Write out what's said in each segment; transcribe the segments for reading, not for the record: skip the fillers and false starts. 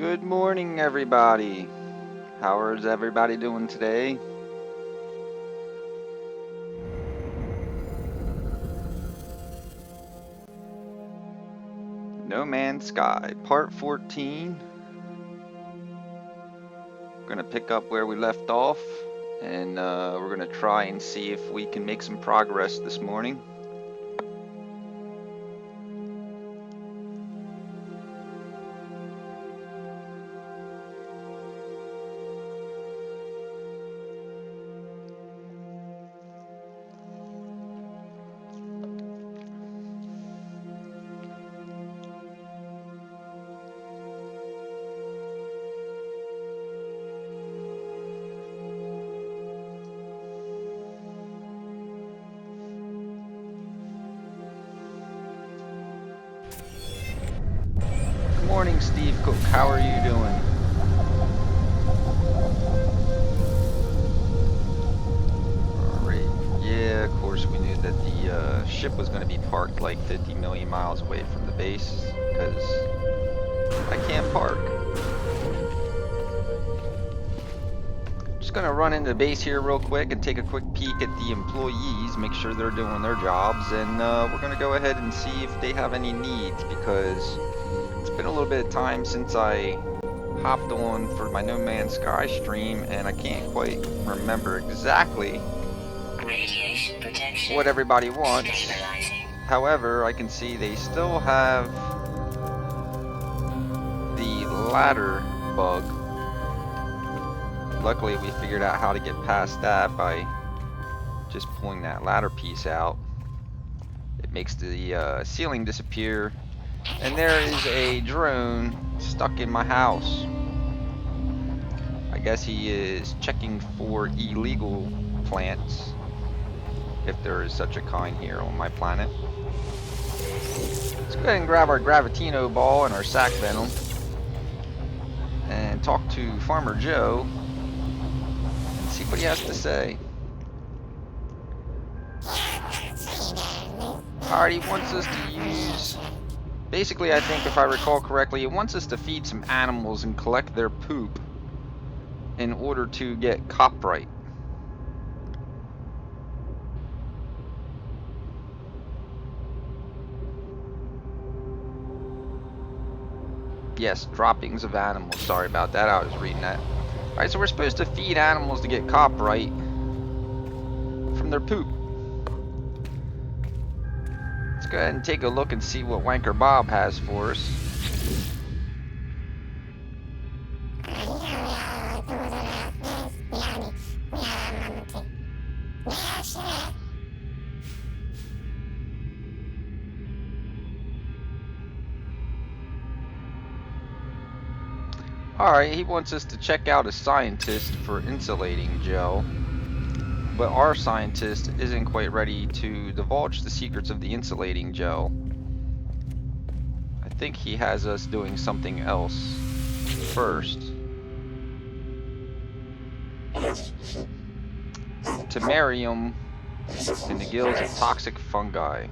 Good morning, everybody. How is everybody doing today? No Man's Sky, Part 14. Gonna pick up where we left off, and we're gonna try and see if we can make some progress this morning. Good morning, Steve Cook. How are you doing? Alright, yeah, of course we knew that the ship was going to be parked like 50 million miles away from the base, because I can't park. Just gonna run into the base here real quick and take a quick peek at the employees, make sure they're doing their jobs, and we're gonna go ahead and see if they have any needs, because it's been a little bit of time since I hopped on for my No Man's Sky stream, and I can't quite remember exactly what everybody wants. However, I can see they still have the ladder bug. Luckily, we figured out how to get past that by just pulling that ladder piece out. It makes the ceiling disappear. And there is a drone stuck in my house. I guess he is checking for illegal plants, if there is such a kind here on my planet. Let's go ahead and grab our Gravitino ball and our sac venom and talk to Farmer Joe and see what he has to say. Alright, he wants us to use... Basically, I think if I recall correctly, it wants us to feed some animals and collect their poop in order to get copyright. Yes, droppings of animals. Sorry about that, I was reading that. Alright, so we're supposed to feed animals to get copyright from their poop. Let's go ahead and take a look and see what Wanker Bob has for us. Alright, he wants us to check out a scientist for insulating gel, but our scientist isn't quite ready to divulge the secrets of the insulating gel. I think he has us doing something else first. Temerium in the gills of toxic fungi.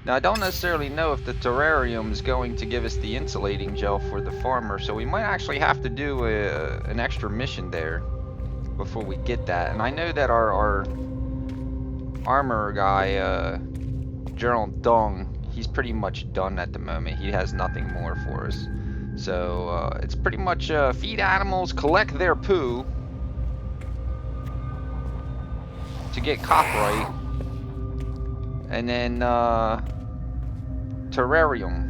Now, I don't necessarily know if the terrarium is going to give us the insulating gel for the farmer, so we might actually have to do an extra mission there before we get that. And I know that our armor guy, Gerald Dung, he's pretty much done at the moment. He has nothing more for us. So it's pretty much feed animals, collect their poo to get copyright, and then terrarium.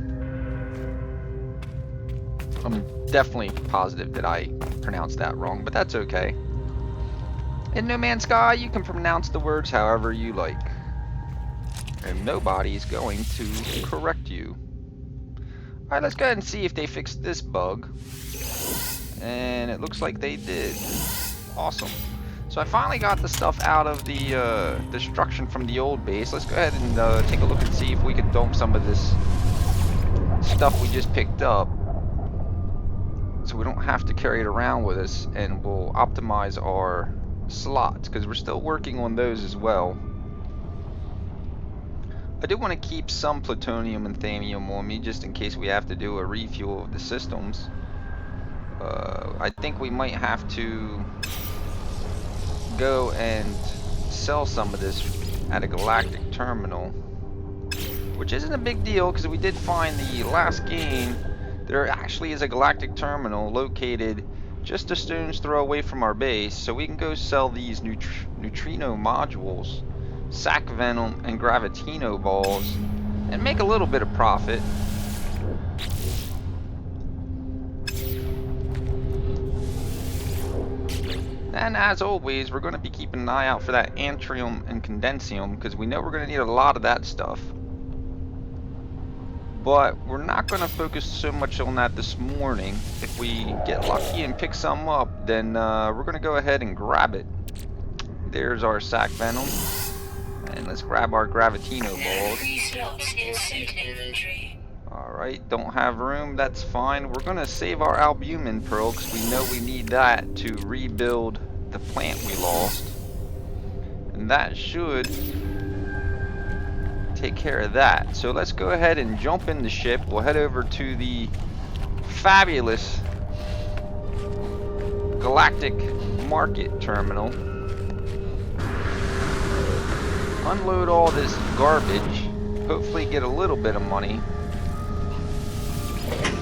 I'm definitely positive that I pronounced that wrong, but that's okay. In No Man's Sky, you can pronounce the words however you like, and nobody's going to correct you. Alright, let's go ahead and see if they fixed this bug. And it looks like they did. Awesome. So I finally got the stuff out of the destruction from the old base. Let's go ahead and take a look and see if we can dump some of this stuff we just picked up, so we don't have to carry it around with us, and we'll optimize our slots, because we're still working on those as well. I do want to keep some plutonium and thamium on me just in case we have to do a refuel of the systems. I think we might have to go and sell some of this at a galactic terminal, which isn't a big deal because we did find the last game there actually is a galactic terminal located just a stone's throw away from our base, so we can go sell these neutrino modules, sac venom, and gravitino balls and make a little bit of profit. And as always, we're going to be keeping an eye out for that antrium and condensium because we know we're going to need a lot of that stuff. But we're not going to focus so much on that this morning. If we get lucky and pick some up, then we're going to go ahead and grab it. There's our sac venom. And let's grab our gravitino balls. Alright, don't have room, that's fine. We're going to save our albumin pearl because we know we need that to rebuild the plant we lost. And that should take care of that. So let's go ahead and jump in the ship. We'll head over to the fabulous galactic market terminal. Unload all this garbage. Hopefully get a little bit of money.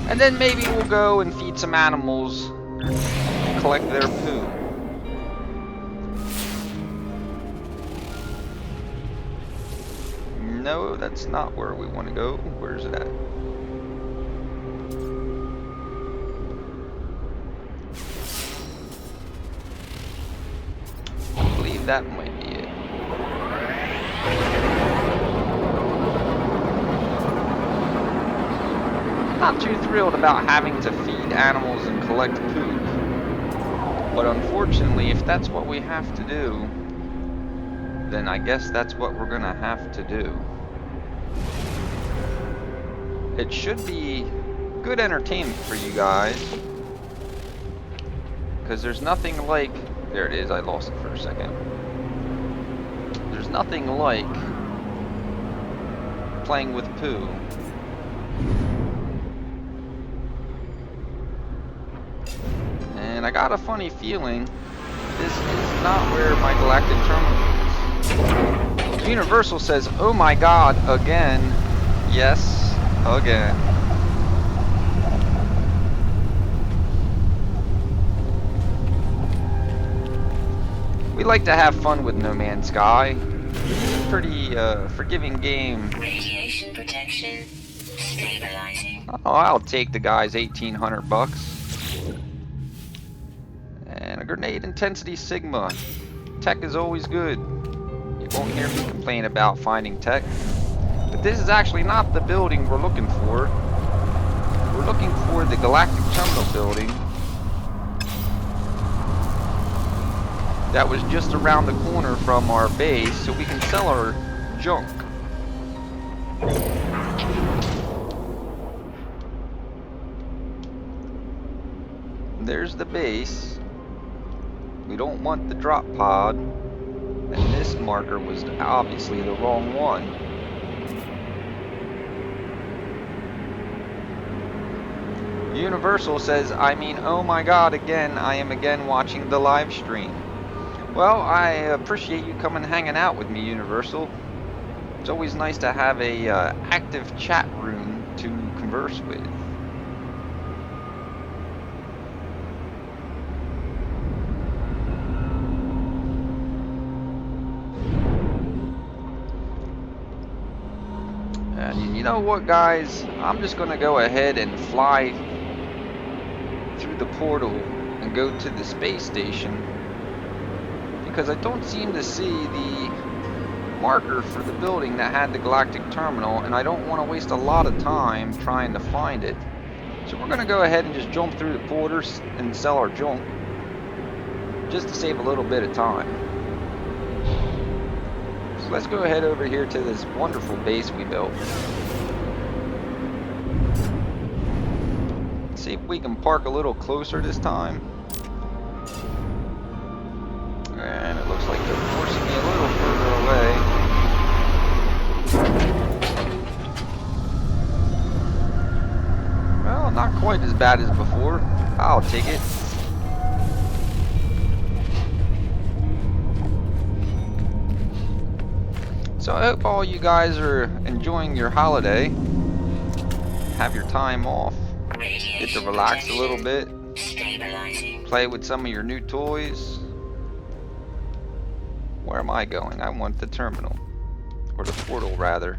And then maybe we'll go and feed some animals, collect their poo. No, that's not where we want to go. Where's it at? I believe that might be it. Not too thrilled about having to feed animals and collect poop. But unfortunately, if that's what we have to do, then I guess that's what we're gonna have to do. It should be good entertainment for you guys, because there's nothing like, there it is, I lost it for a second. There's nothing like playing with poo. And I got a funny feeling this is not where my galactic terminal is. Universal says, oh my god, again. Yes, again. We like to have fun with No Man's Sky. It's a pretty forgiving game. Radiation protection stabilizing. Oh, I'll take the guy's 1,800 bucks. And a grenade intensity Sigma. Tech is always good. You won't hear me complain about finding tech. But this is actually not the building we're looking for. We're looking for the Galactic Terminal building. That was just around the corner from our base, so we can sell our junk. There's the base. We don't want the drop pod. And this marker was obviously the wrong one. Universal says, I mean, oh my god, again, I am again watching the live stream. Well, I appreciate you coming and hanging out with me, Universal. It's always nice to have a active chat room to converse with. And you know what, guys? I'm just going to go ahead and fly through the portal and go to the space station, because I don't seem to see the marker for the building that had the galactic terminal, and I don't want to waste a lot of time trying to find it. So we're going to go ahead and just jump through the portals and sell our junk, just to save a little bit of time. So let's go ahead over here to this wonderful base we built. See if we can park a little closer this time. And it looks like they're forcing me a little further away. not quite as bad as before. I'll take it. So I hope all you guys are enjoying your holiday. Have your time off. Get to relax a little bit. Play with some of your new toys. Where am I going? I want the terminal. Or the portal, rather.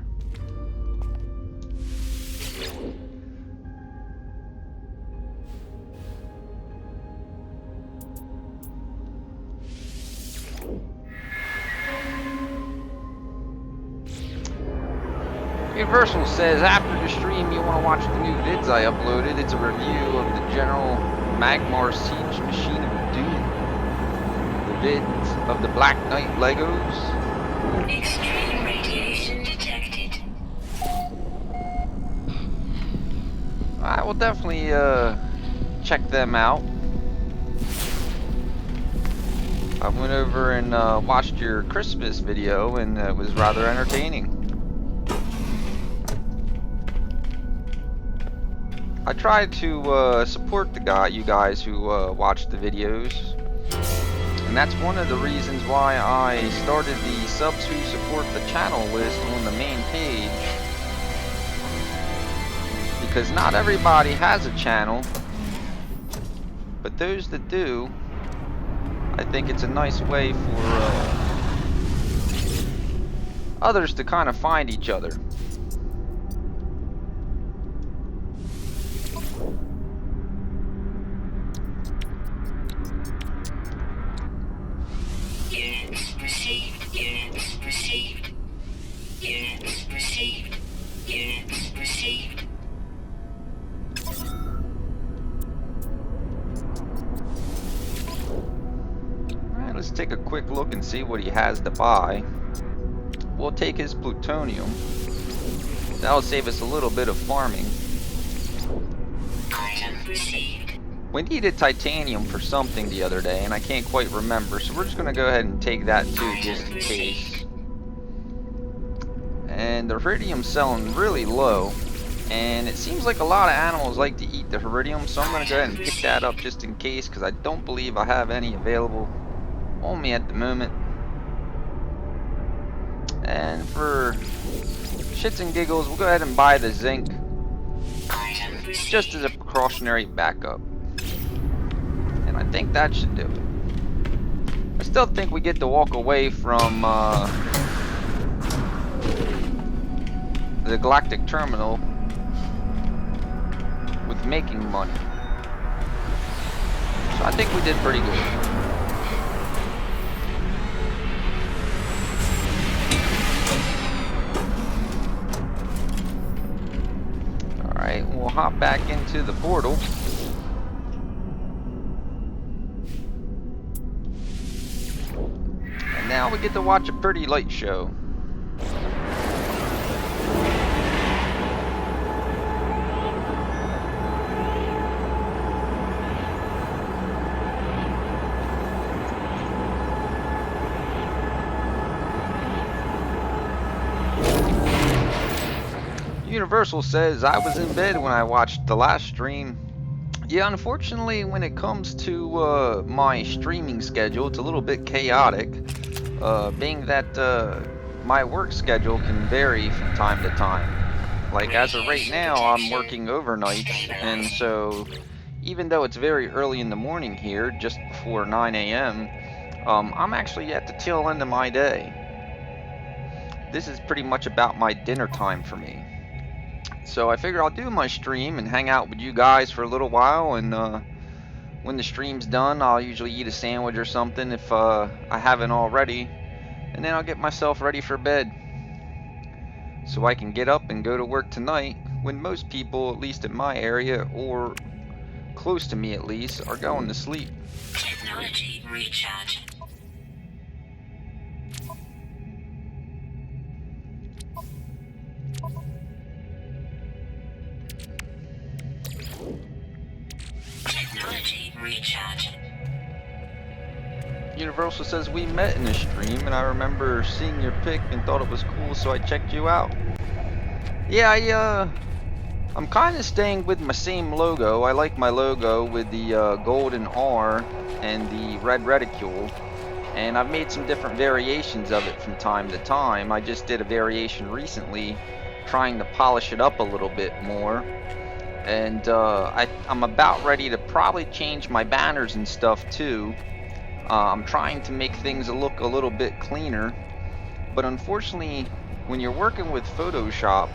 Universal says, after the stream you want to watch the new vids I uploaded. It's a review of the General Magmar Siege Machine of Doom. The vids of the Black Knight Legos. Extreme radiation detected. I will definitely check them out. I went over and watched your Christmas video, and it was rather entertaining. I tried to support you guys who watch the videos, and that's one of the reasons why I started the subs who support the channel list on the main page, because not everybody has a channel, but those that do, I think it's a nice way for others to kind of find each other. Units received. Units received. Units received. Units received. Alright, let's take a quick look and see what he has to buy. We'll take his plutonium. That'll save us a little bit of farming. Item received. We needed titanium for something the other day, and I can't quite remember, so we're just going to go ahead and take that too, just in case. And the iridium's selling really low, and it seems like a lot of animals like to eat the iridium, so I'm going to go ahead and pick that up just in case, because I don't believe I have any available on me at the moment. And for shits and giggles, we'll go ahead and buy the zinc, just as a precautionary backup. And I think that should do it. I still think we get to walk away from the Galactic Terminal with making money. So I think we did pretty good. Alright, we'll hop back into the portal. And now we get to watch a pretty light show. Universal says, I was in bed when I watched the last stream. Yeah, unfortunately, when it comes to my streaming schedule, it's a little bit chaotic, being that my work schedule can vary from time to time. Like, as of right now, I'm working overnight, and so even though it's very early in the morning here, just before 9 a.m., I'm actually at the tail end of my day. This is pretty much about my dinner time for me. So I figure I'll do my stream and hang out with you guys for a little while, and when the stream's done, I'll usually eat a sandwich or something if I haven't already, and then I'll get myself ready for bed so I can get up and go to work tonight, when most people, at least in my area, or close to me at least, are going to sleep. Technology recharge. Technology recharge. Universal says we met in a stream, and I remember seeing your pic and thought it was cool, so I checked you out. Yeah, I'm kind of staying with my same logo. I like my logo with the golden R and the red reticule. And I've made some different variations of it from time to time. I just did a variation recently, trying to polish it up a little bit more. And I'm about ready to probably change my banners and stuff too. I'm trying to make things look a little bit cleaner. But unfortunately, when you're working with Photoshop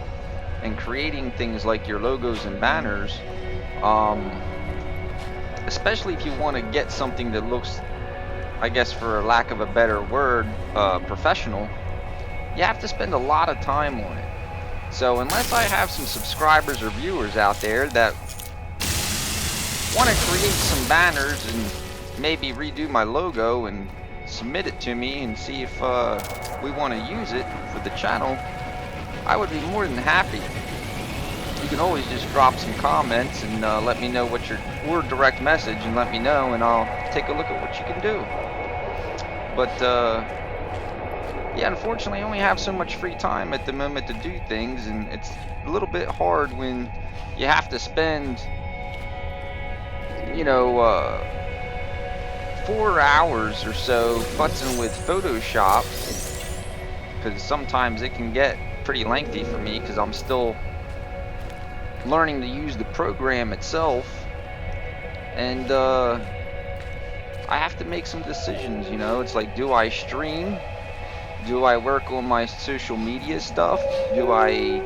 and creating things like your logos and banners, especially if you want to get something that looks, I guess for lack of a better word, professional, you have to spend a lot of time on it. So unless I have some subscribers or viewers out there that want to create some banners and maybe redo my logo and submit it to me and see if we want to use it for the channel, I would be more than happy. You can always just drop some comments and let me know what or direct message and let me know, and I'll take a look at what you can do. But yeah, unfortunately I only have so much free time at the moment to do things, and it's a little bit hard when you have to spend, you know, 4 hours or so futzing with Photoshop, because sometimes it can get pretty lengthy for me because I'm still learning to use the program itself, and I have to make some decisions. You know, it's like, do I stream? Do I work on my social media stuff? Do I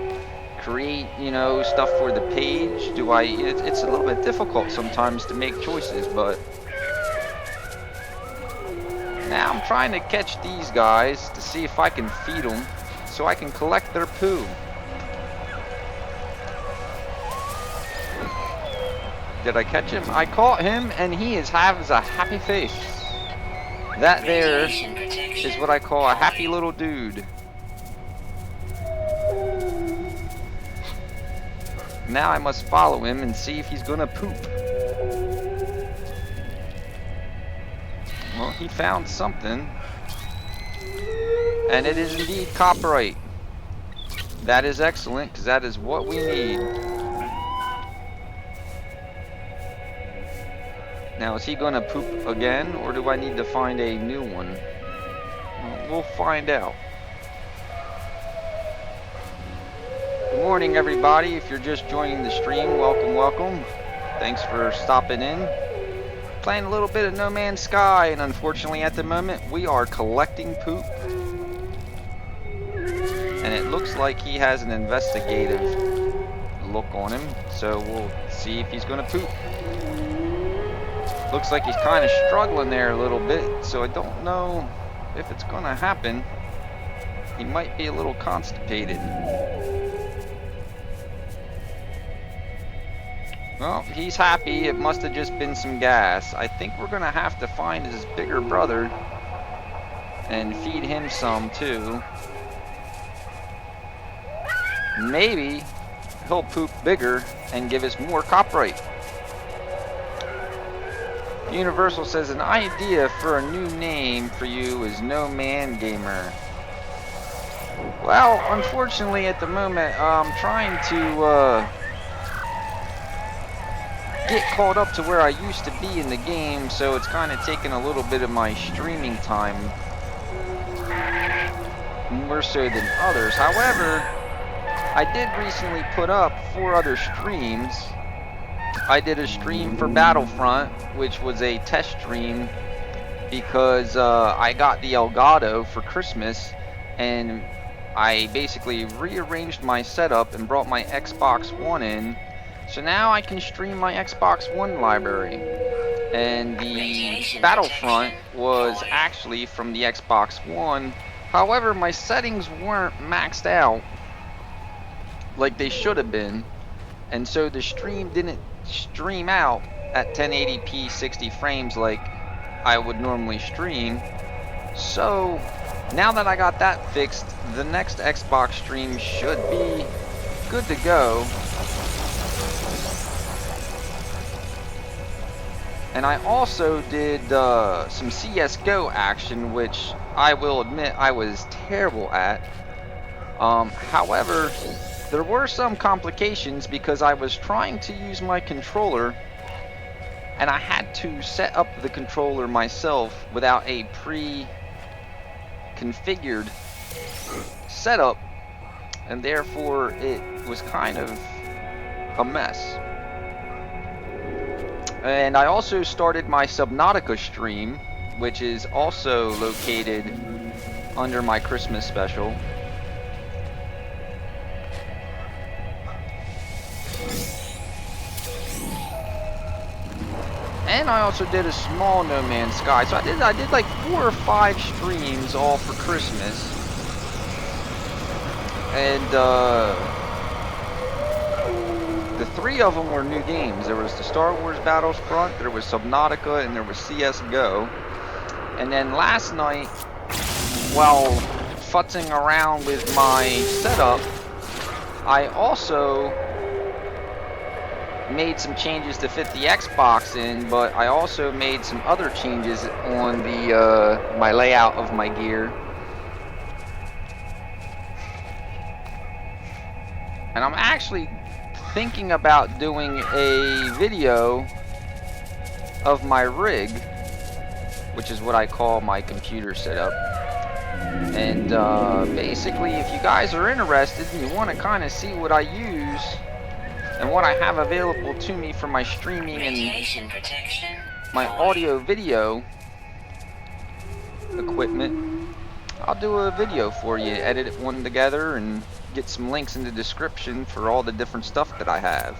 create, you know, stuff for the page? Do I? It's a little bit difficult sometimes to make choices, but now I'm trying to catch these guys to see if I can feed them so I can collect their poo. Did I catch him? I caught him, and he has a happy face. That there is what I call a happy little dude. Now I must follow him and see if he's gonna poop. Well, he found something, and it is indeed copyright. That is excellent, because that is what we need. Now, is he going to poop again, or do I need to find a new one? We'll find out. Good morning, everybody. If you're just joining the stream, welcome, welcome. Thanks for stopping in. Playing a little bit of No Man's Sky, and unfortunately at the moment, we are collecting poop. And it looks like he has an investigative look on him, so we'll see if he's going to poop. Looks like he's kind of struggling there a little bit, so I don't know if it's going to happen. He might be a little constipated. Well, he's happy. It must have just been some gas. I think we're going to have to find his bigger brother and feed him some too. Maybe he'll poop bigger and give us more copyright. Universal says an idea for a new name for you is No Man Gamer. Well, unfortunately at the moment I'm trying to get caught up to where I used to be in the game, so it's kind of taken a little bit of my streaming time, more so than others. However, I did recently put up 4 other streams. I did a stream for Battlefront, which was a test stream because I got the Elgato for Christmas, and I basically rearranged my setup and brought my Xbox One in. So now I can stream my Xbox One library. And the Battlefront was actually from the Xbox One. However, my settings weren't maxed out like they should have been. And so the stream didn't stream out at 1080p 60 frames like I would normally stream. So now that I got that fixed, the next Xbox stream should be good to go. And I also did some CSGO action, which I will admit I was terrible at. However, there were some complications because I was trying to use my controller and I had to set up the controller myself without a pre-configured setup, and therefore it was kind of a mess. And I also started my Subnautica stream, which is also located under my Christmas special. And I also did a small No Man's Sky. So I did like 4 or 5 streams all for Christmas. And the 3 of them were new games. There was the Star Wars Battlefront, there was Subnautica, and there was CSGO. And then last night, while futzing around with my setup, I also made some changes to fit the Xbox in, but I also made some other changes on the my layout of my gear. And I'm actually thinking about doing a video of my rig, which is what I call my computer setup. And basically, if you guys are interested and you want to kind of see what I use and what I have available to me for my streaming and my audio video equipment, I'll do a video for you, edit one together, and get some links in the description for all the different stuff that I have.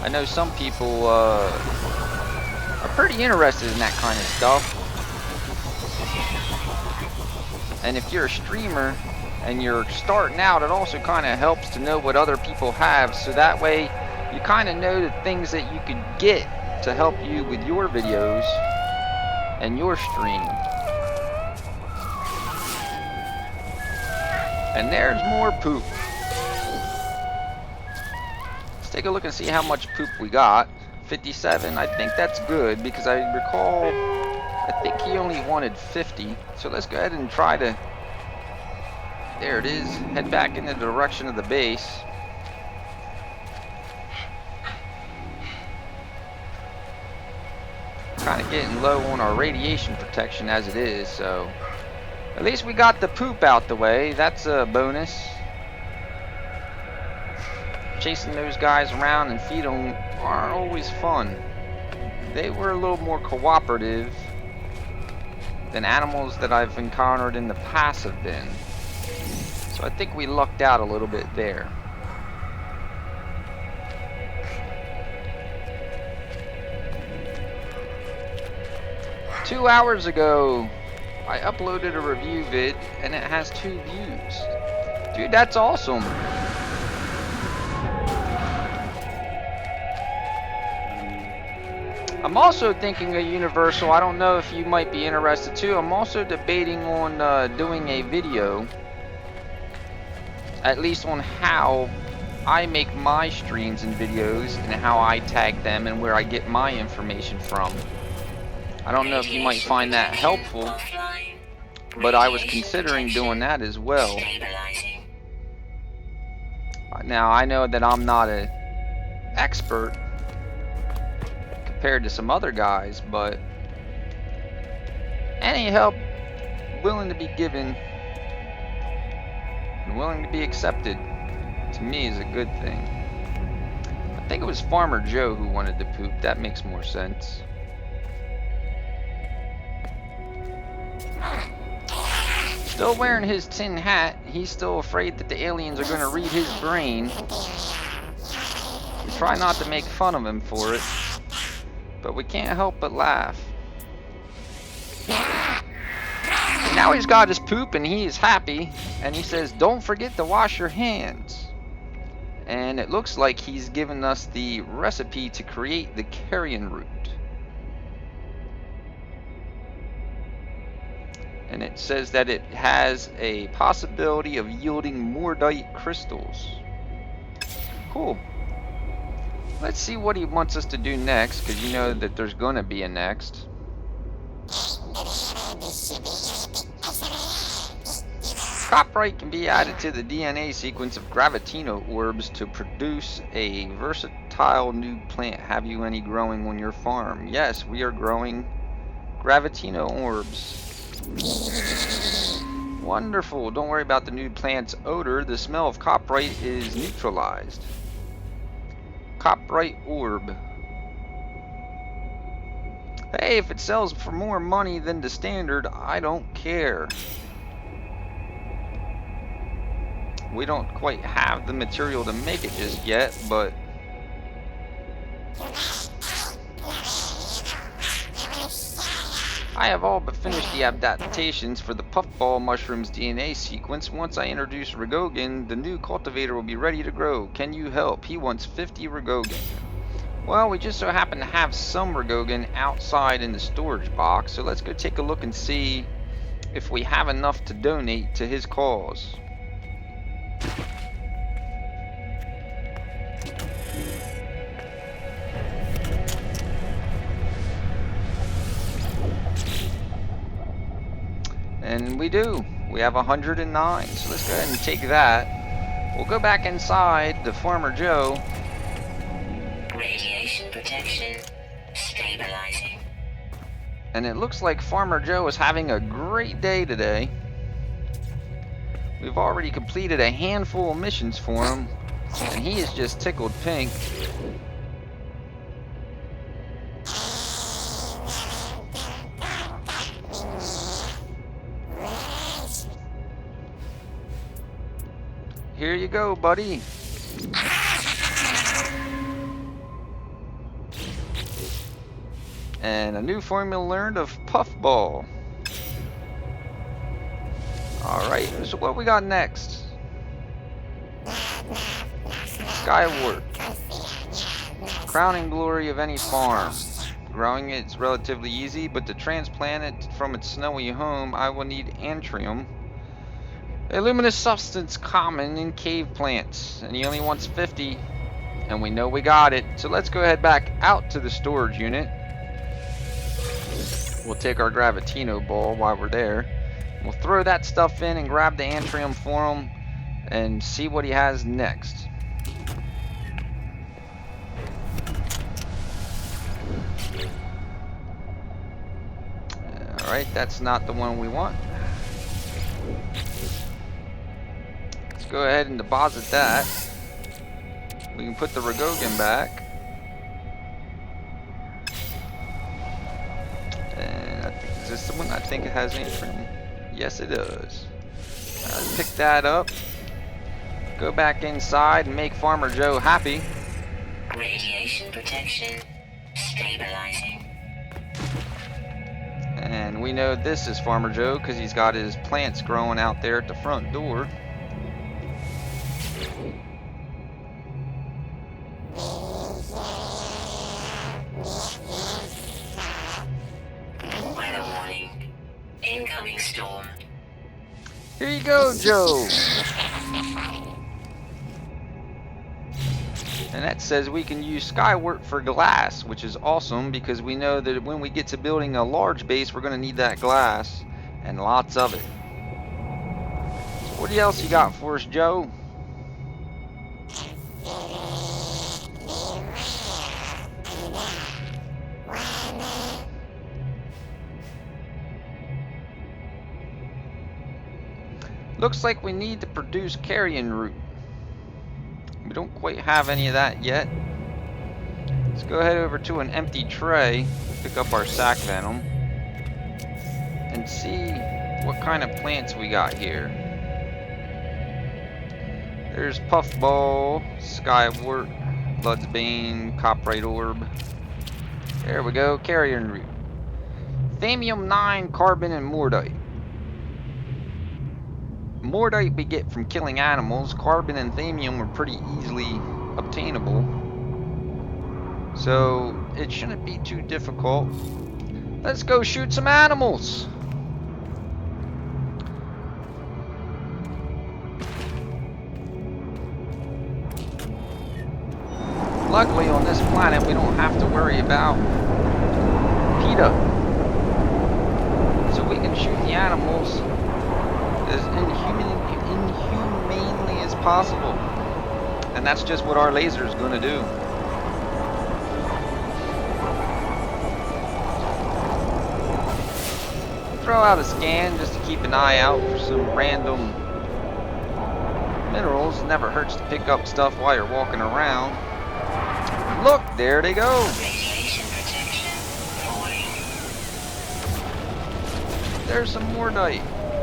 I know some people are pretty interested in that kind of stuff. And if you're a streamer and you're starting out, it also kind of helps to know what other people have, so that way you kind of know the things that you could get to help you with your videos and your stream. And there's more poop. Let's take a look and see how much poop we got. 57, I think that's good, because I recall, I think he only wanted 50. So let's go ahead and try to, there it is, head back in the direction of the base. Kind of getting low on our radiation protection as it is, so at least we got the poop out the way. That's a bonus. Chasing those guys around and feed them aren't always fun. They were a little more cooperative than animals that I've encountered in the past have been. So I think we lucked out a little bit there. Two hours ago, I uploaded a review vid and it has 2 views. Dude, that's awesome. I'm also thinking of Universal. I don't know if you might be interested too. I'm also debating on doing a video, at least on how I make my streams and videos and how I tag them and where I get my information from. I don't know if you might find that helpful, but I was considering doing that as well. Now, I know that I'm not an expert compared to some other guys, but any help willing to be given and willing to be accepted, to me, is a good thing. I think it was Farmer Joe who wanted to poop. That makes more sense. Still wearing his tin hat. He's still afraid that the aliens are going to read his brain. We try not to make fun of him for it, but we can't help but laugh. Now he's got his poop and he is happy, and he says, don't forget to wash your hands. And it looks like he's given us the recipe to create the carrion root. And it says that it has a possibility of yielding mordite crystals. Cool. Let's see what he wants us to do next, because you know that there's going to be a next. Coprite can be added to the DNA sequence of gravitino orbs to produce a versatile new plant. Have you any growing on your farm? Yes, we are growing gravitino orbs. Wonderful. Don't worry about the new plant's odor. The smell of coprite is neutralized. Coprite orb. Hey, if it sells for more money than the standard, I don't care. We don't quite have the material to make it just yet, but I have all but finished the adaptations for the puffball mushroom's DNA sequence. Once I introduce Ragogan, the new cultivator will be ready to grow. Can you help? He wants 50 Ragogan. Well, we just so happen to have some Ragogan outside in the storage box, so let's go take a look and see if we have enough to donate to his cause. And we do. We have 109, so let's go ahead and take that. We'll go back inside the Farmer Joe. Radiation protection stabilizing. And it looks like Farmer Joe is having a great day today. We've already completed a handful of missions for him, and he is just tickled pink. Here you go, buddy. And a new formula learned of Puffball. Alright, so what we got next? Skyward. Crowning glory of any farm. Growing it is relatively easy, but to transplant it from its snowy home, I will need antrium. A luminous substance common in cave plants, and he only wants 50, and we know we got it. So let's go ahead back out to the storage unit. We'll take our gravitino ball while we're there. We'll throw that stuff in and grab the antrium for him and see what he has next. Alright, that's not the one we want. Let's go ahead and deposit that. We can put the Ragogan back. And I think, is this the one? I think it has antrium. Yes, it does. Let's pick that up. Go back inside and make Farmer Joe happy. Radiation protection stabilizing. And we know this is Farmer Joe because he's got his plants growing out there at the front door. Weather warning. Incoming storm. Here you go, Joe. And that says we can use Skywort for glass, which is awesome because we know that when we get to building a large base, we're going to need that glass and lots of it. So what else you got for us, Joe? Looks like we need to produce carrion root. We don't quite have any of that yet. Let's go ahead over to an empty tray, pick up our sac venom, and see what kind of plants we got here. There's Puffball, Skywort, Bloodsbane, Coprite Orb. There we go, carrion root. Thamium 9, carbon, and Mordite. Mordite we get from killing animals. Carbon and thamium are pretty easily obtainable, so it shouldn't be too difficult. Let's go shoot some animals. Luckily on this planet we don't have to worry about PETA. So we can shoot the animals as inhumanely as possible. And that's just what our laser is going to do. Throw out a scan just to keep an eye out for some random minerals. Never hurts to pick up stuff while you're walking around. Look, there they go. Radiation protection falling. There's some more night.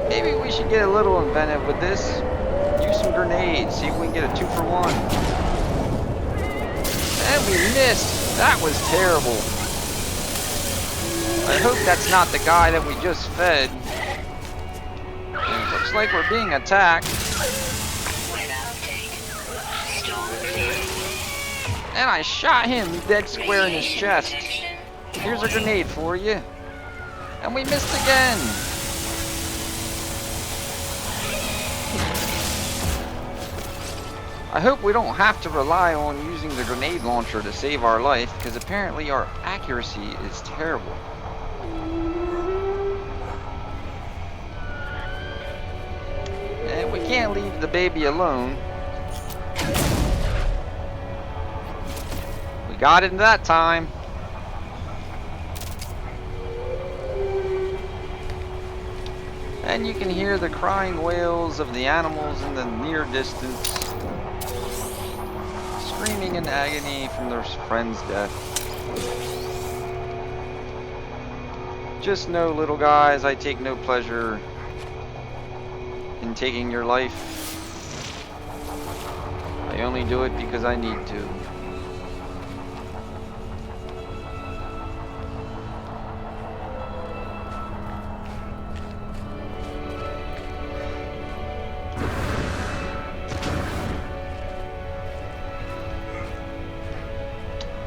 Maybe we should get a little inventive with this. Use some grenades, see if we can get a 2-for-1. And we missed. That was terrible. I hope that's not the guy that we just fed. It looks like we're being attacked. Weather update. Storm clearing. And I shot him dead square in his Radiation chest. protection Here's a falling. grenade for you. And we missed again. I hope we don't have to rely on using the grenade launcher to save our life, because apparently our accuracy is terrible. And we can't leave the baby alone. We got it that time. And you can hear the crying wails of the animals in the near distance, screaming in agony from their friend's death. Just know, little guys, I take no pleasure in taking your life. I only do it because I need to.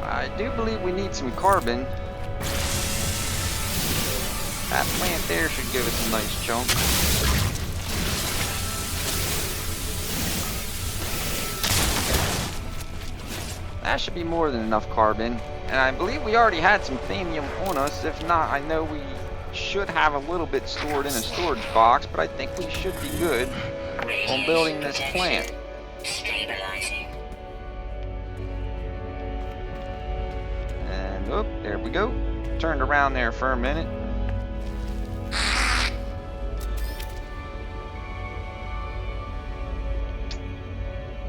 I do believe we need some carbon. That plant there should give us a nice chunk. That should be more than enough carbon. And I believe we already had some thamium on us. If not, I know we should have a little bit stored in a storage box, but I think we should be good on building this plant. Stabilizing. And oh, there we go. Turned around there for a minute.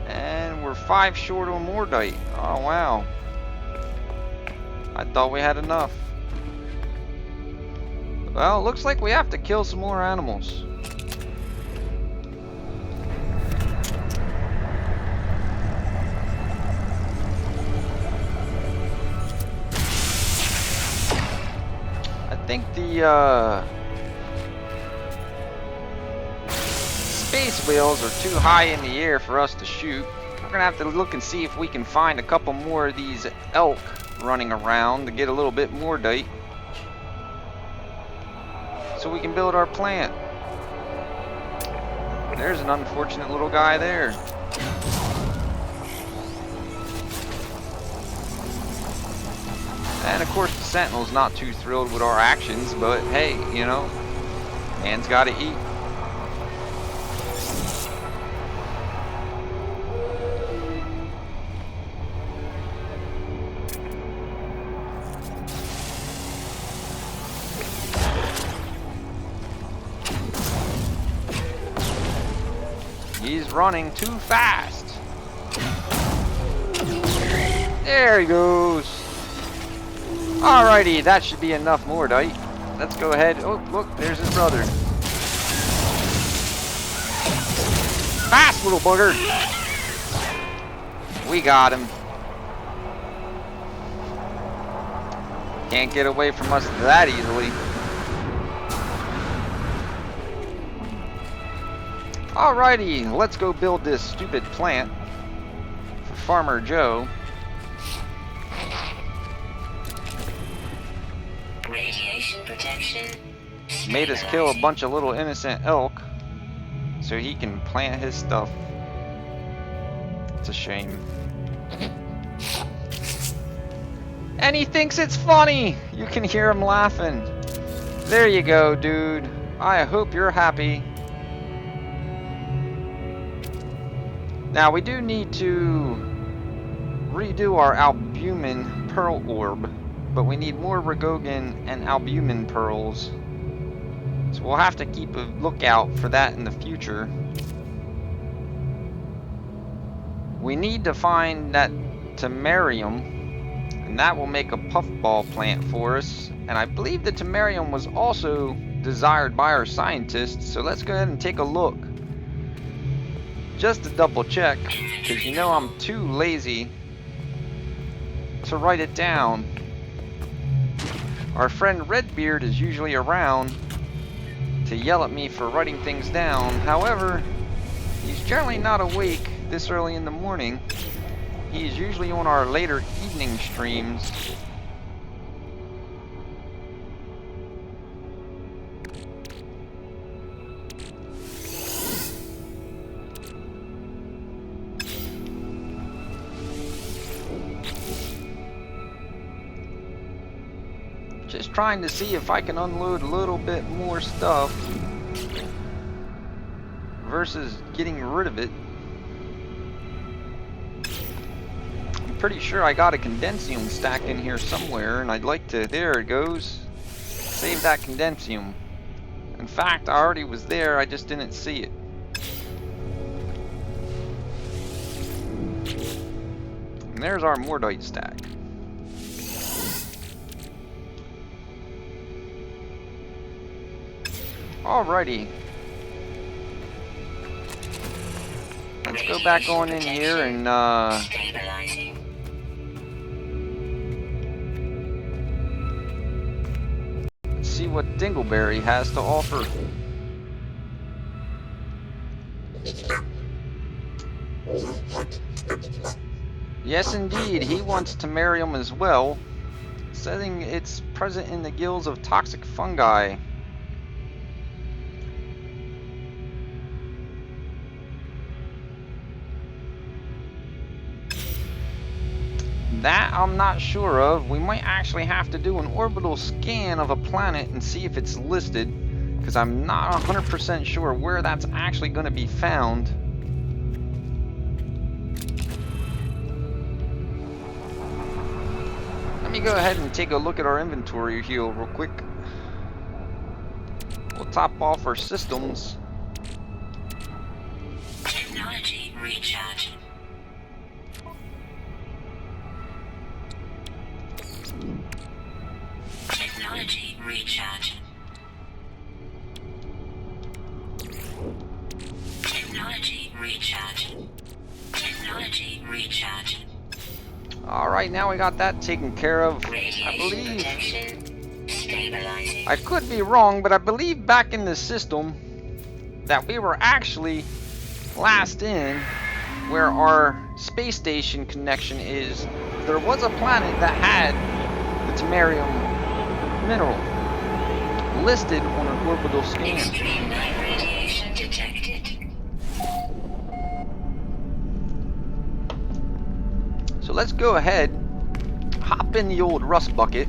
And we're 5 short on mordite. Oh wow. I thought we had enough. Well, looks like we have to kill some more animals. I think the space whales are too high in the air for us to shoot. We're gonna have to look and see if we can find a couple more of these elk running around to get a little bit more dite, so we can build our plant. There's an unfortunate little guy there. And of course the Sentinel's not too thrilled with our actions, but hey, you know, man's gotta eat. He's running too fast. There he goes. Alrighty, that should be enough mordite. Let's go ahead. Oh, look, there's his brother. Fast, little bugger. We got him. Can't get away from us that easily. Alrighty, let's go build this stupid plant for Farmer Joe. Radiation protection. Made us kill a bunch of little innocent elk so he can plant his stuff. It's a shame. And he thinks it's funny! You can hear him laughing. There you go, dude. I hope you're happy. Now, we do need to redo our albumin pearl orb, but we need more Ragogan and albumin pearls. So we'll have to keep a lookout for that in the future. We need to find that Temerium, and that will make a puffball plant for us. And I believe the Temerium was also desired by our scientists, so let's go ahead and take a look. Just to double check, because you know I'm too lazy to write it down. Our friend Redbeard is usually around to yell at me for writing things down. However, he's generally not awake this early in the morning. He's usually on our later evening streams. Just trying to see if I can unload a little bit more stuff versus getting rid of it. I'm pretty sure I got a condensium stacked in here somewhere, and I'd like to, there it goes, save that condensium. In fact, I already was there, I just didn't see it. And there's our Mordite stack. Alrighty. Let's go back on in here and Stabilizing. see what Dingleberry has to offer. Yes, indeed, he wants Temerium as well, saying it's present in the gills of toxic fungi. That I'm not sure of. We might actually have to do an orbital scan of a planet and see if it's listed, because I'm not 100% sure where that's actually going to be found. Let me go ahead and take a look at our inventory here real quick. We'll top off our systems. Technology recharge. Technology recharge. Technology recharge. Technology recharge. Alright, now we got that taken care of. I Radiation believe, protection. Stabilizing. I could be wrong, but I believe back in the system that we were actually last in where our space station connection is. There was a planet that had the Temerium mineral listed on an orbital scan. Extreme night radiation detected. So let's go ahead, hop in the old rust bucket,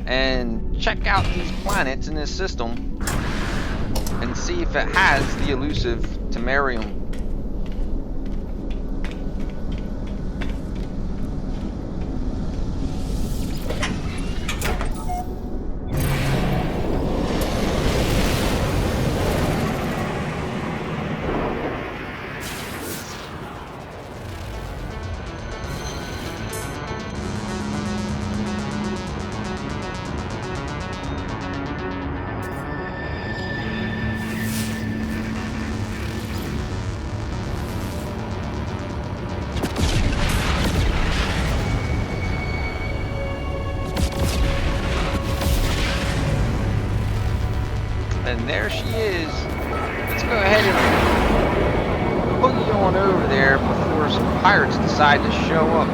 and check out these planets in this system and see if it has the elusive Temerium. And there she is. Let's go ahead and boogie on over there before some pirates decide to show up.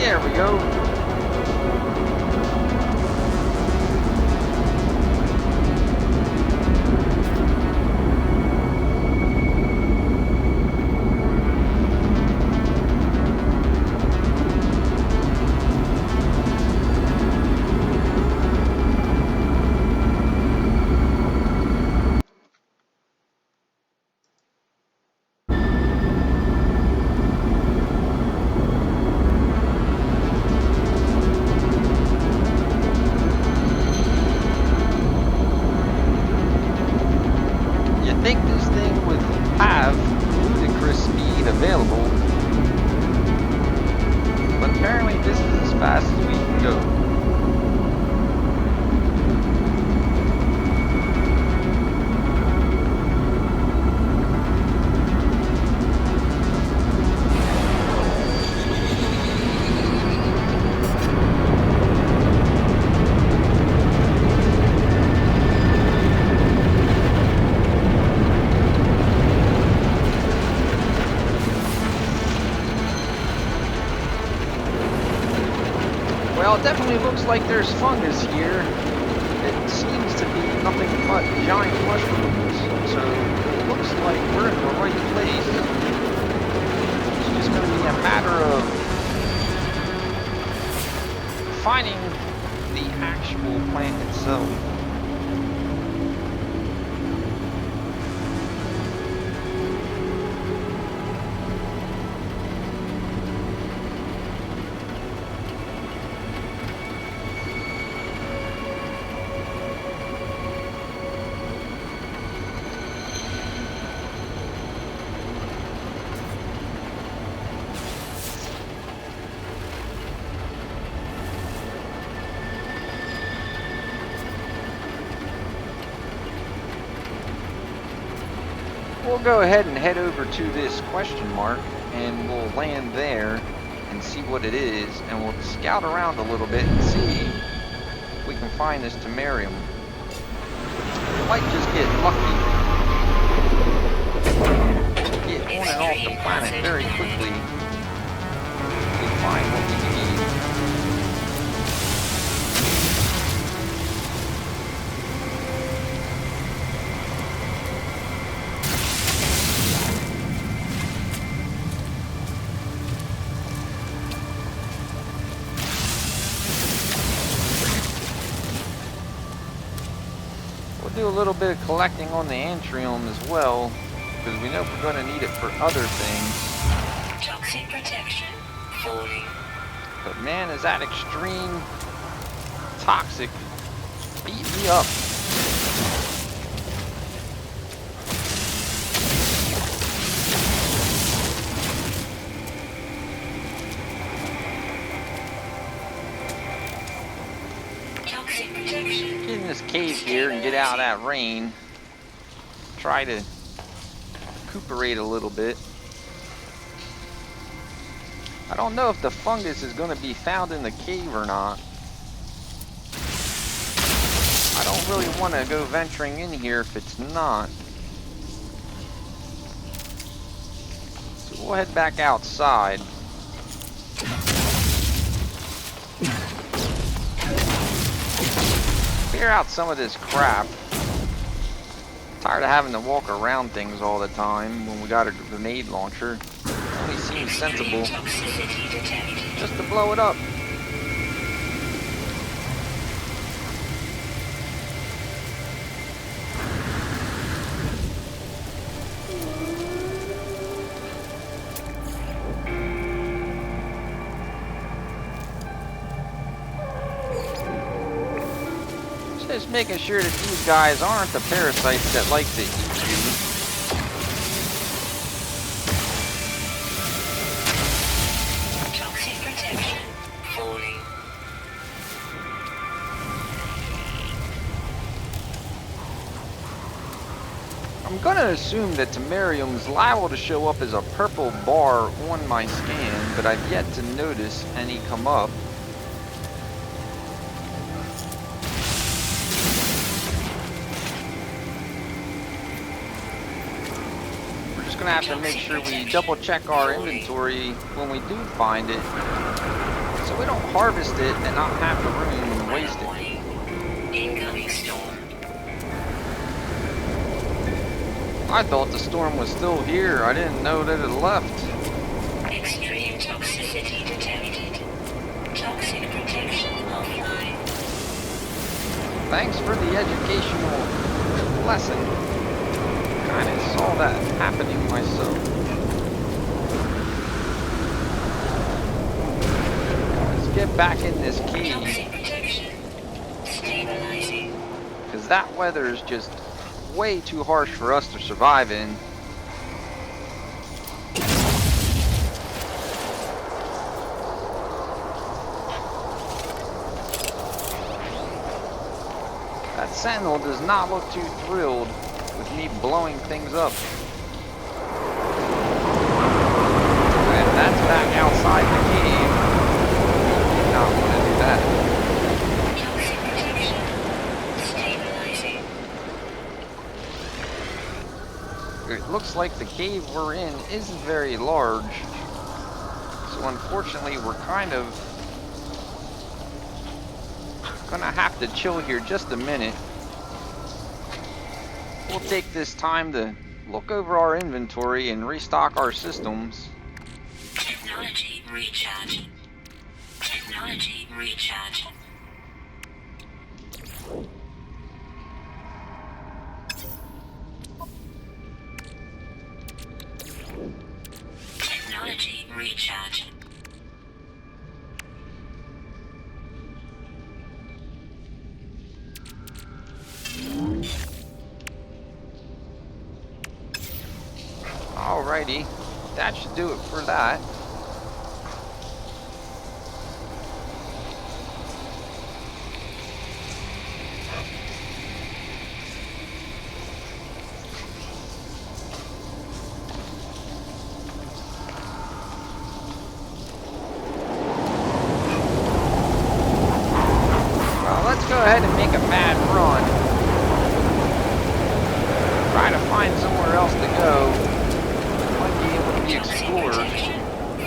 There we go. You think this thing would have ludicrous speed available, but apparently this is as fast as we can go. Well, it definitely looks like there's fungus here. It seems to be nothing but giant mushrooms, so it looks like we're in the right place. It's just going to be a matter of finding the actual plant itself. We'll go ahead and head over to this question mark and we'll land there and see what it is, and we'll scout around a little bit and see if we can find this Temerium. We might just get lucky. Get on and off the planet very quickly if we find what we need. Do a little bit of collecting on the antrium as well, because we know we're going to need it for other things. Toxic protection falling. But man, is that extreme toxic. Beat me up. Toxic protection. Get in this cave here and get out of that rain. Try to recuperate a little bit. I don't know if the fungus is going to be found in the cave or not. I don't really want to go venturing in here if it's not. So we'll head back outside. Clear out some of this crap. Tired of having to walk around things all the time when we got a grenade launcher. Only seems sensible just to blow it up. Just making sure that these guys aren't the parasites that like to eat you. Toxic protection falling. I'm gonna assume that Temerium's liable to show up as a purple bar on my scan, but I've yet to notice any come up. Gonna have to make sure we double check our inventory when we do find it. so we don't harvest it and not have the room and waste it. Warning. Incoming storm. I thought the storm was still here. I didn't know that it left. Extreme toxicity detected. Toxic protection offline. Thanks for the educational lesson. Kinda saw that happening myself. Let's get back in this cave, Toxic protection. Stabilizing. because that weather is just way too harsh for us to survive in. That sentinel does not look too thrilled with me blowing things up. And that's back outside the cave. Did not want to do that. Toxic protection. Stabilizing. It looks like the cave we're in isn't very large. So unfortunately we're kind of gonna have to chill here just a minute. We'll take this time to look over our inventory and restock our systems. Technology recharge. Technology recharge. Technology recharge. Alrighty, that should do it for that. Well, let's go ahead and make a mad run. Try to find somewhere else to go. Might be able to be Toxic explored. protection.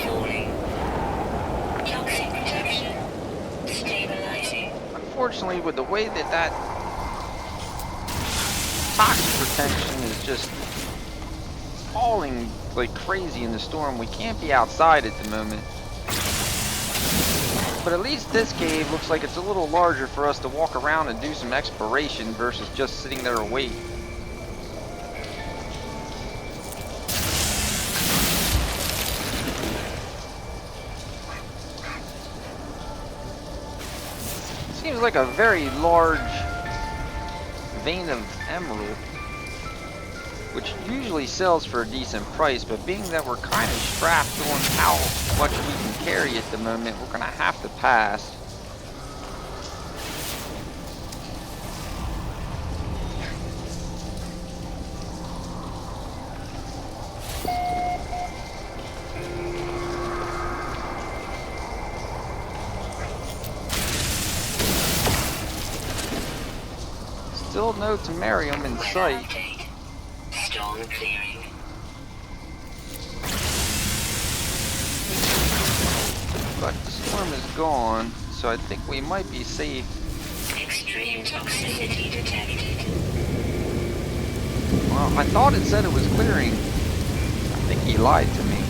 Falling. Toxic protection. Stabilizing. Unfortunately, with the way that toxic protection is just falling like crazy in the storm, we can't be outside at the moment. But at least this cave looks like it's a little larger for us to walk around and do some exploration versus just sitting there and wait. Seems like a very large vein of emerald, which usually sells for a decent price, but being that we're kind of strapped on how much we can carry at the moment, we're gonna have to pass. Still no Temerium in Weather sight. update. Storm clearing. But the storm is gone, so I think we might be safe. Extreme toxicity detected. Well, I thought it said it was clearing. I think he lied to me.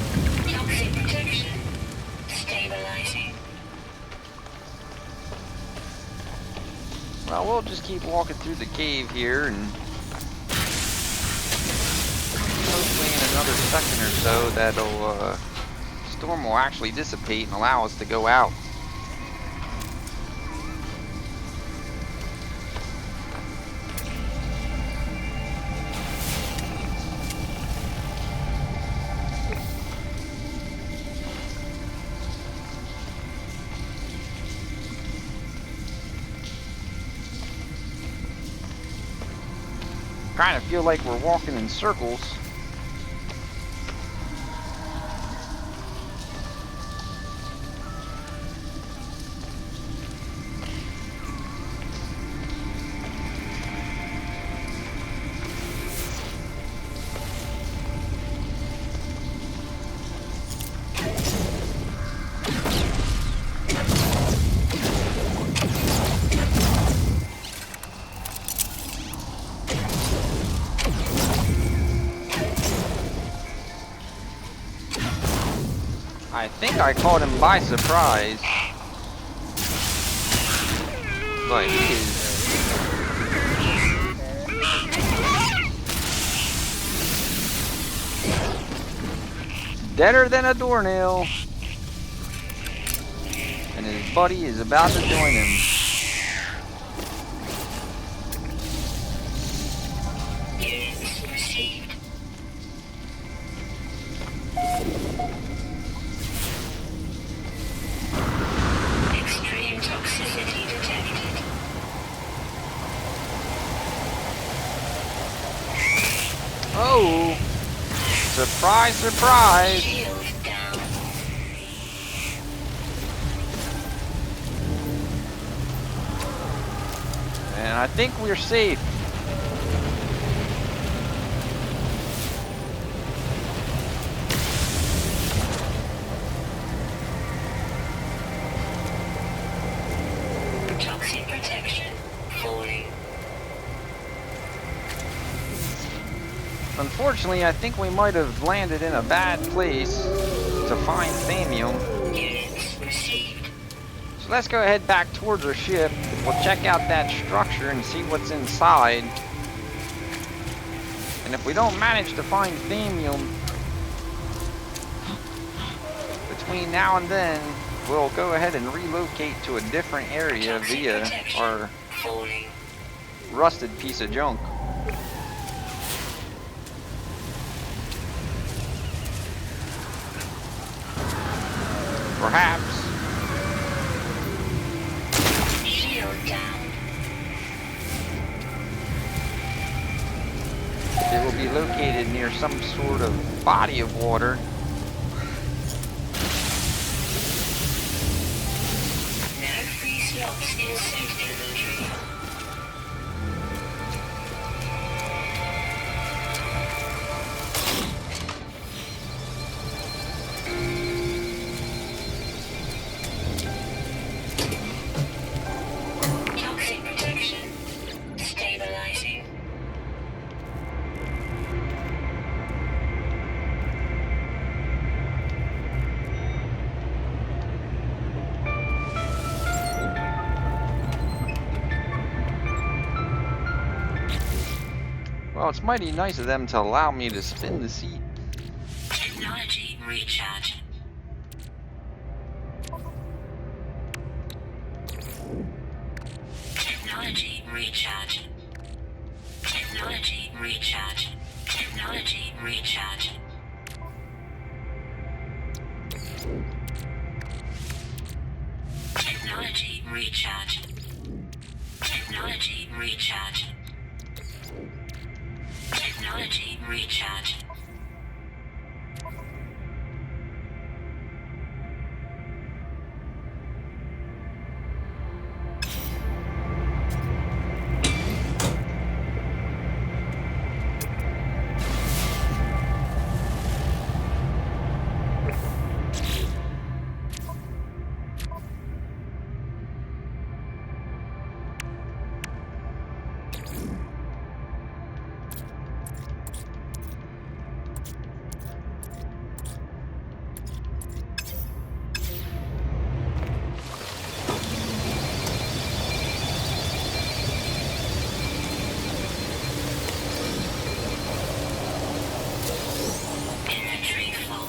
Toxic protection. Stabilizing. Well, we'll just keep walking through the cave here, and hopefully in another second or so that'll storm will actually dissipate and allow us to go out. Kind of feel like we're walking in circles. think I caught him by surprise. But he is... deader than a doornail. And his buddy is about to join him. Units received. Extreme toxicity detected. Oh! Surprise, surprise! Shield down. And I think we're safe. Toxic protection falling. Unfortunately, I think we might have landed in a bad place to find thamium. Units received. So let's go ahead back towards our ship. We'll check out that structure and see what's inside. And if we don't manage to find thamium between now and then, we'll go ahead and relocate to a different area Toxic via protection our falling. rusted piece of junk. Perhaps. Shield down. It will be located near some sort of body of water. No free slots in suit inventory. Toxic protection stabilizing. Well, it's mighty nice of them to allow me to spin the seat. Technology recharge. Technology recharge. Technology recharge. Technology recharge. Technology recharge. Technology recharge. Technology recharge. Inventory full.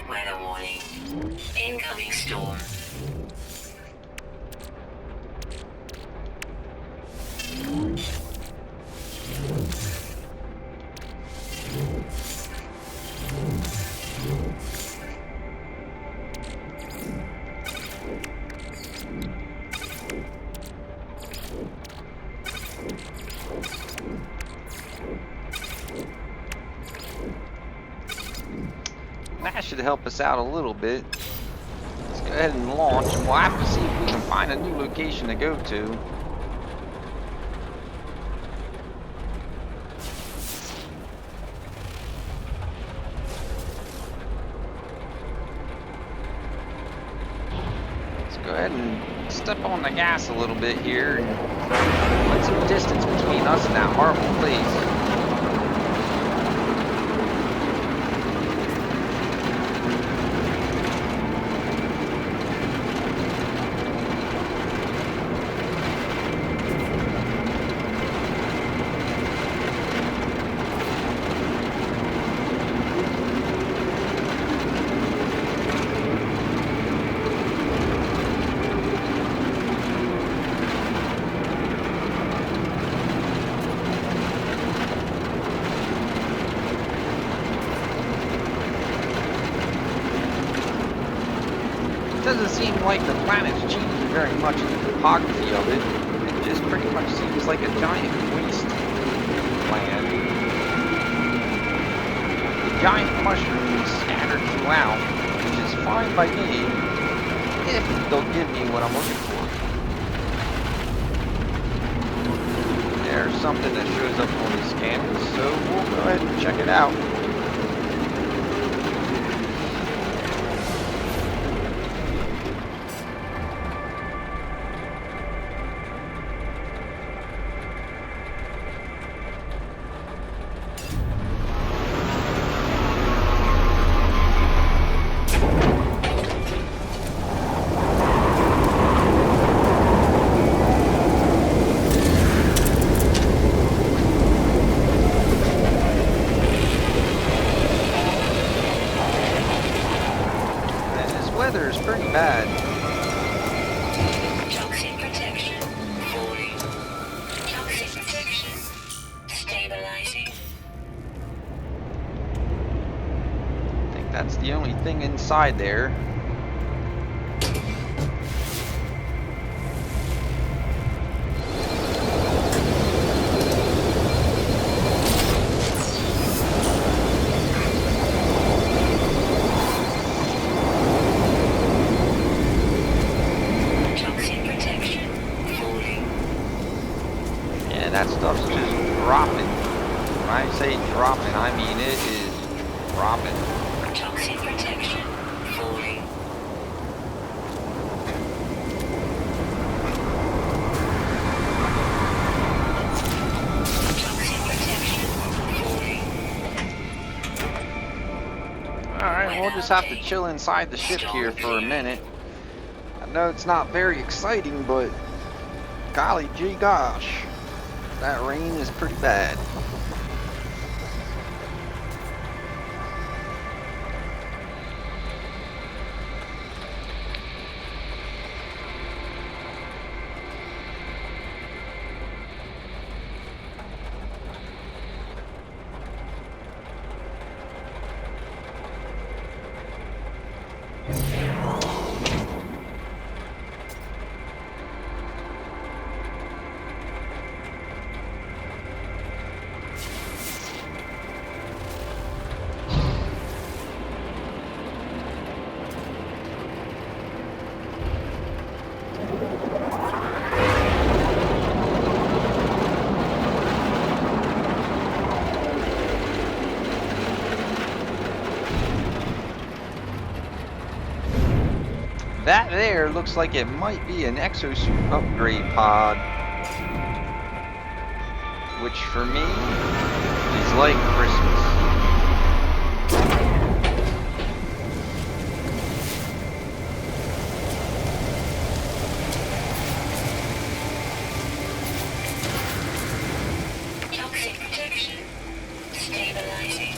Weather warning. Incoming storm. That should help us out a little bit. Let's go ahead and launch, and we'll have to see if we can find a new location to go to. Go ahead and step on the gas a little bit here and put some distance between us and that horrible place. Doesn't seem like the planet's changed very much in the topography of it. It just pretty much seems like a giant wasteland. The giant mushrooms scattered throughout, which is fine by me, if they'll give me what I'm looking for. There's something that shows up on the scanners, so we'll go ahead and check it out. Weather is pretty bad. Toxic protection falling. Toxic protection stabilizing. I think that's the only thing inside there. That stuff's just dropping. When I say dropping, I mean it is dropping. Toxic protection falling. Toxic protection falling. Alright, we'll just have to chill inside the ship here for a minute. I know it's not very exciting, but golly gee gosh. That rain is pretty bad. That there looks like it might be an exosuit upgrade pod, which for me is like Christmas. Toxic protection stabilizing.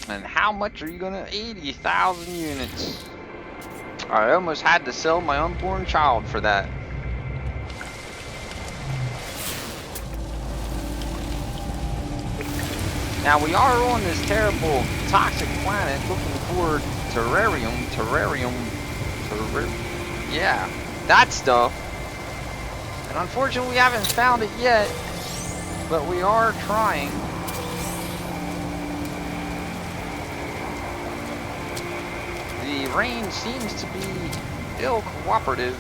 And how much are you gonna? 80,000 units. I almost had to sell my unborn child for that. Now we are on this terrible toxic planet looking for terrarium, yeah, that stuff. And unfortunately we haven't found it yet, but we are trying. The rain seems to be ill cooperative,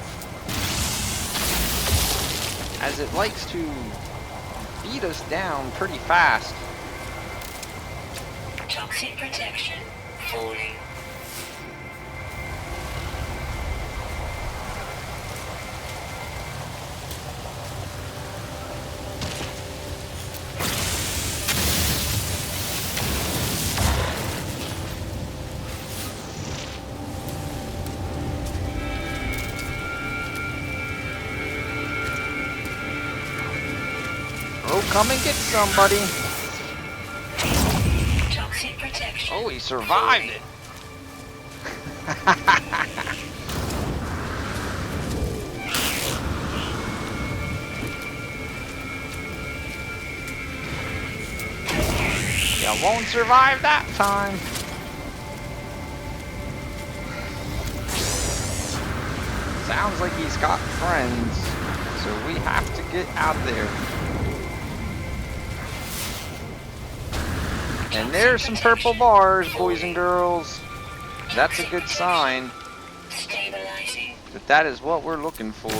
as it likes to beat us down pretty fast. Toxic protection falling. come and get somebody. Toxic protection. Oh, he survived it. You won't survive that time. Sounds like he's got friends, so we have to get out of there. And there's some purple bars, boys and girls. That's a good sign Stabilizing. that that is what we're looking for.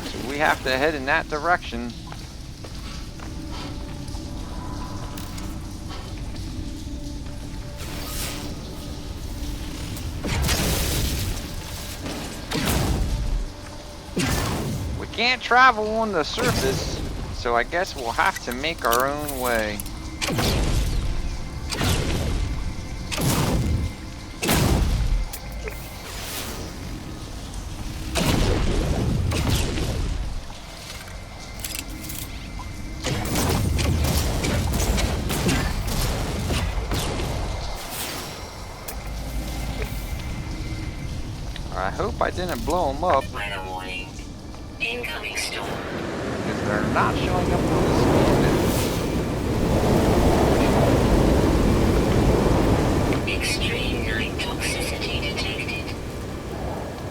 So we have to head in that direction. We can't travel on the surface, so I guess we'll have to make our own way. I hope I didn't blow them up, Weather warning. Incoming storm. because they're not showing up on the scan. Extreme night toxicity detected.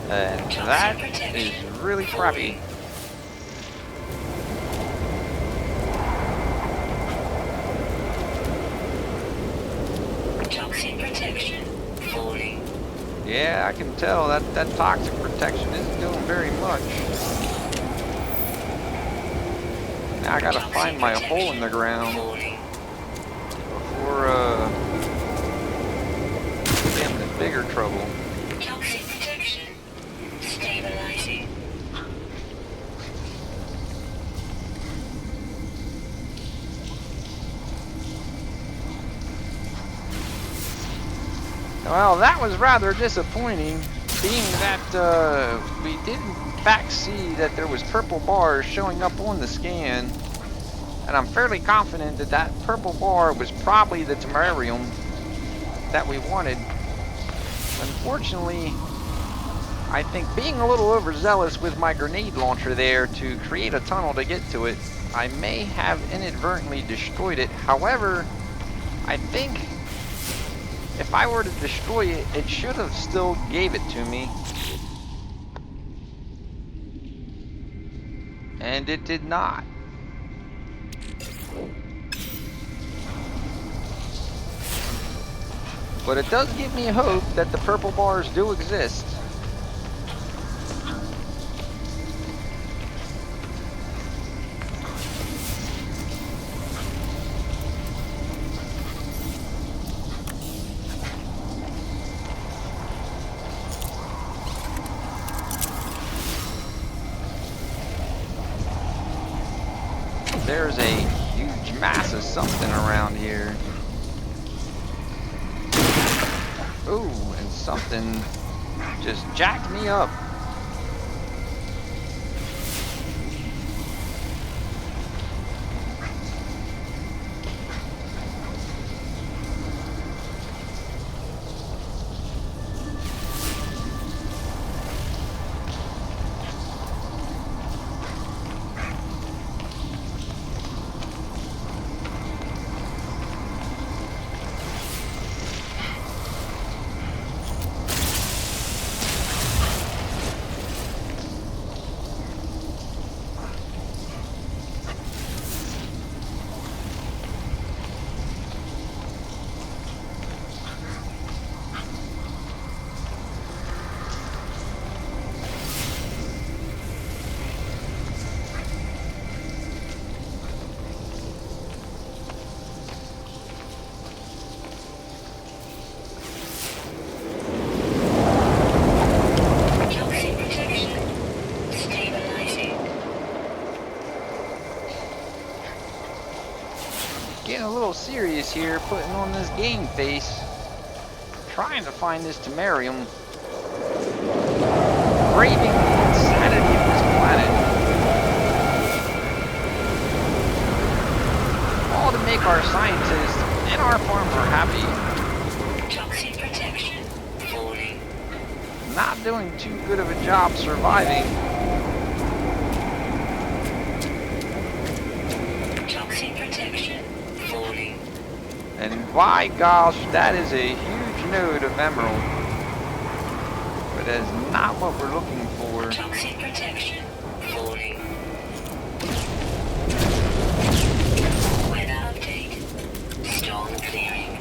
And that is really crappy. Toxic protection falling. Yeah, I can tell that toxic protection isn't doing very much. Now I gotta find my hole in the ground Falling. before getting into bigger trouble. Toxic protection stabilizing. Well, that was rather disappointing, being that we did in fact see that there was purple bars showing up on the scan, and I'm fairly confident that that purple bar was probably the Temerium that we wanted. Unfortunately, I think being a little overzealous with my grenade launcher there to create a tunnel to get to it, I may have inadvertently destroyed it. However, I think if I were to destroy it, it should have still gave it to me. And it did not. But it does give me hope that the purple bars do exist. There's a huge mass of something around here. Ooh, and something just jacked me up. Toxic protection stabilizing. Getting a little serious here, putting on this game face. Trying to find this Temerium. Braving the insanity of this planet. our scientists and our farms are happy. Toxic protection falling. Not doing too good of a job surviving. Toxic protection falling. And by gosh, that is a huge node of emerald. But that is not what we're looking for. Toxic protection falling. Weather update. Storm clearing.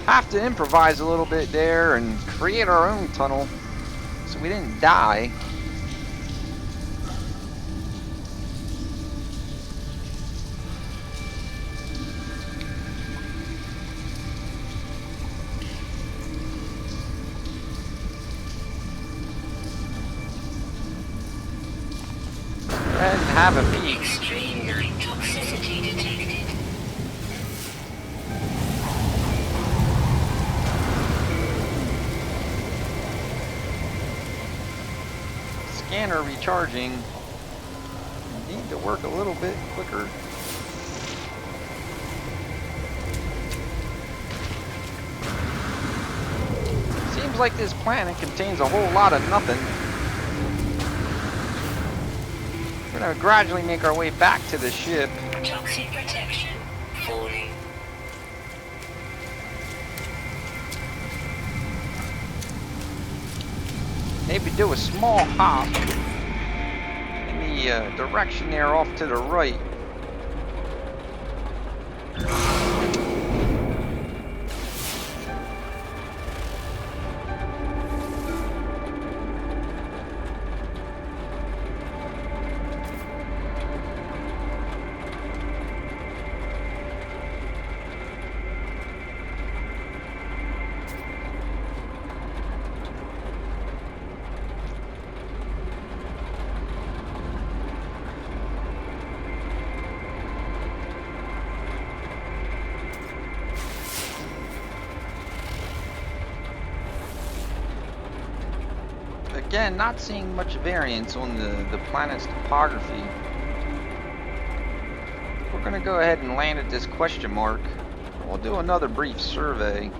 Have to improvise a little bit there and create our own tunnel so we didn't die. Go ahead and have a peek. Extreme night toxicity detected. Scanner recharging. Need to work a little bit quicker. Seems like this planet contains a whole lot of nothing. We're gonna gradually make our way back to the ship. Toxic protection falling. Maybe do a small hop in the direction there off to the right. Again, not seeing much variance on the planet's topography. We're going to go ahead and land at this question mark. We'll do another brief survey.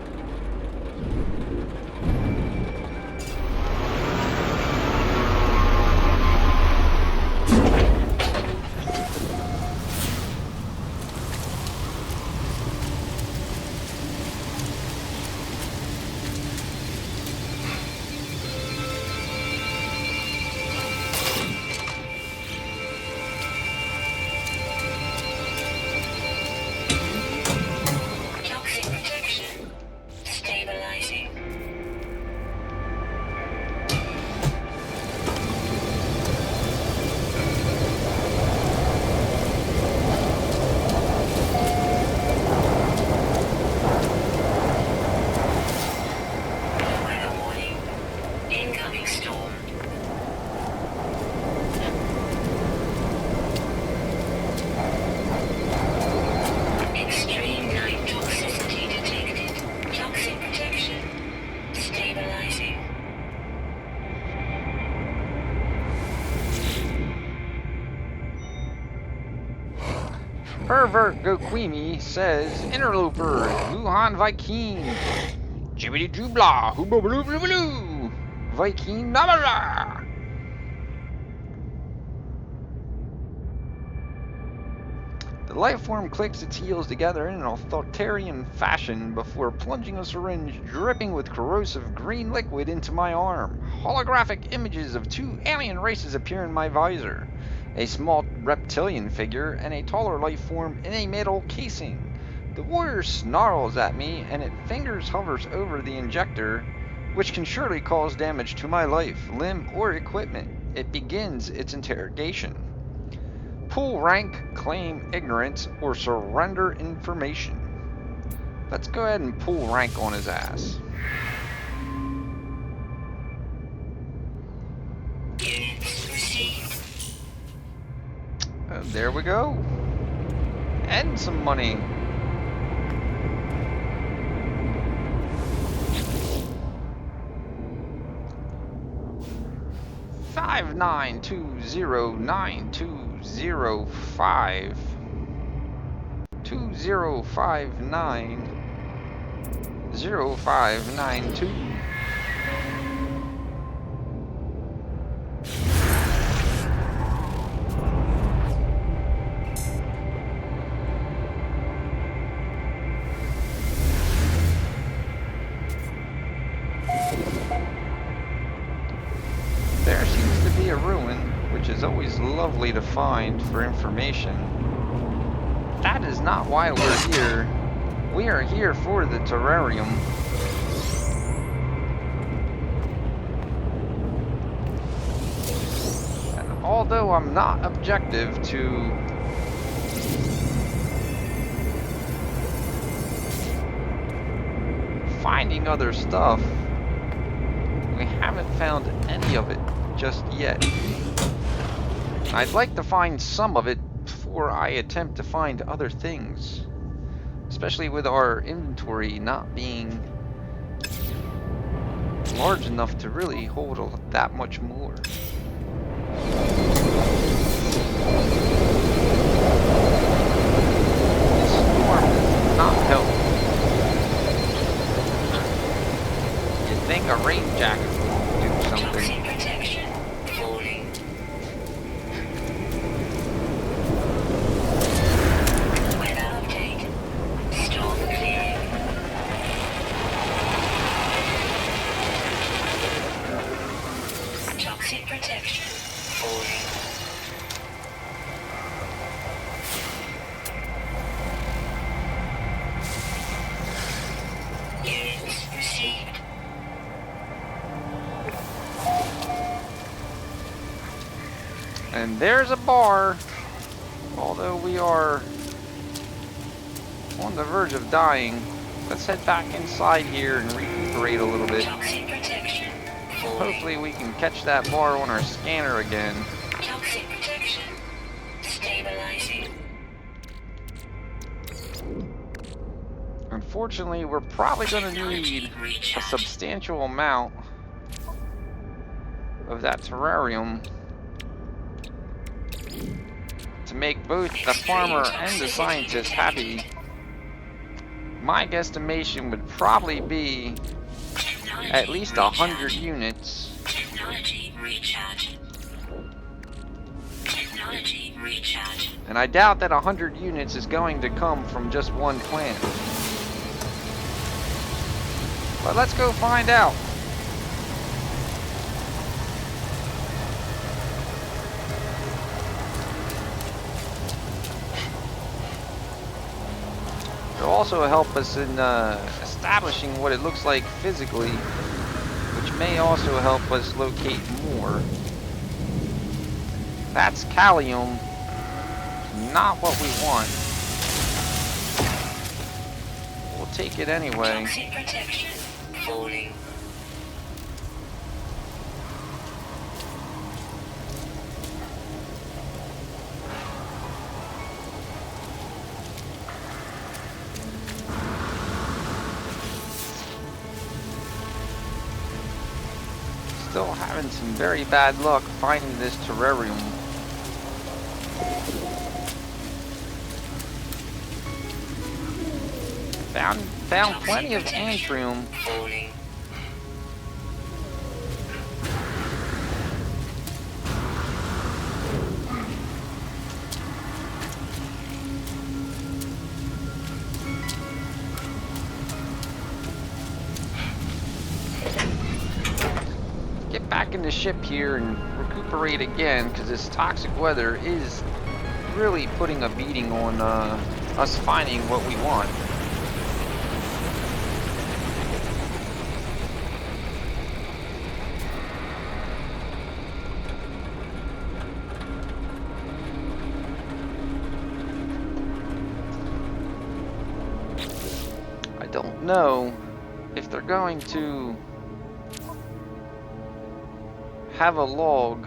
Toxic protection stabilizing. Weather warning. Incoming storm. Extreme night toxicity detected. Toxic protection stabilizing. Pervert Gokwimi says, Interloper, Luhan Viking, Jibbity Jubla, Hooba Blue Blue Blue, Viking Namara. The life form clicks its heels together in an authoritarian fashion before plunging a syringe dripping with corrosive green liquid into my arm. Holographic images of two alien races appear in my visor. A small reptilian figure and a taller life form in a metal casing. The warrior snarls at me and its fingers hovers over the injector, which can surely cause damage to my life, limb, or equipment. It begins its interrogation. Pull rank, claim ignorance, or surrender information. Let's go ahead and pull rank on his ass. Units received. There we go. And some money. $5920920. 205 2059 0592. There seems to be a ruin, which is always lovely to find for information. That is not why we're here. We are here for the terrarium. And although I'm not objective to finding other stuff, we haven't found any of it just yet. I'd like to find some of it before I attempt to find other things. Especially with our inventory not being large enough to really hold that much more. This storm does not help. You'd think a rain jacket would do something. Toxic protection falling. Weather update. Storm clearing. Toxic protection falling. Units received. And there's a bar. Although we are on the verge of dying, let's head back inside here and recuperate a little bit. Toxic protection falling. Hopefully we can catch that bar on our scanner again. Toxic protection stabilizing. Unfortunately, we're probably going to need a substantial amount of that terrarium to make both the farmer and the scientist happy. My guesstimation would probably be at least 100 units. Technology recharge. Technology recharge. And I doubt that 100 units is going to come from just one plant. But let's go find out. It'll also help us in establishing what it looks like physically, which may also help us locate more. That's calcium, not what we want. We'll take it anyway. Toxic protection falling. Still having some very bad luck finding this terrarium. Found plenty of anthrium. Falling. Get back in the ship here and recuperate again, because this toxic weather is really putting a beating on us finding what we want. I don't know if they're going to have a log.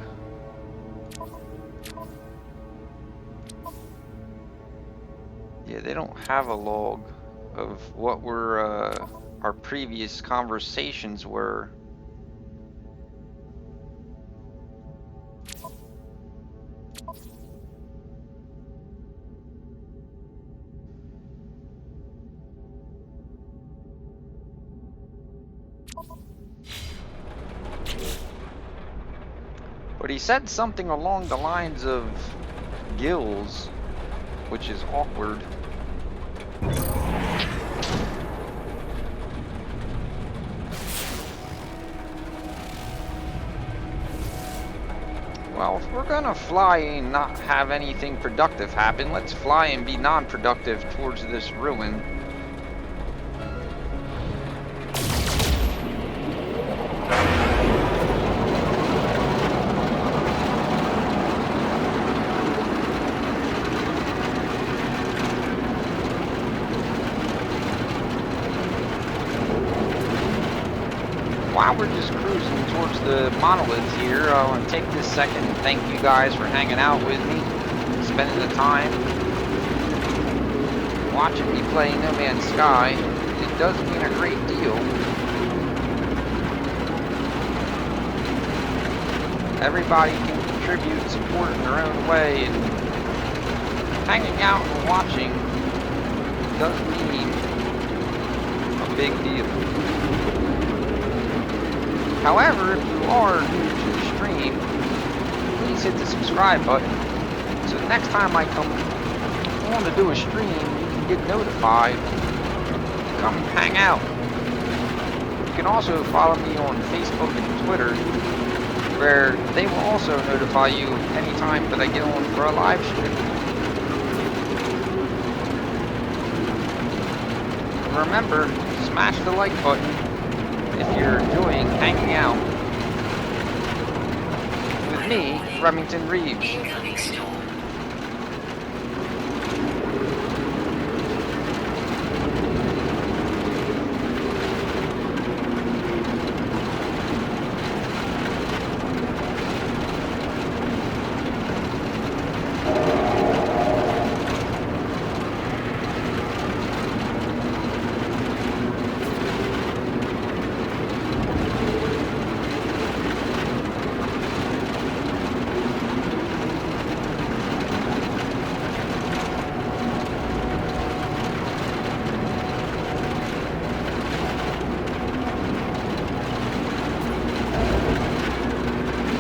Yeah, they don't have a log of what our previous conversations were. But he said something along the lines of gills, which is awkward. Well, if we're gonna fly and not have anything productive happen, let's fly and be non-productive towards this ruin. While we're just cruising towards the monoliths here, I want to take this second and thank you guys for hanging out with me, spending the time, watching me play No Man's Sky. It does mean a great deal. Everybody can contribute and support in their own way, and hanging out and watching does mean a big deal. However, if you are new to the stream, please hit the subscribe button so next time I come on to do a stream, you can get notified and come hang out. You can also follow me on Facebook and Twitter, where they will also notify you anytime that I get on for a live stream. And remember, smash the like button if you're enjoying hanging out with me, Remington Reeves. Incoming storm.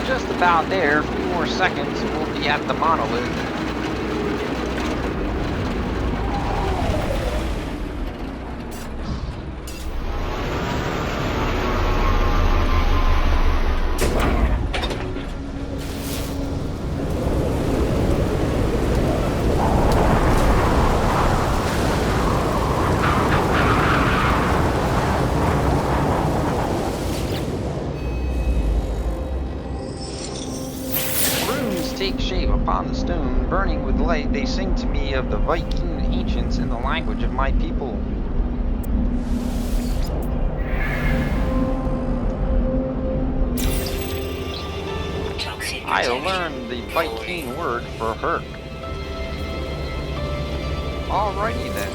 Just about there, a few more seconds and we'll be at the monolith. Take shape upon the stone, burning with light, they sing to me of the Viking ancients in the language of my people. Toxic I protection. learned the Viking word for herc. Alrighty then.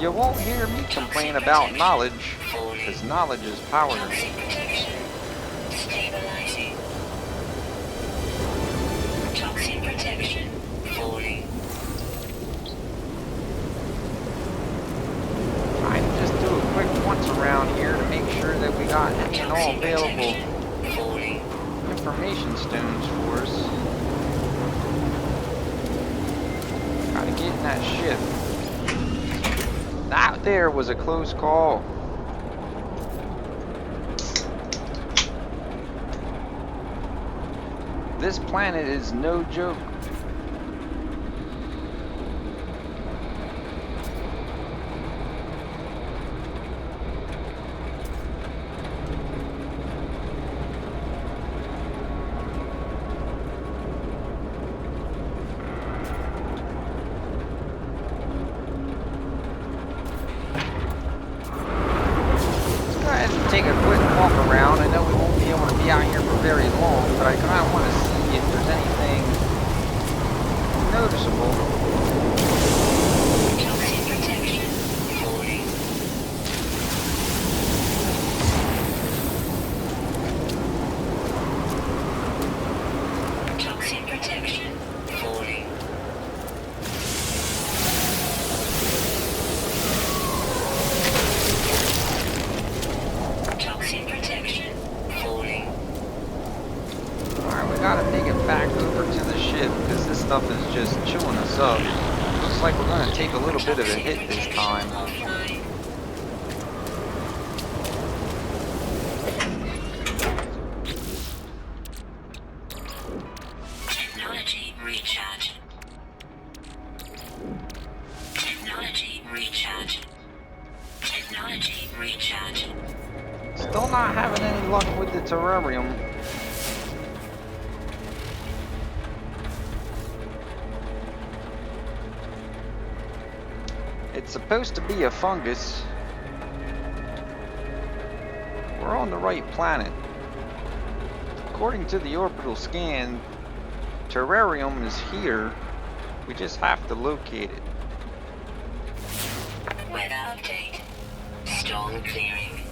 You won't hear me complain about knowledge, because knowledge is power. Toxic protection. Stabilizing. Toxic protection. Falling. Trying to just do a quick once around here to make sure that we got any and all Toxic available protection. Falling. information stones for us. Gotta get in that ship. That there was a close call. This planet is no joke. Take a quick walk around. I know we won't be able to be out here for very long, but I kind of want to see if there's anything this up. Looks like we're gonna take a little bit of a hit this time. Offline. Technology recharge. Technology recharge. Technology recharge. Still not having any luck with the terrarium. It's supposed to be a fungus. We're on the right planet. According to the orbital scan, terrarium is here. We just have to locate it. Weather update. Storm clearing.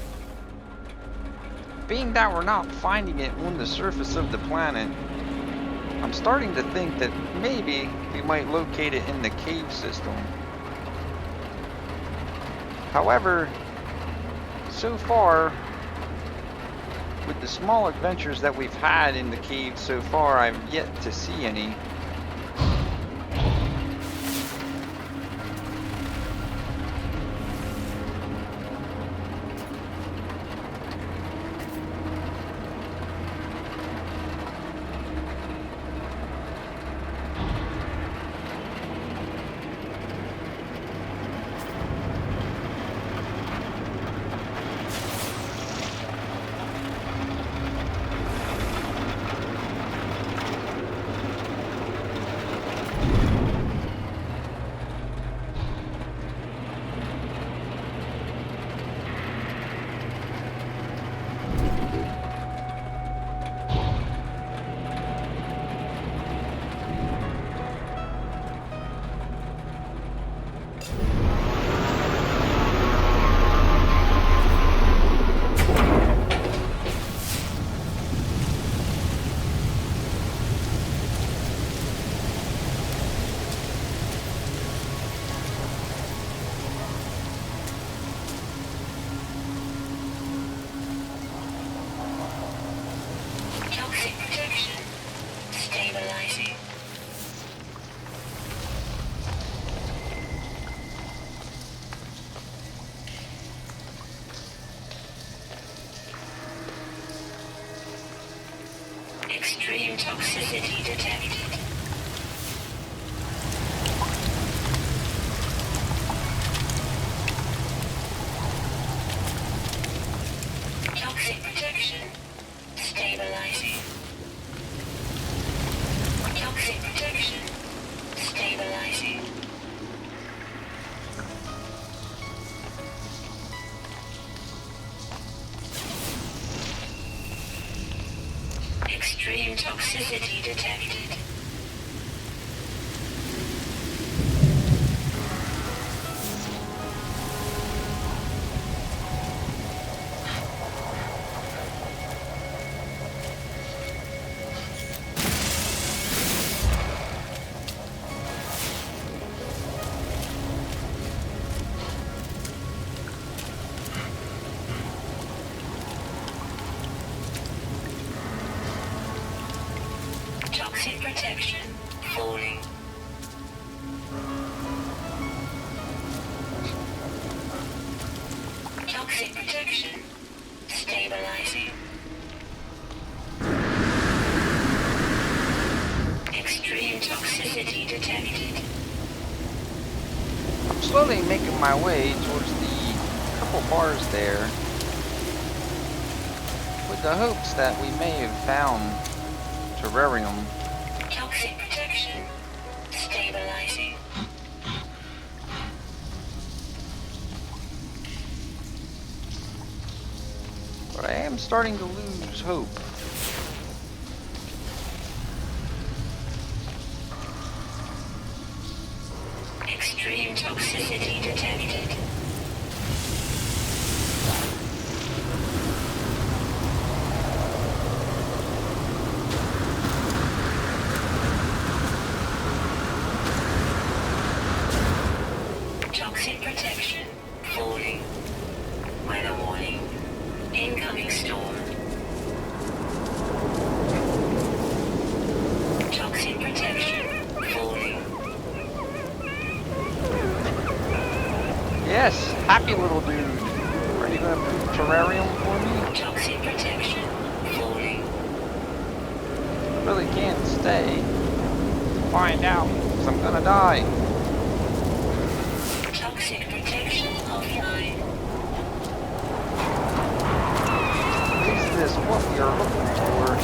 Being that we're not finding it on the surface of the planet, I'm starting to think that maybe we might locate it in the cave system. However, so far, with the small adventures that we've had in the cave so far, I've yet to see any. Toxic protection. Stabilizing. Extreme toxicity detected. Toxic protection. Stabilizing. Toxic protection. Stabilizing. Extreme toxicity detected. Toxic protection falling. Toxic protection stabilizing. Extreme toxicity detected. I'm slowly making my way towards the couple bars there, with the hopes that we may have found terrarium. Toxic protection stabilizing. But I am starting to lose hope. Extreme toxicity detected. Toxic protection falling. Weather warning. Incoming storm. Toxic protection falling. Yes, happy little dude. Are you gonna poop terrarium for me? Toxic protection falling. Really can't stay. Find out, 'cause I'm gonna die. Toxic protection offline. Is this what we are looking for?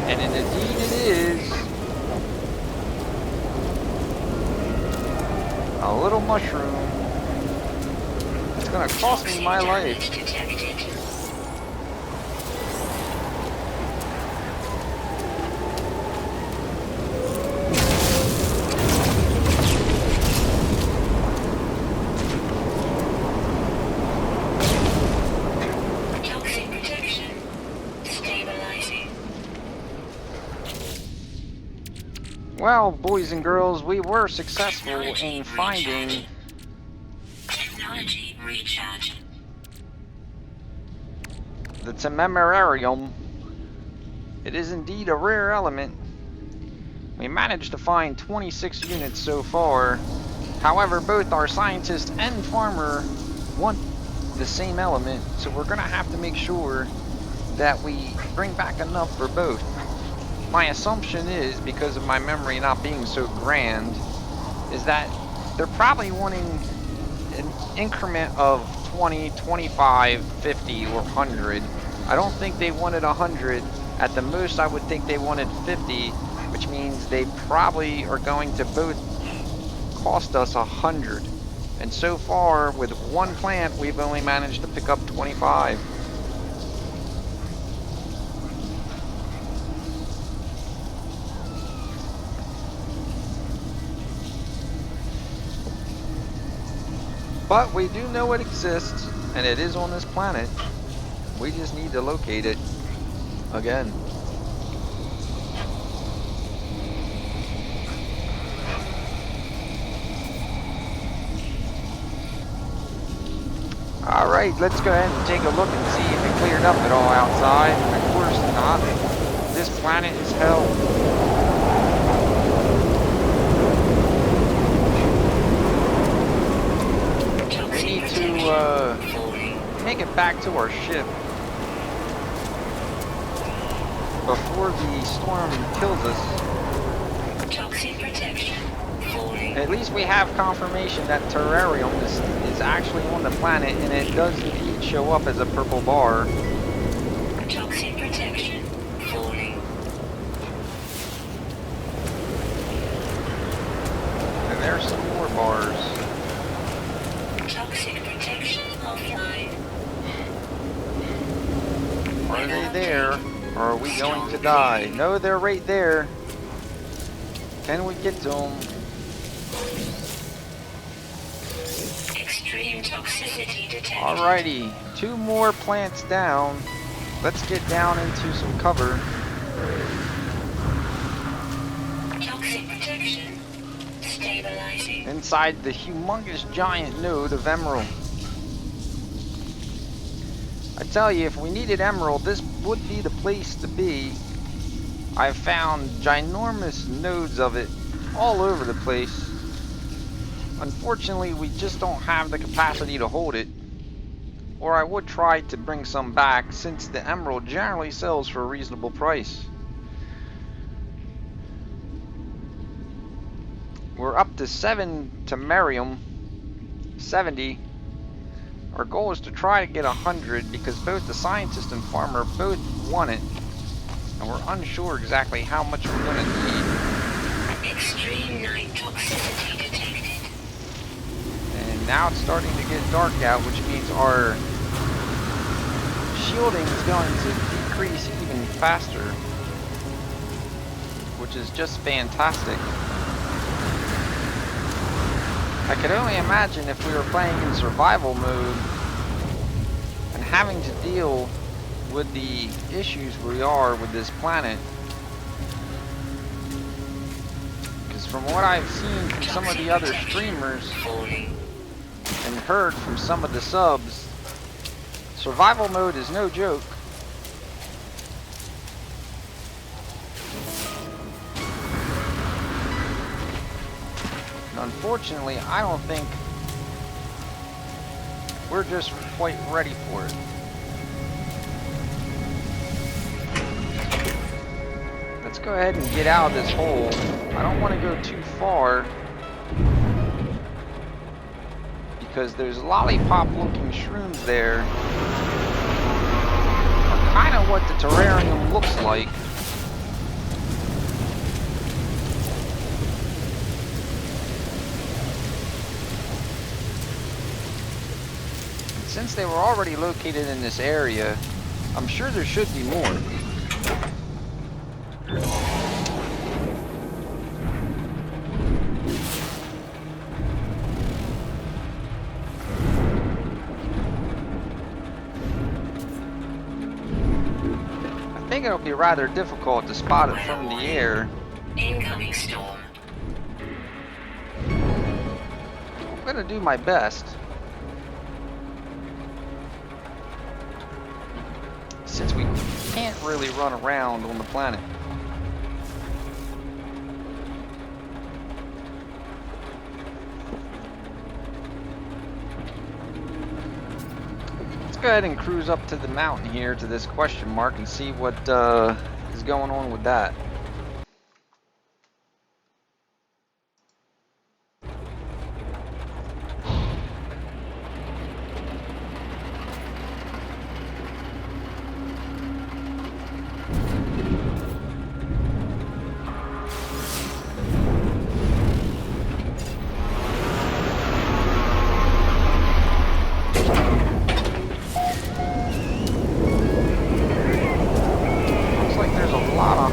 And indeed it is. A little mushroom. It's gonna cost me my life. Detected. Toxic protection stabilizing. Well, boys and girls, we were successful in finding Technology recharge. the Temerarium. It is indeed a rare element. We managed to find 26 units so far. However, both our scientist and farmer want the same element, so we're gonna have to make sure that we bring back enough for both. My assumption is, because of my memory not being so grand, is that they're probably wanting an increment of 20, 25, 50, or 100. I don't think they wanted 100. At the most, I would think they wanted 50, which means they probably are going to both cost us 100. And so far, with one plant, we've only managed to pick up 25. But we do know it exists, and it is on this planet. We just need to locate it again. Alright, let's go ahead and take a look and see if it cleared up at all outside. Of course not. This planet is hell. We need to make it back to our ship before the storm kills us. Toxic protection falling. At least we have confirmation that terrarium is actually on the planet, and it does indeed show up as a purple bar. Toxic protection falling. And there's some more bars. Toxic protection offline. Are they there, or are we going to die? No, they're right there. Can we get to them? Extreme toxicity detected. Alrighty, 2 more plants down. Let's get down into some cover. Toxic protection stabilizing. Inside the humongous giant node of emerald. I tell you, if we needed emerald, this would be the place to be. I've found ginormous nodes of it all over the place. Unfortunately, we just don't have the capacity to hold it. Or I would try to bring some back, since the emerald generally sells for a reasonable price. We're up to 7 Temerium, 70. Our goal is to try to get 100, because both the scientist and farmer both want it. And we're unsure exactly how much we're going to need. Extreme night toxicity detected. And now it's starting to get dark out, which means our shielding is going to decrease even faster, which is just fantastic. I could only imagine if we were playing in survival mode and having to deal with the issues we are with this planet. Because from what I've seen from some of the other streamers and heard from some of the subs, survival mode is no joke. Unfortunately, I don't think we're just quite ready for it. Let's go ahead and get out of this hole. I don't want to go too far because those lollipop-looking shrooms there are kind of what the terrarium looks like. Since they were already located in this area, I'm sure there should be more. I think it'll be rather difficult to spot it from the air. Incoming storm. I'm gonna do my best. Since we can't really run around on the planet. Let's go ahead and cruise up to the mountain here to this question mark and see what is going on with that.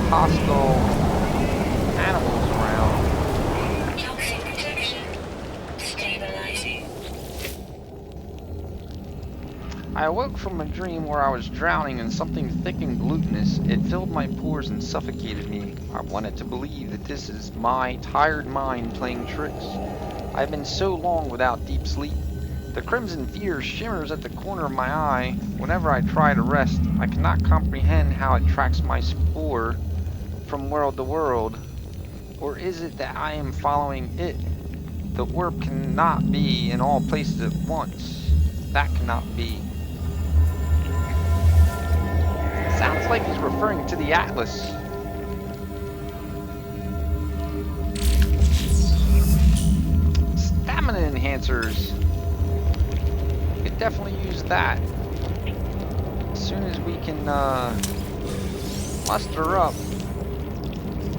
Hostile animals around. Toxic protection. Stabilizing. I awoke from a dream where I was drowning in something thick and glutinous. It filled my pores and suffocated me. I wanted to believe that this is my tired mind playing tricks. I've been so long without deep sleep. The crimson fear shimmers at the corner of my eye. Whenever I try to rest, I cannot comprehend how it tracks my spoor from world to world. Or is it that I am following it? The orb cannot be in all places at once. That cannot be. Sounds like he's referring to the Atlas. Stamina enhancers. Could definitely use that. As soon as we can muster up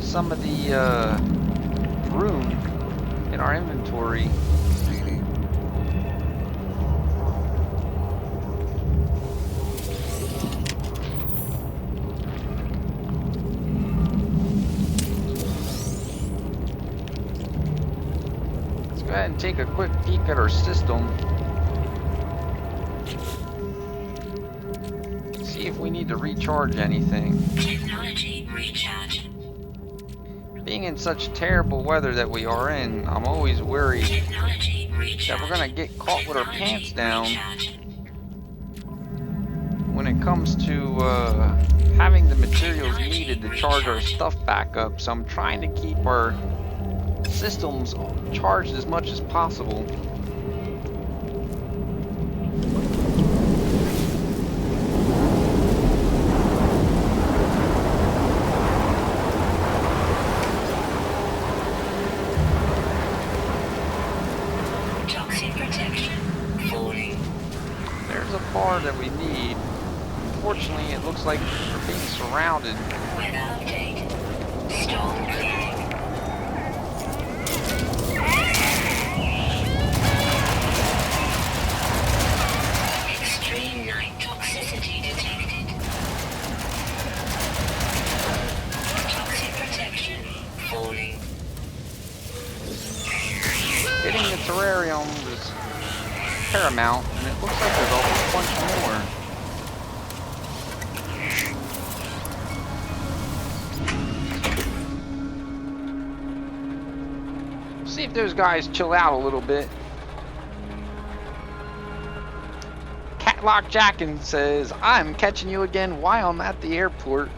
some of the room in our inventory. Let's go ahead and take a quick peek at our system. See if we need to recharge anything. Technology recharge. Being in such terrible weather that we are in, I'm always worried that we're gonna get caught with our pants down when it comes to having the materials needed to charge our stuff back up. So I'm trying to keep our systems charged as much as possible. That we need. Unfortunately, it looks like we're being surrounded. Weather update. Storm clearing. Extreme night toxicity detected. Toxic protection falling. Getting the terrarium is paramount, and it looks like there's a whole bunch more. See if those guys chill out a little bit. Catlock Jackin says, I'm catching you again while I'm at the airport.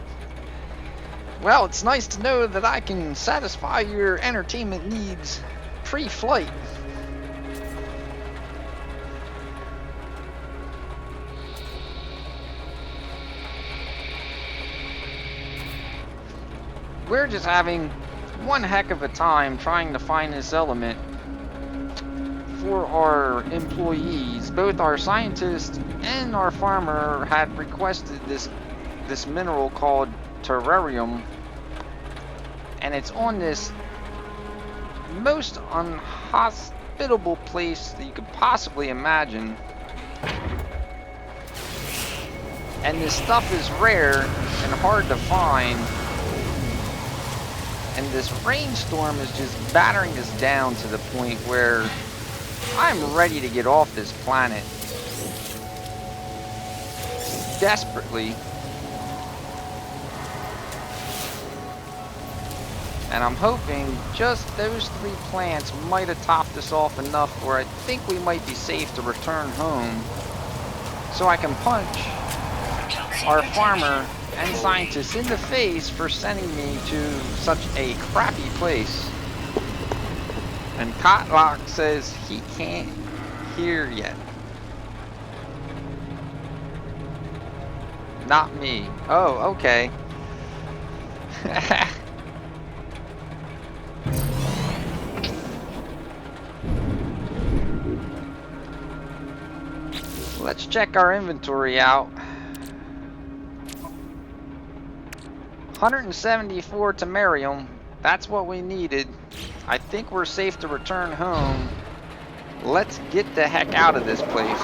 Well, it's nice to know that I can satisfy your entertainment needs pre-flight. We're just having one heck of a time trying to find this element for our employees. Both our scientist and our farmer had requested this mineral called terrarium, and it's on this most unhospitable place that you could possibly imagine. And this stuff is rare and hard to find. And this rainstorm is just battering us down to the point where I'm ready to get off this planet. Desperately. And I'm hoping just those 3 plants might have topped us off enough where I think we might be safe to return home. So I can punch our farmer and scientists in the face for sending me to such a crappy place. And Potlock says he can't hear yet. Not me. Oh, okay. Let's check our inventory out. 174 Temerium. That's what we needed. I think we're safe to return home. Let's get the heck out of this place.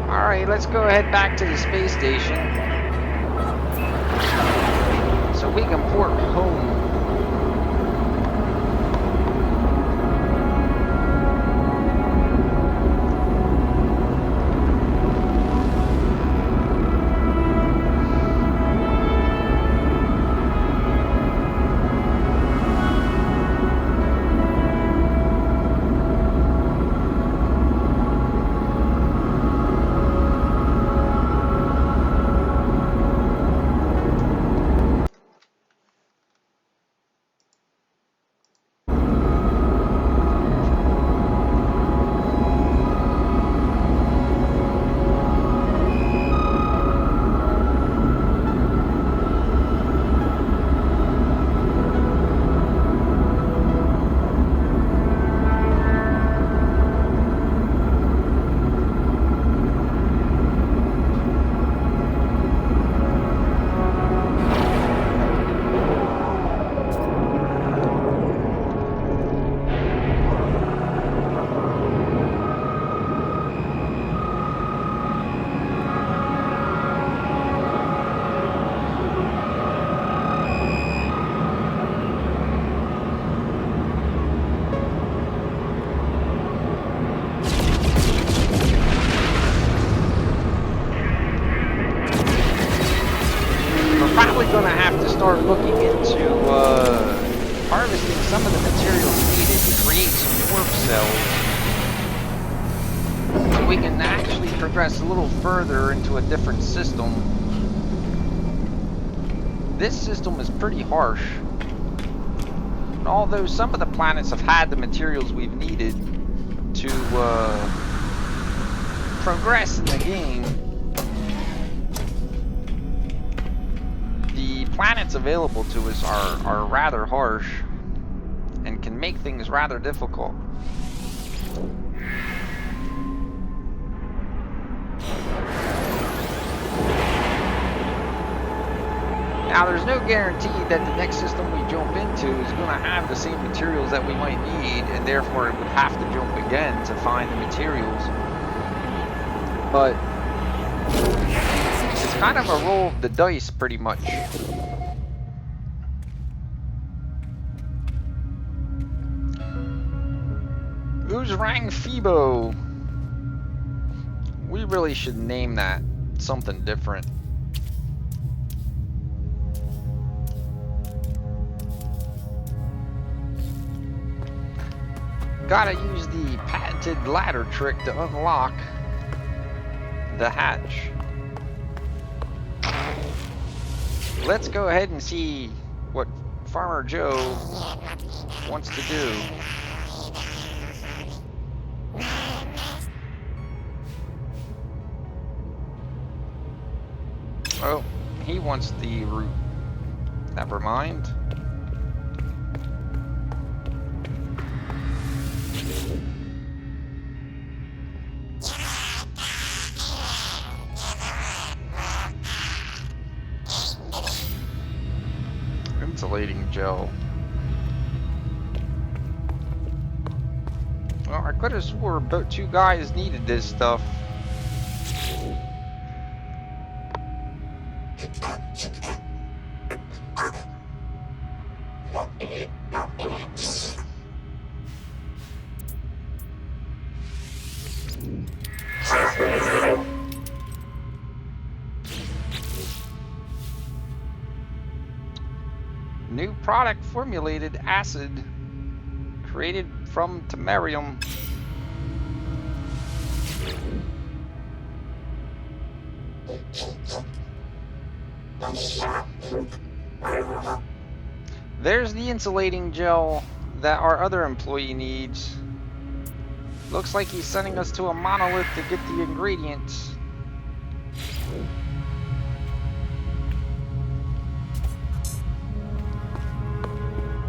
Alright, let's go ahead back to the space station so we can port home. Gonna have to start looking into harvesting some of the materials needed to create some warp cells so we can actually progress a little further into a different system. This system is pretty harsh, and although some of the planets have had the materials we've needed to progress in the game, planets available to us are rather harsh and can make things rather difficult. Now there's no guarantee that the next system we jump into is going to have the same materials that we might need, and therefore it would have to jump again to find the materials. But it's kind of a roll of the dice pretty much. Uzrang Fibo. We really should name that something different. Gotta use the patented ladder trick to unlock the hatch. Let's go ahead and see what Farmer Joe wants to do. Oh, he wants the route. Never mind. Insulating gel. Well, I could have swore about 2 guys needed this stuff. New product formulated acid created from tamarium. There's the insulating gel that our other employee needs. Looks like he's sending us to a monolith to get the ingredients.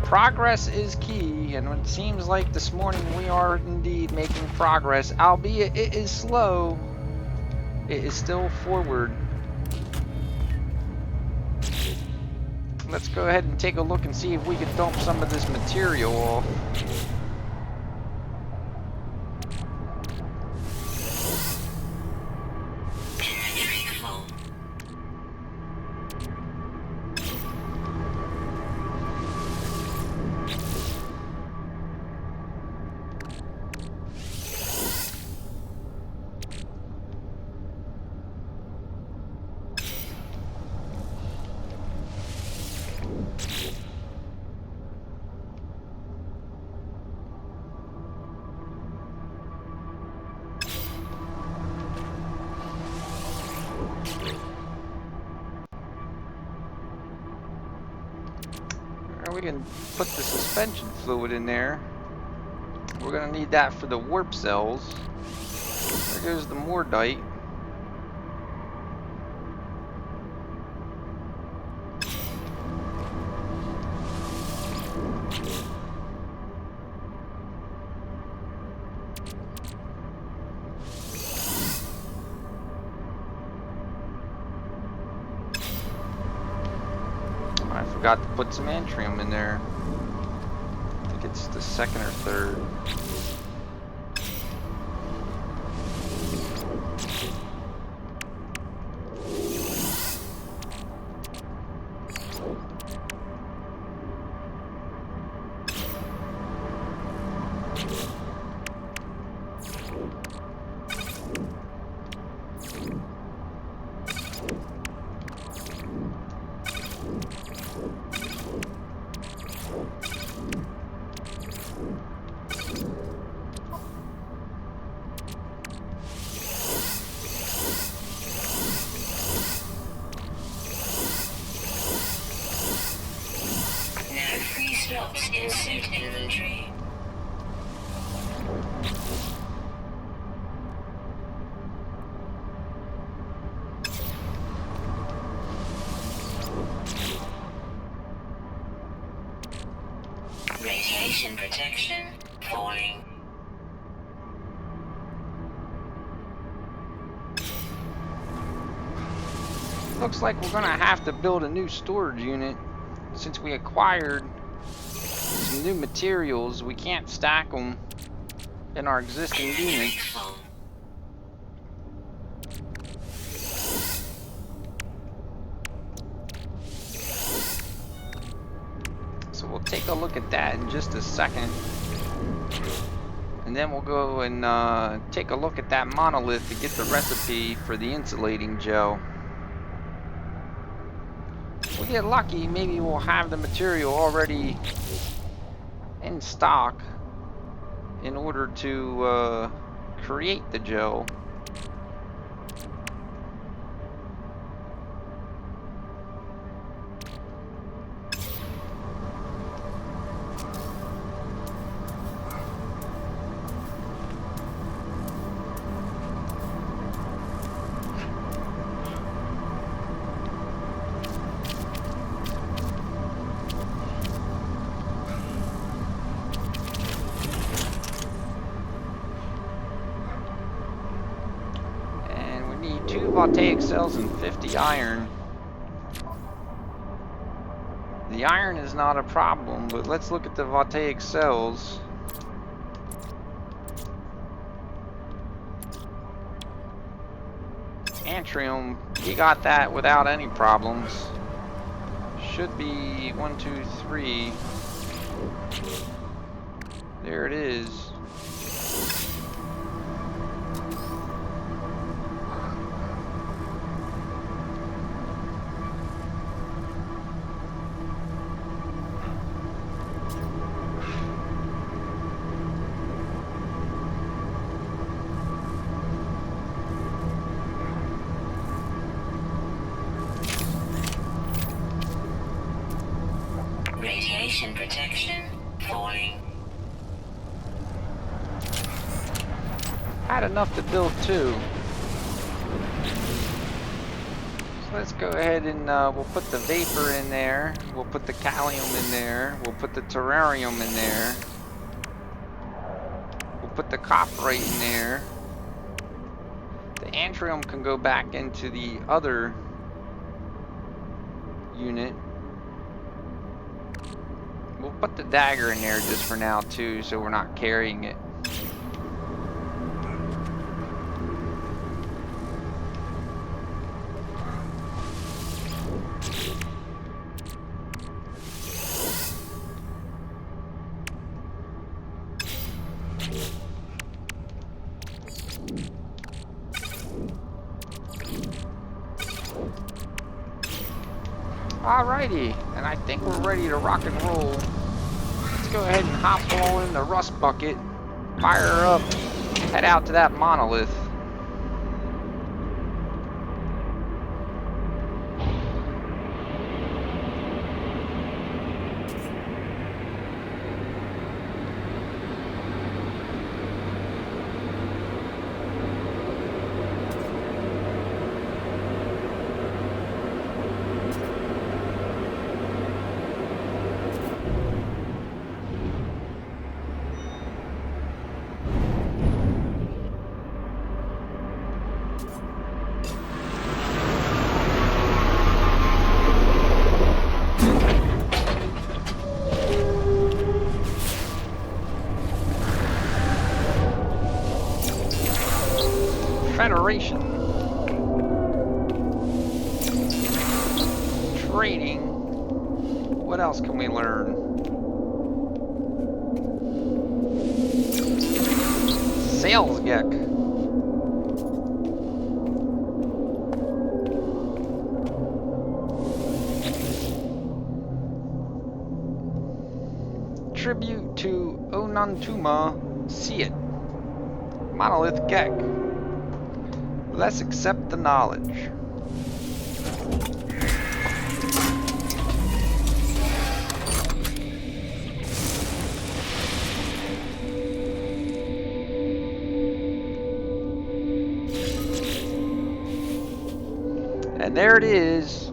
Progress is key, and it seems like this morning we are indeed making progress, albeit it is slow. It is still forward. Let's go ahead and take a look and see if we can dump some of this material off. We can put the suspension fluid in there. We're gonna need that for the warp cells. There goes the mordite. I forgot to put some antrium in there. I think it's the second or third. Slots in suit inventory. Radiation protection falling. Looks like we're gonna have to build a new storage unit since we acquired some new materials. We can't stack them in our existing unit. So we'll take a look at that in just a second. And then we'll go and take a look at that monolith to get the recipe for the insulating gel. If we get lucky, maybe we'll have the material already in stock. in order to create the gel. And we need 2 voltaic cells and 50 iron. The iron is not a problem, but let's look at the voltaic cells. Antrium, you got that without any problems. Should be 1, 2, 3. There it is. Radiation protection falling. Had enough to build 2. So let's go ahead and we'll put the vapor in there. We'll put the calcium in there. We'll put the terrarium in there. We'll put the copperite in there. The antrium can go back into the other unit. We'll put the dagger in there just for now too, so we're not carrying it. Alrighty, and I think we're ready to rock and roll. Let's go ahead and hop all in the rust bucket, fire her up, head out to that monolith. Federation. Trading. What else can we learn? Sales geck. Tribute to Onantuma, see it. Monolith geck. Let's accept the knowledge. And there it is.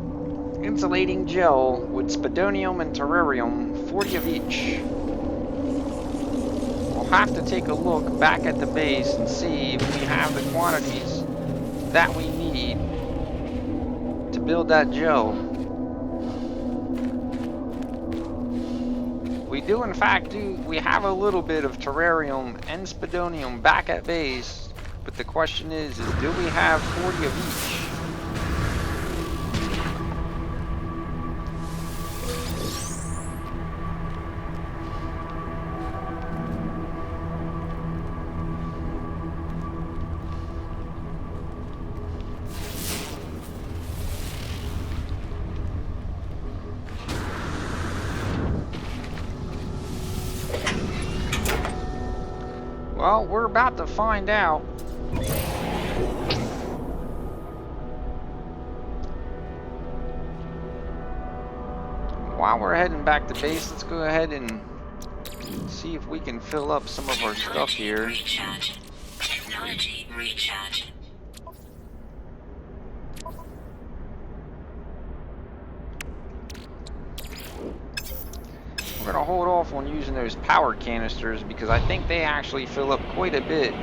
Insulating gel with spodonium and terrarium, 40 of each. We'll have to take a look back at the base and see if we have the quantities that we need to build that gel. We do in fact we have a little bit of terrarium and spodonium back at base, but the question is do we have 40 of each? Well, we're about to find out. While we're heading back to base, let's go ahead and see if we can fill up some of our stuff here. Recharge. Technology recharge. We're gonna hold off on using those power canisters because I think they actually fill up quite a bit.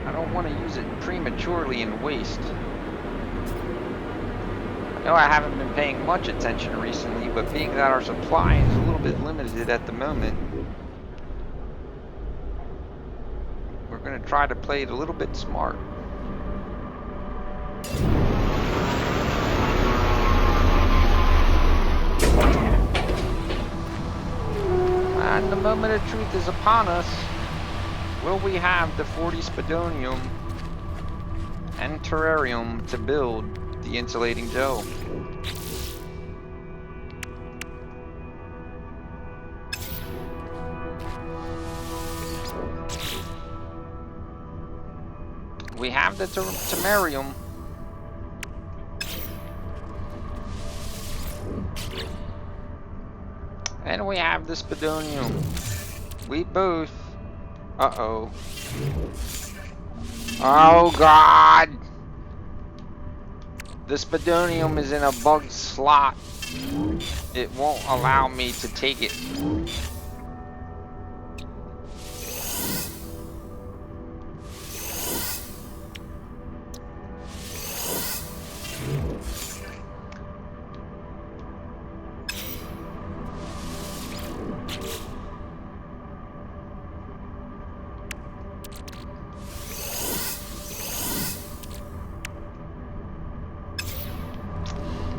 I don't want to use it prematurely and waste. I know I haven't been paying much attention recently, but being that our supply is a little bit limited at the moment, we're gonna try to play it a little bit smart. And the moment of truth is upon us. Will we have the 40 spadonium and terrarium to build the insulating gel? We have the terrarium. And we have the spadonium. We both. Uh-oh. Oh, God! The spadonium is in a bugged slot. It won't allow me to take it.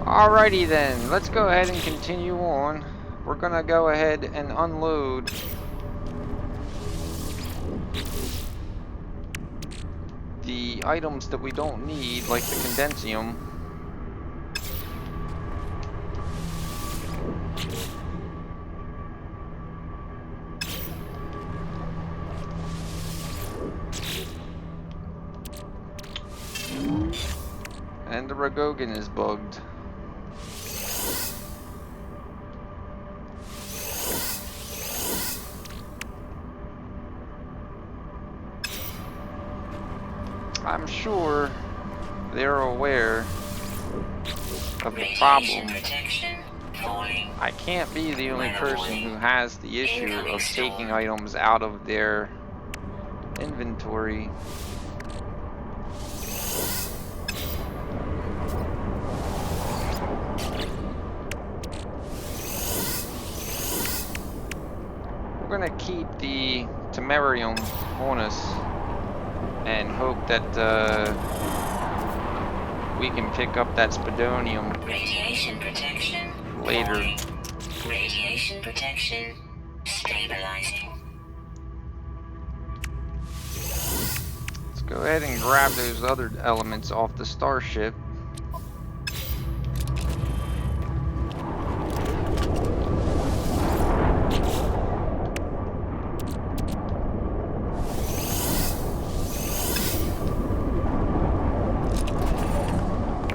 Alrighty then, let's go ahead and continue on. We're gonna go ahead and unload the items that we don't need, like the condensium. And the Ragogan is bugged. I'm sure they're aware of the problem. I can't be the only person who has the issue of taking items out of their inventory. We're gonna keep the Temerium on us and hope that we can pick up that spadonium Radiation protection later. falling. Radiation protection stabilizing. Let's go ahead and grab those other elements off the starship.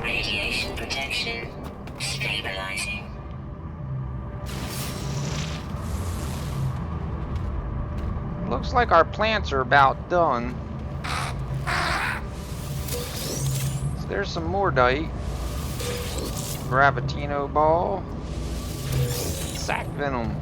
Radiation protection stabilizing. Looks like our plants are about done. So there's some mordite, gravitino ball, sac venom.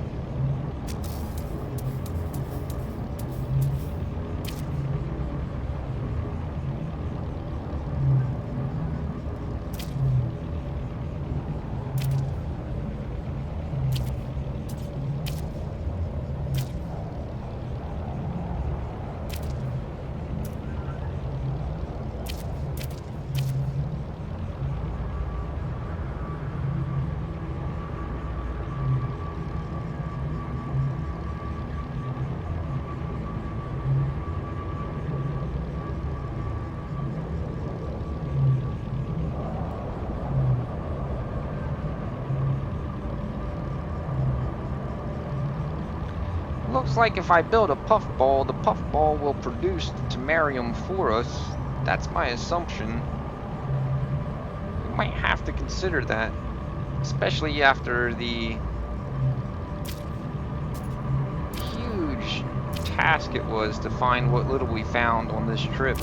looks like if I build a puffball, the puffball will produce the samarium for us. That's my assumption. We might have to consider that, especially after the huge task it was to find what little we found on this trip.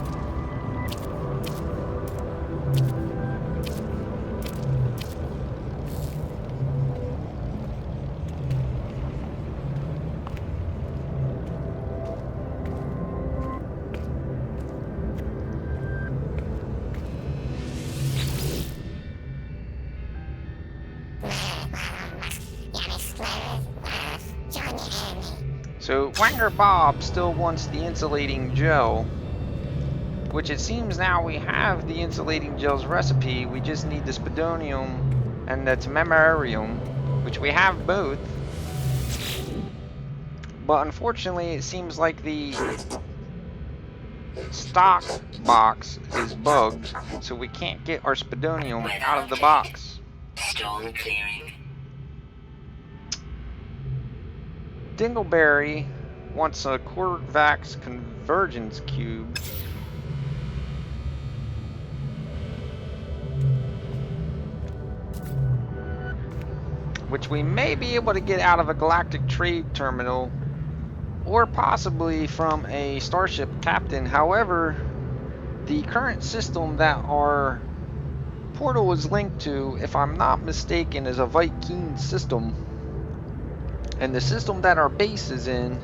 So Wanger Bob still wants the insulating gel, which it seems now we have the insulating gel's recipe. We just need the spodonium and the tememarium, which we have both. But unfortunately, it seems like the stock box is bugged, so we can't get our spodonium out of the box. Storm clearing. Dingleberry wants a Corvax convergence cube. Which we may be able to get out of a galactic trade terminal, or possibly from a starship captain. However, the current system that our portal is linked to, if I'm not mistaken, is a Viking system. And the system that our base is in,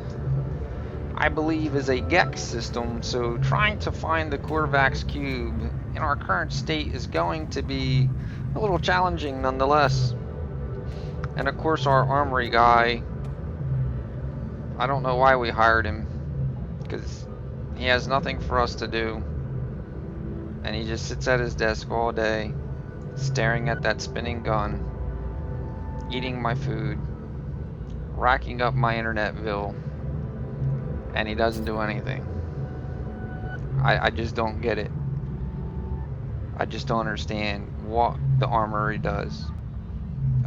I believe, is a Gex system. So trying to find the Corvax cube in our current state is going to be a little challenging nonetheless. And of course our armory guy, I don't know why we hired him, because he has nothing for us to do. And he just sits at his desk all day, staring at that spinning gun, eating my food, racking up my internet bill, and he doesn't do anything. I just don't get it. I just don't understand what the armory does,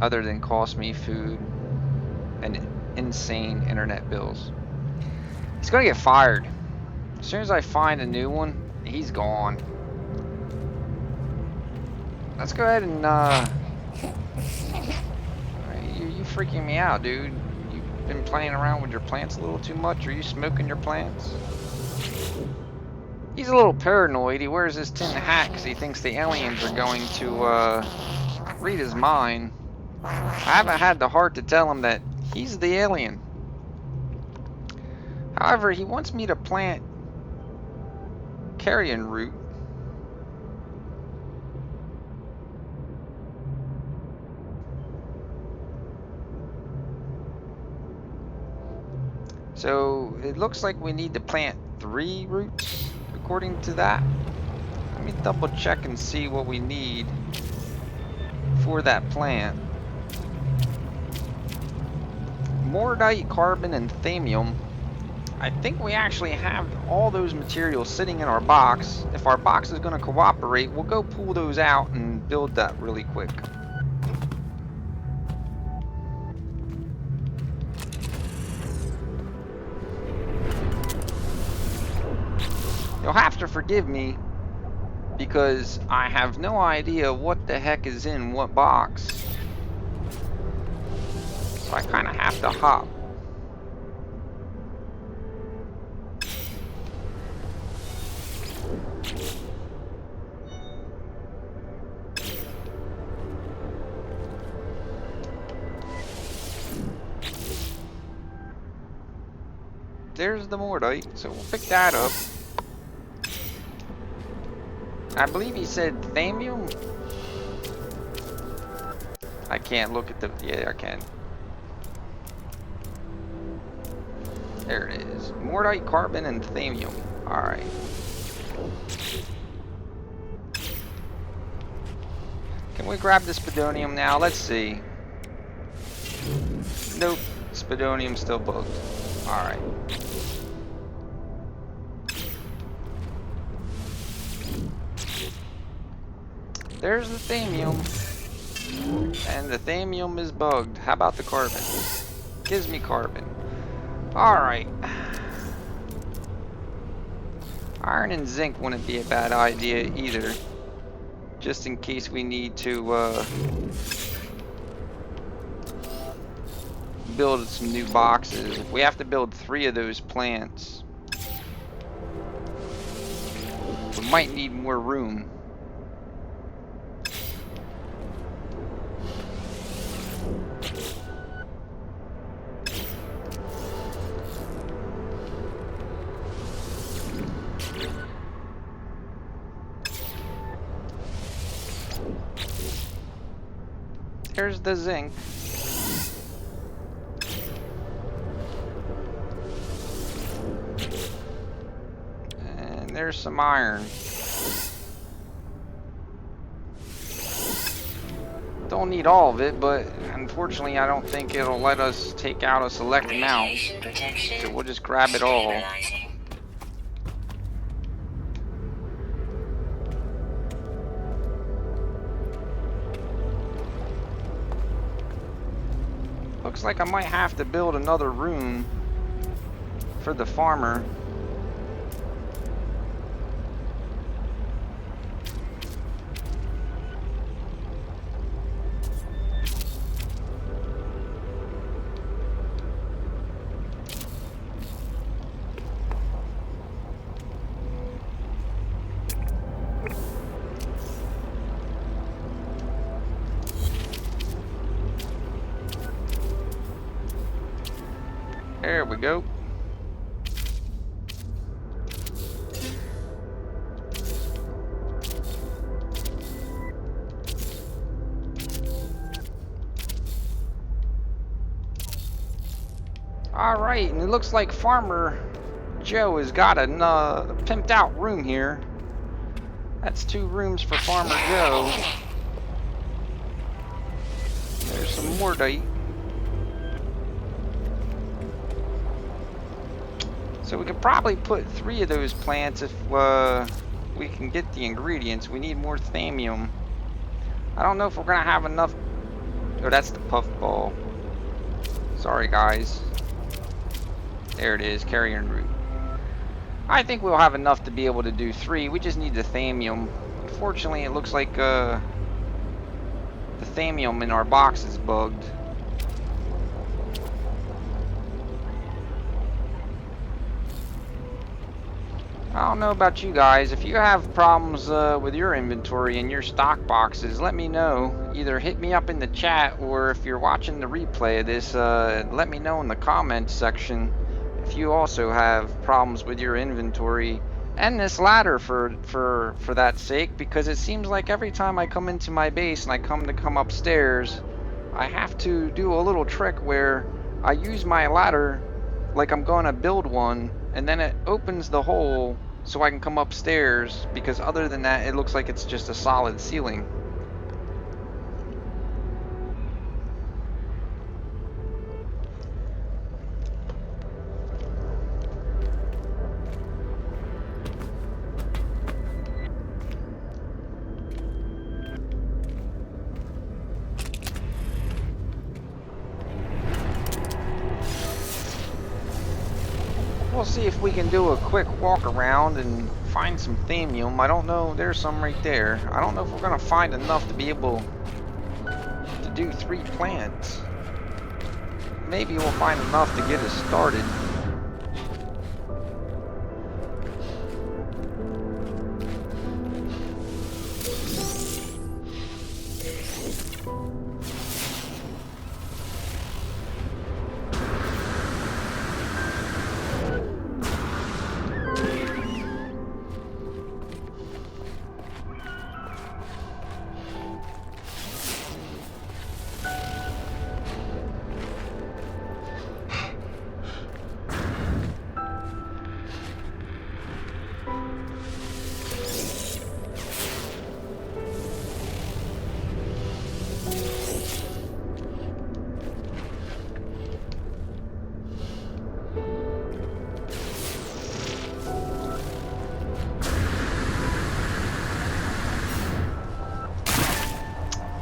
other than cost me food and insane internet bills. He's gonna get fired. As soon as I find a new one, he's gone. Let's go ahead and you freaking me out, dude. You've been playing around with your plants a little too much. Are you smoking your plants? He's a little paranoid. He wears his tin hat because he thinks the aliens are going to read his mind. I haven't had the heart to tell him that he's the alien. However, he wants me to plant carrion root. So it looks like we need to plant 3 roots according to that. Let me double check and see what we need for that plant. Mordite, carbon, and thamium. I think we actually have all those materials sitting in our box. If our box is going to cooperate, we'll go pull those out and build that really quick. You'll have to forgive me because I have no idea what the heck is in what box. So I kind of have to hop. There's the Mordite, so we'll pick that up. I believe he said thamium. I can't look at the... Yeah, I can. There it is. Mordite, carbon, and thamium. Alright. Can we grab the spodonium now? Let's see. Nope. Spodonium's still bugged. Alright. There's the thamium. And the thamium is bugged. How about the carbon? Gives me carbon. Alright. Iron and zinc wouldn't be a bad idea either. Just in case we need to build some new boxes. If we have to build 3 of those plants, we might need more room. There's the zinc. And there's some iron. Don't need all of it, but unfortunately I don't think it'll let us take out a select amount. So we'll just grab it all. Looks like I might have to build another room for the farmer. There we go. Alright, and it looks like Farmer Joe has got a pimped out room here. That's 2 rooms for Farmer Joe. There's some mordite. So we could probably put 3 of those plants if we can get the ingredients. We need more thamium. I don't know if we're gonna have enough. Oh, that's the puffball. Sorry guys. There it is, carrion root. I think we'll have enough to be able to do 3. We just need the thamium. Unfortunately, it looks like the thamium in our box is bugged. I don't know about you guys. If you have problems with your inventory and your stock boxes, let me know. Either hit me up in the chat, or if you're watching the replay of this, let me know in the comments section if you also have problems with your inventory and this ladder for that sake, because it seems like every time I come into my base and I come upstairs, I have to do a little trick where I use my ladder like I'm going to build one, and then it opens the hole so I can come upstairs, because other than that it looks like it's just a solid ceiling. We'll see if we can do a quick walk around and find some thamium. I don't know, there's some right there. I don't know if we're gonna find enough to be able to do 3 plants. Maybe we'll find enough to get us started.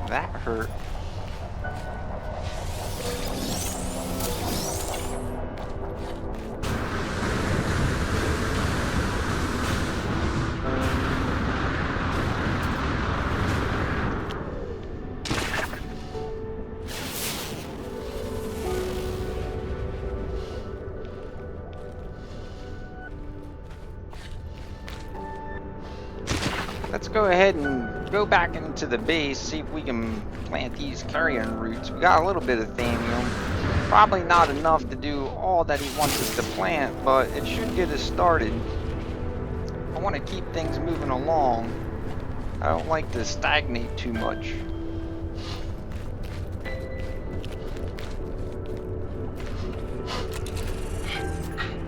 That hurt. Let's go ahead and go back into the base, see if we can plant these carrion roots. We got a little bit of thamium. Probably not enough to do all that he wants us to plant, but it should get us started. I want to keep things moving along. I don't like to stagnate too much.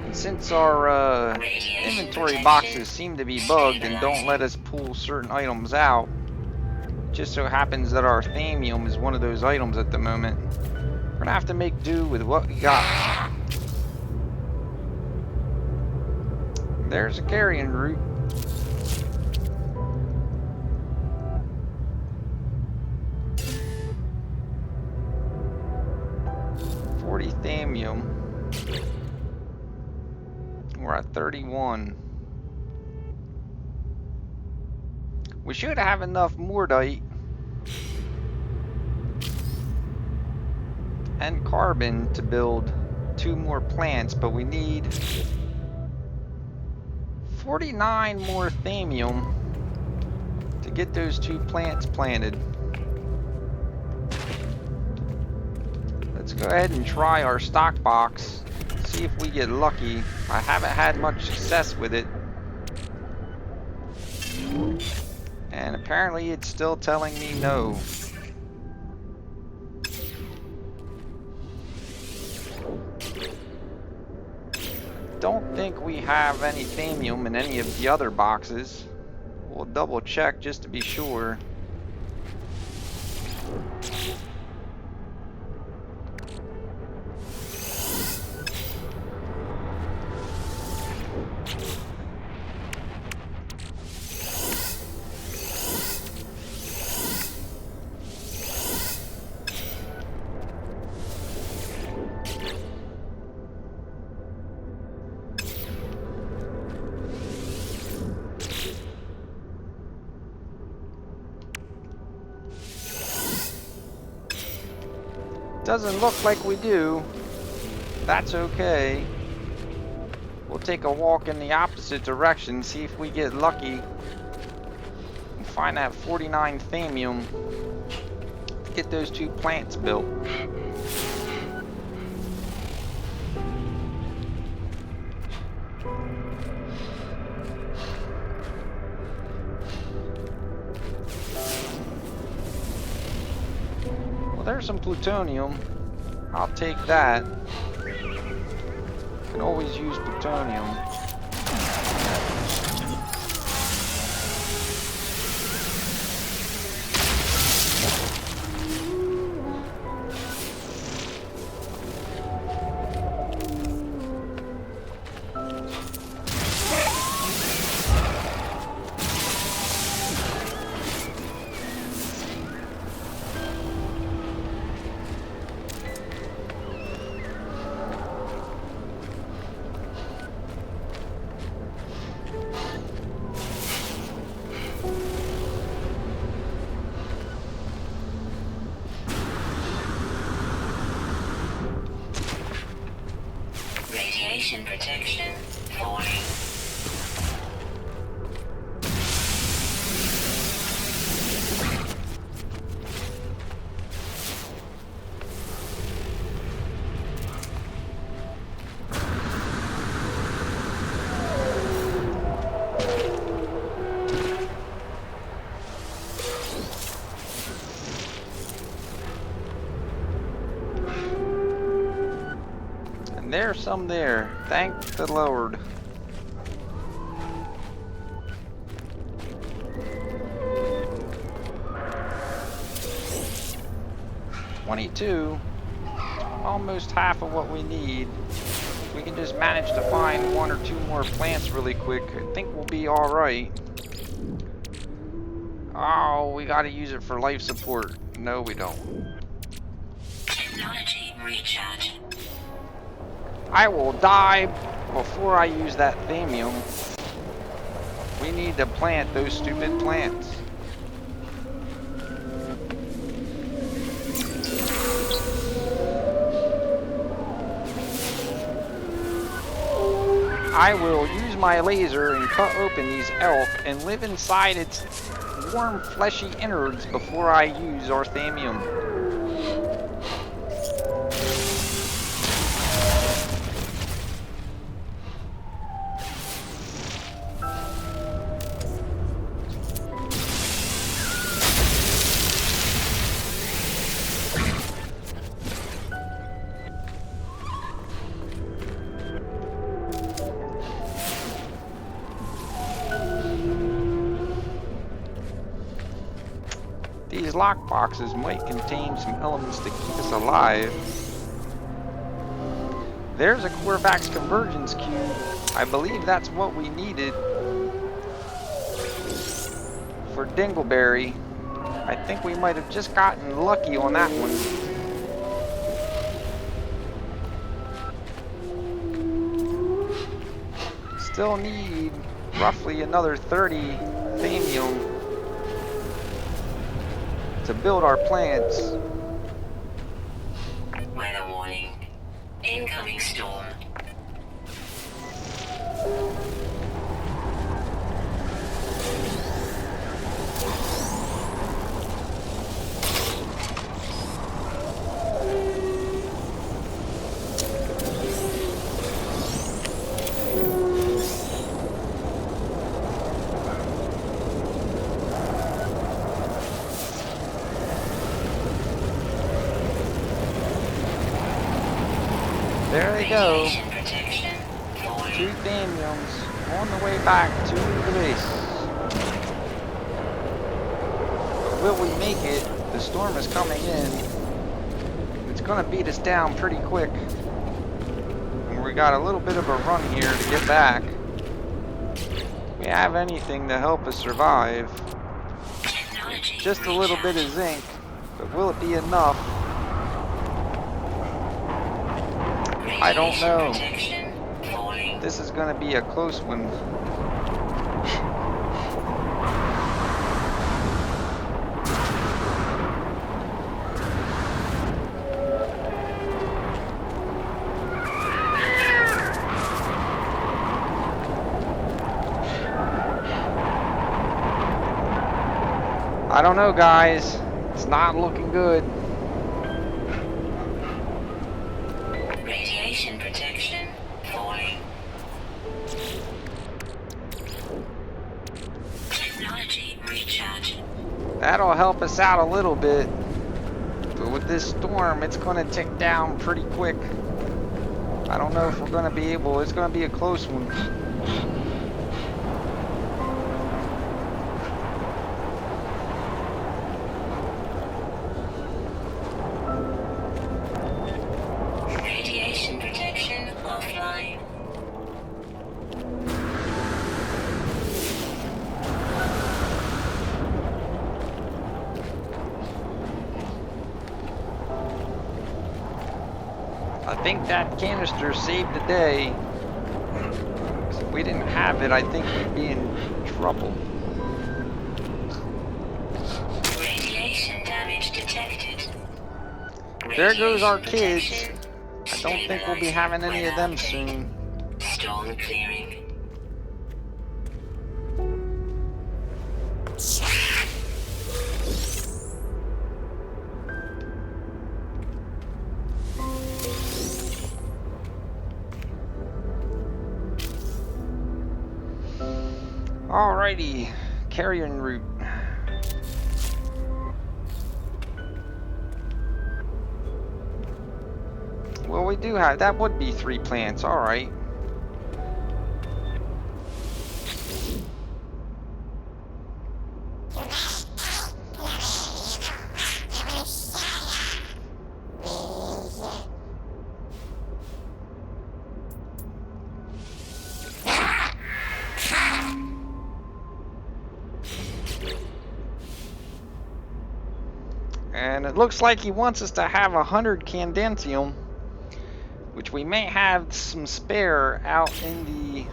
And since our inventory boxes seem to be bugged and don't let us pull certain items out, it just so happens that our thamium is one of those items at the moment. We're gonna have to make do with what we got. There's a carrion root. Thamium. We're at 31. We should have enough mordite and carbon to build 2 more plants, but we need 49 more thamium to get those 2 plants planted. Let's go ahead and try our stock box, see if we get lucky. I haven't had much success with it. And apparently it's still telling me no. Don't think we have any thamium in any of the other boxes. We'll double check just to be sure. Doesn't look like we do. That's okay. We'll take a walk in the opposite direction, see if we get lucky and find that 49 thamium to get those 2 plants built. Well, there's some plutonium. I'll take that. Can always use plutonium. Radiation protection falling. There's some there. Thank the Lord. $22. Almost half of what we need. We can just manage to find 1 or 2 more plants really quick. I think we'll be alright. Oh, we gotta use it for life support. No, we don't. Technology recharge. I will die before I use that thamium. We need to plant those stupid plants. I will use my laser and cut open these elk and live inside its warm, fleshy innards before I use orthamium. These lockboxes might contain some elements to keep us alive. There's a Corvax convergence cube. I believe that's what we needed for Dingleberry. I think we might have just gotten lucky on that one. Still need roughly another 30 thamium to build our plants. Weather warning. Incoming storm. There they go. Radiation protection. 2 thamiums on the way back to the base. But will we make it? The storm is coming in. It's gonna beat us down pretty quick. And we got a little bit of a run here to get back. We have anything to help us survive. Technology Just a little bit of zinc, but will it be enough? I don't know. Protection falling. This is gonna be a close one. I don't know, guys. It's not looking good. Radiation protection falling. Technology recharge. That'll help us out a little bit. But with this storm, it's gonna tick down pretty quick. I don't know if we're gonna be able, it's gonna be a close one. Radiation protection offline. I think that canister saved the day. If we didn't have it, I think we'd be in trouble. Radiation damage detected. There goes our kids. Protection I don't think we'll be having any of them soon. Storm clearing. Alrighty, carrion route. Well, we do have, that would be 3 plants, alright. And it looks like he wants us to have 100 candantium, which we may have some spare out in the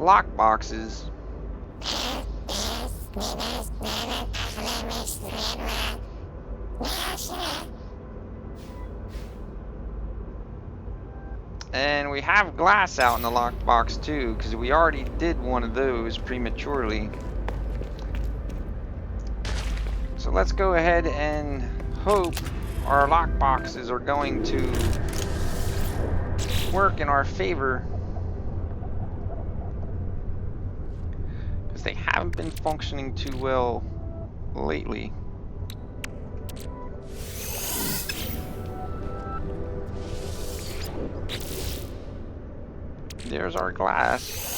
lock boxes. And we have glass out in the lockbox too, because we already did one of those prematurely. So let's go ahead and hope our lockboxes are going to work in our favor, because they haven't been functioning too well lately. There's our glass.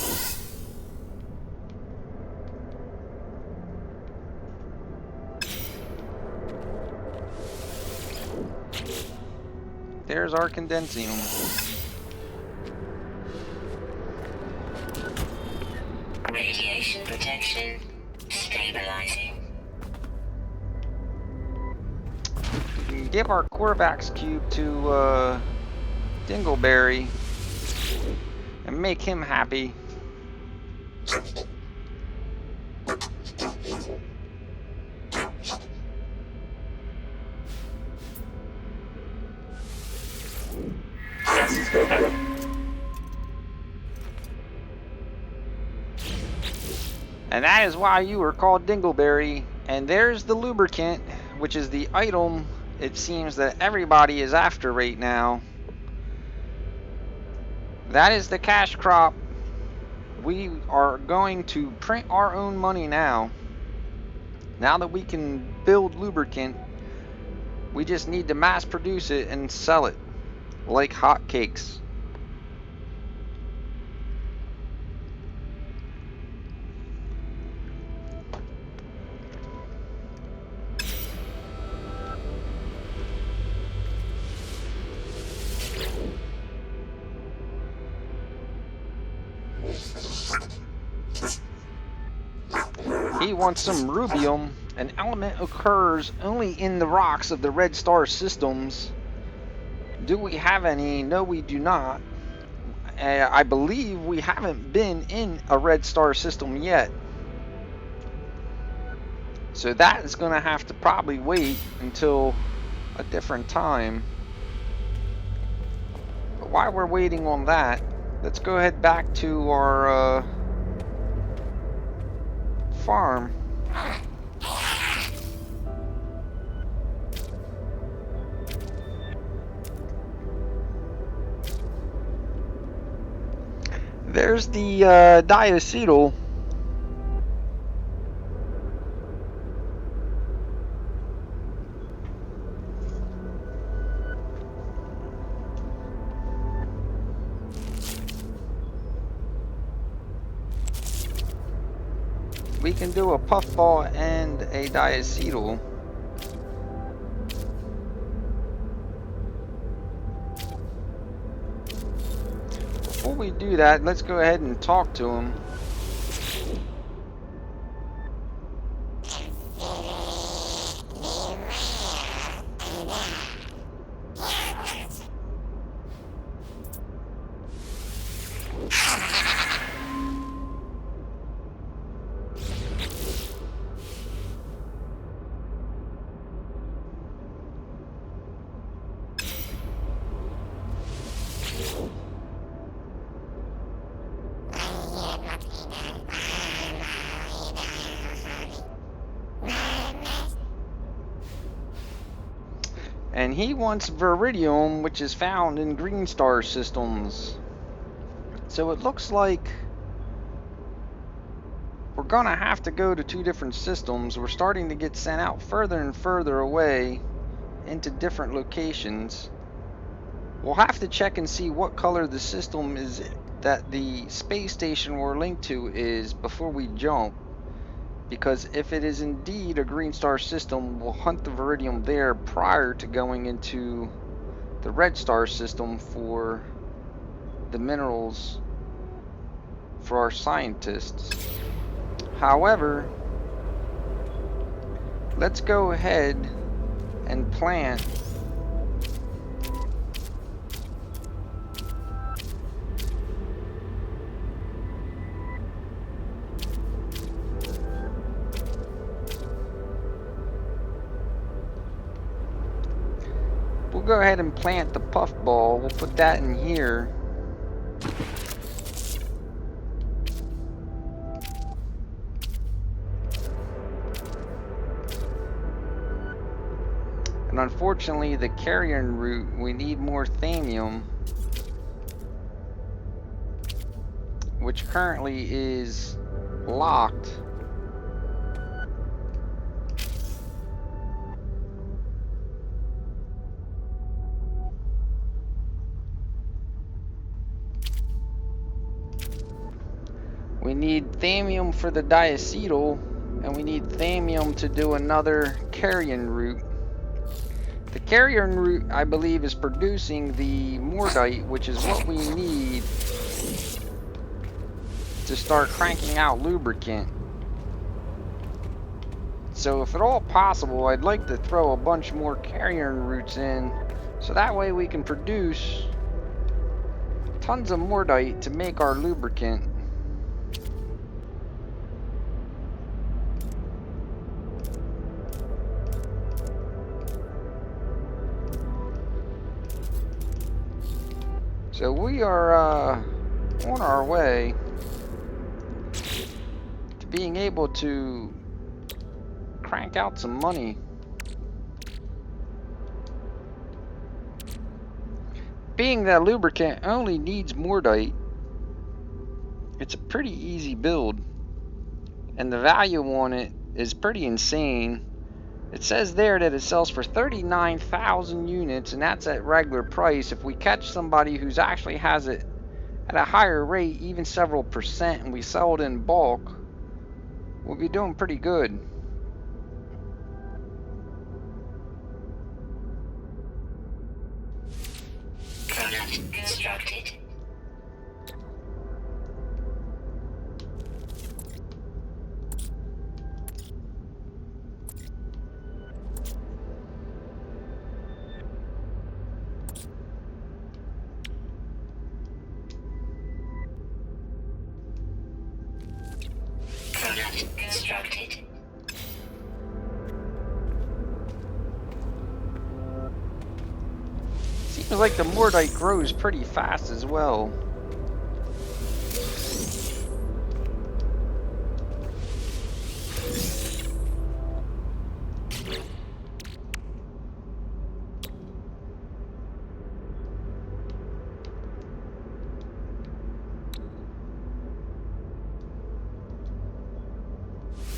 There's our condensing. Radiation protection stabilizing. We can give our Corvax cube to Dingleberry and make him happy. And that is why you were called Dingleberry. And there's the lubricant, which is the item it seems that everybody is after right now. That is the cash crop. We are going to print our own money now. Now that we can build lubricant, we just need to mass produce it and sell it like hotcakes. He wants some rubium. An element occurs only in the rocks of the red star systems. Do we have any? No, we do not. I believe we haven't been in a red star system yet. So that is going to have to probably wait until a different time. But while we're waiting on that, let's go ahead back to our farm. There's the diacetyl. We can do a puffball and a diacetyl. Before we do that, let's go ahead and talk to him. And he wants Viridium, which is found in green star systems. So it looks like we're gonna have to go to two different systems. We're starting to get sent out further and further away into different locations. We'll have to check and see what color the system is that the space station we're linked to is before we jump. Because if it is indeed a green star system, we'll hunt the Viridium there prior to going into the red star system for the minerals for our scientists. However, let's go ahead and plant We'll go ahead and plant the puffball. We'll put that in here. But unfortunately, the carrion root, we need more thamium, which currently is locked. We need thamium for the diacetyl, and we need thamium to do another carrion root. The carrion root, I believe, is producing the mordite, which is what we need to start cranking out lubricant. So if at all possible, I'd like to throw a bunch more carrion roots in, so that way we can produce tons of mordite to make our lubricant. So we are on our way to being able to crank out some money. Being that lubricant only needs mordite, it's a pretty easy build, and the value on it is pretty insane. It says there that it sells for 39,000 units, and that's at regular price. If we catch somebody who's actually has it at a higher rate, even several percent, and we sell it in bulk, we'll be doing pretty good. Product constructed. Product constructed. Seems like the mordite grows pretty fast as well.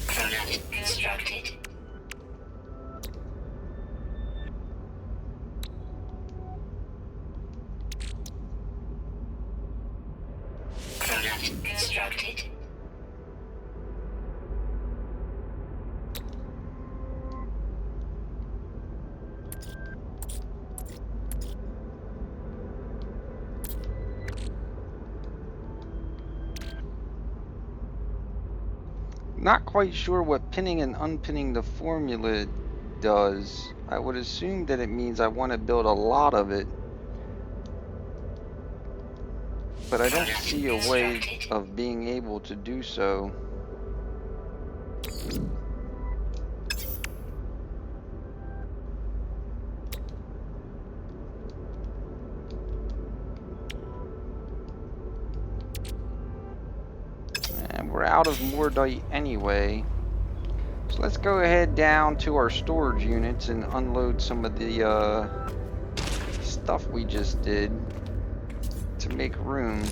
Product constructed. Product constructed. Not quite sure what pinning and unpinning the formula does. I would assume that it means I want to build a lot of it, but I don't see a way of being able to do so. And we're out of mordite anyway. So let's go ahead down to our storage units and unload some of the stuff we just did to make room.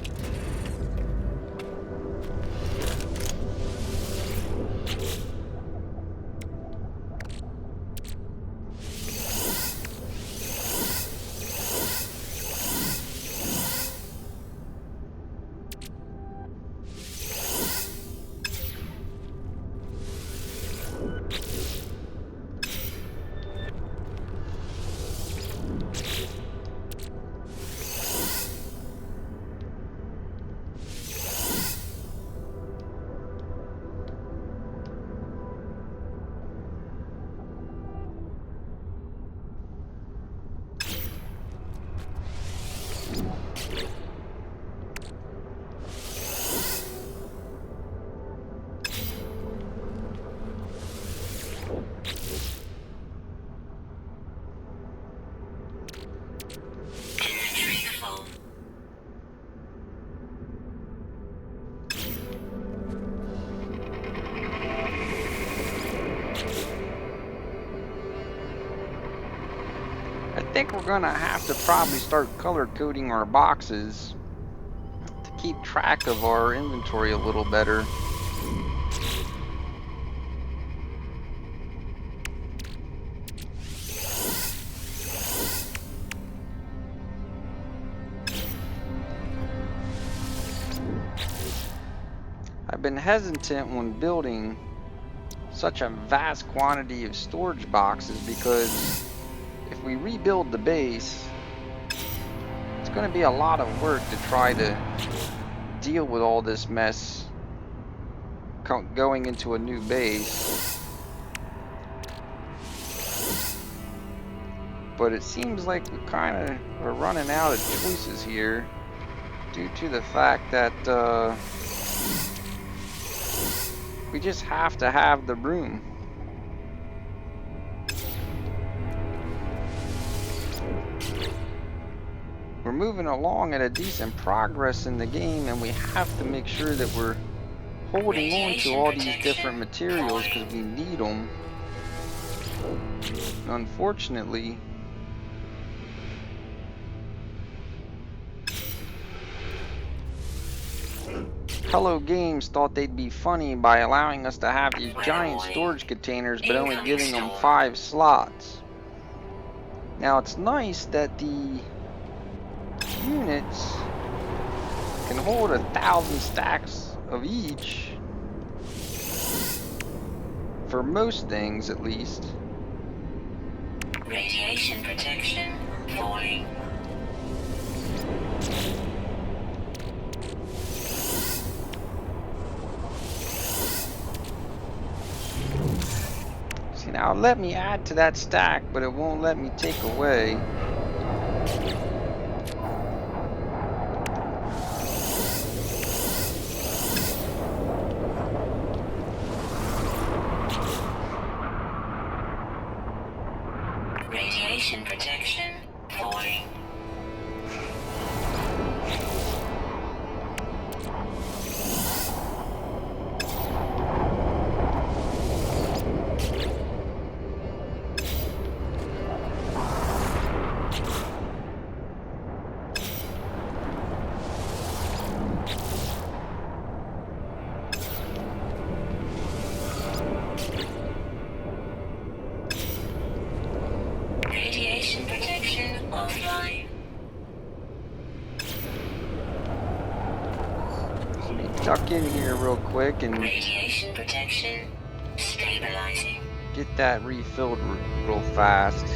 think we're gonna have to probably start color coding our boxes to keep track of our inventory a little better. I've been hesitant when building such a vast quantity of storage boxes because if we rebuild the base, it's going to be a lot of work to try to deal with all this mess going into a new base. But it seems like we kind of are running out of choices here due to the fact that we just have to have the room. We're moving along at a decent progress in the game, and we have to make sure that we're holding on to all these different materials because we need them. Unfortunately, Hello Games thought they'd be funny by allowing us to have these giant storage containers but only giving them 5 slots. Now it's nice that the units can hold 1,000 stacks of each, for most things at least. Radiation protection falling. See, now it'll let me add to that stack, but it won't let me take away. Radiation protection falling. Radiation protection offline. Let me duck in here real quick and Radiation protection stabilizing. get that refilled real fast.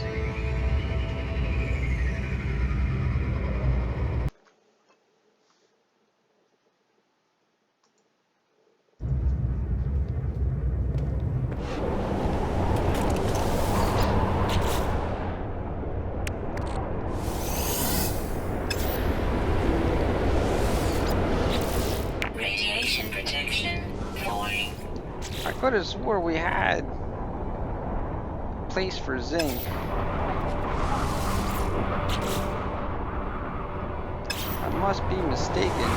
Radiation protection falling. I could have swore we had a place for zinc. I must be mistaken.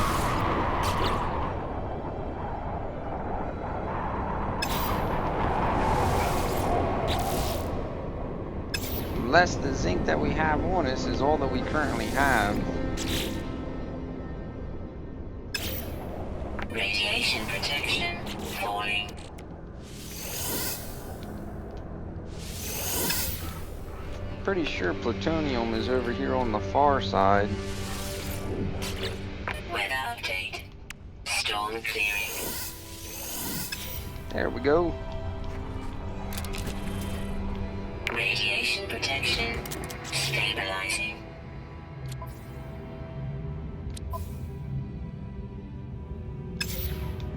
Unless the zinc that we have on us is all that we currently have. Radiation protection falling. Pretty sure plutonium is over here on the far side. Weather update. Storm clearing. There we go. Radiation protection stabilizing.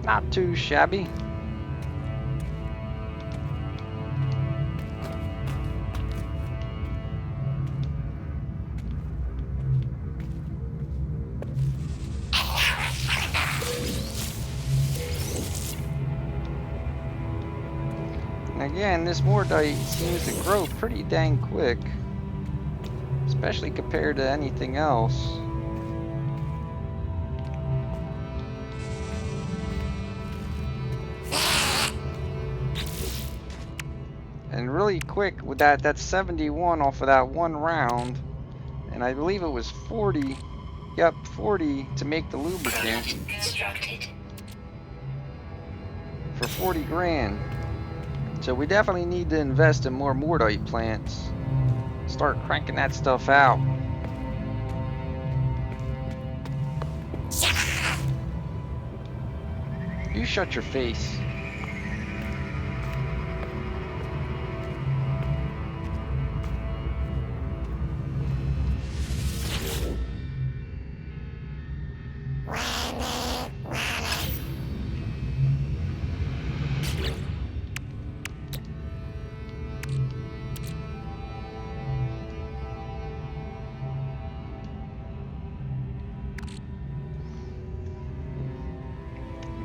Not too shabby. And again, this mordite seems to grow pretty dang quick, especially compared to anything else. And really really quick with that. That's 71 off of that one round. And I believe it was 40. Yep, 40 to make the lubricant Product constructed. for 40 grand. So we definitely need to invest in more mortite plants. Start cranking that stuff out. You shut your face.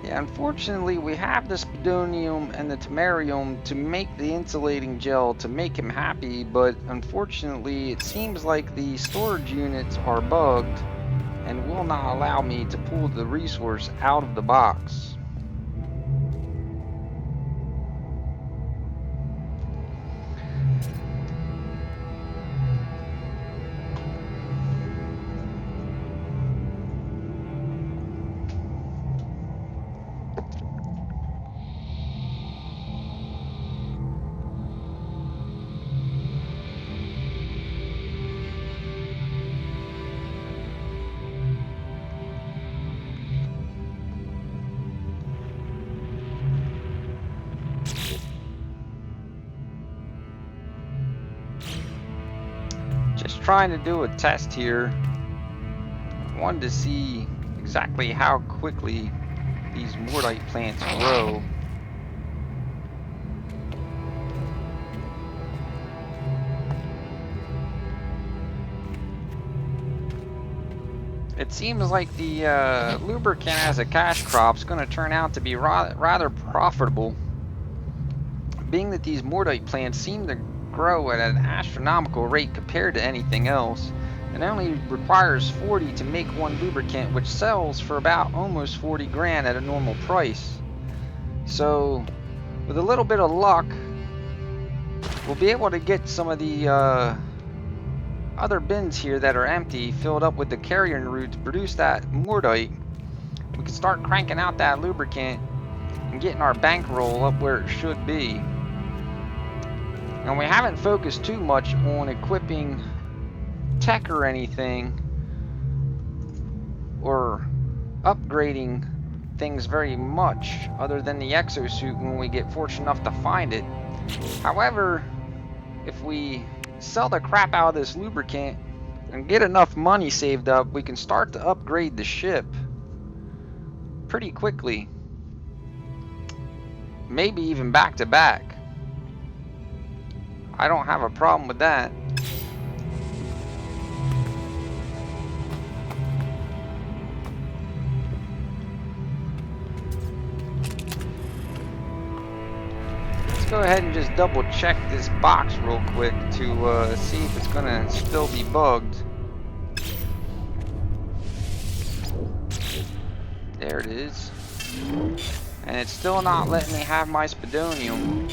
Yeah, unfortunately, we have the spodonium and the tamarium to make the insulating gel to make him happy, but unfortunately, it seems like the storage units are bugged and will not allow me to pull the resource out of the box. Just trying to do a test here. Wanted to see exactly how quickly these mortite plants grow. It seems like the lubricant as a cash crop is going to turn out to be rather profitable, being that these mortite plants seem to grow at an astronomical rate compared to anything else. It only requires 40 to make one lubricant, which sells for about almost 40 grand at a normal price. So with a little bit of luck, we'll be able to get some of the other bins here that are empty filled up with the carrion root to produce that mortite. We can start cranking out that lubricant and getting our bankroll up where it should be. And we haven't focused too much on equipping tech or anything, or upgrading things very much, other than the exosuit when we get fortunate enough to find it. However, if we sell the crap out of this lubricant and get enough money saved up, we can start to upgrade the ship pretty quickly. Maybe even back to back. I don't have a problem with that. Let's go ahead and just double check this box real quick to see if it's gonna still be bugged. There it is. And it's still not letting me have my spodonium.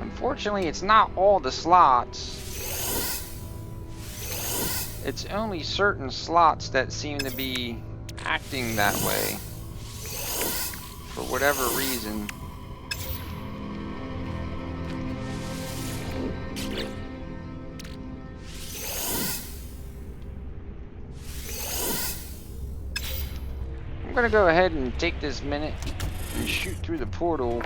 Unfortunately, it's not all the slots. It's only certain slots that seem to be acting that way for whatever reason. I'm gonna go ahead and take this minute and shoot through the portal,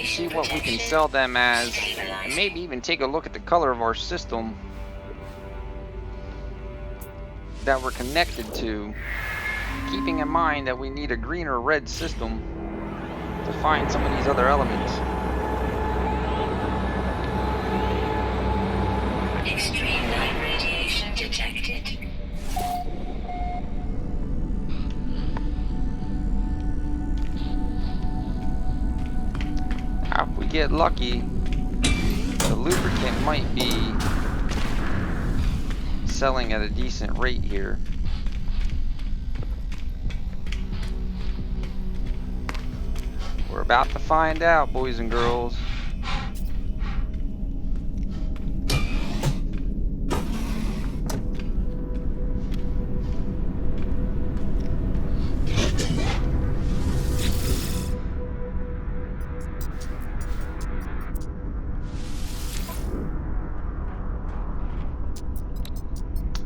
see what we can sell them as, and maybe even take a look at the color of our system that we're connected to, keeping in mind that we need a green or red system to find some of these other elements. Extreme light radiation detected. Now, if we get lucky, the lubricant might be selling at a decent rate here. We're about to find out, boys and girls.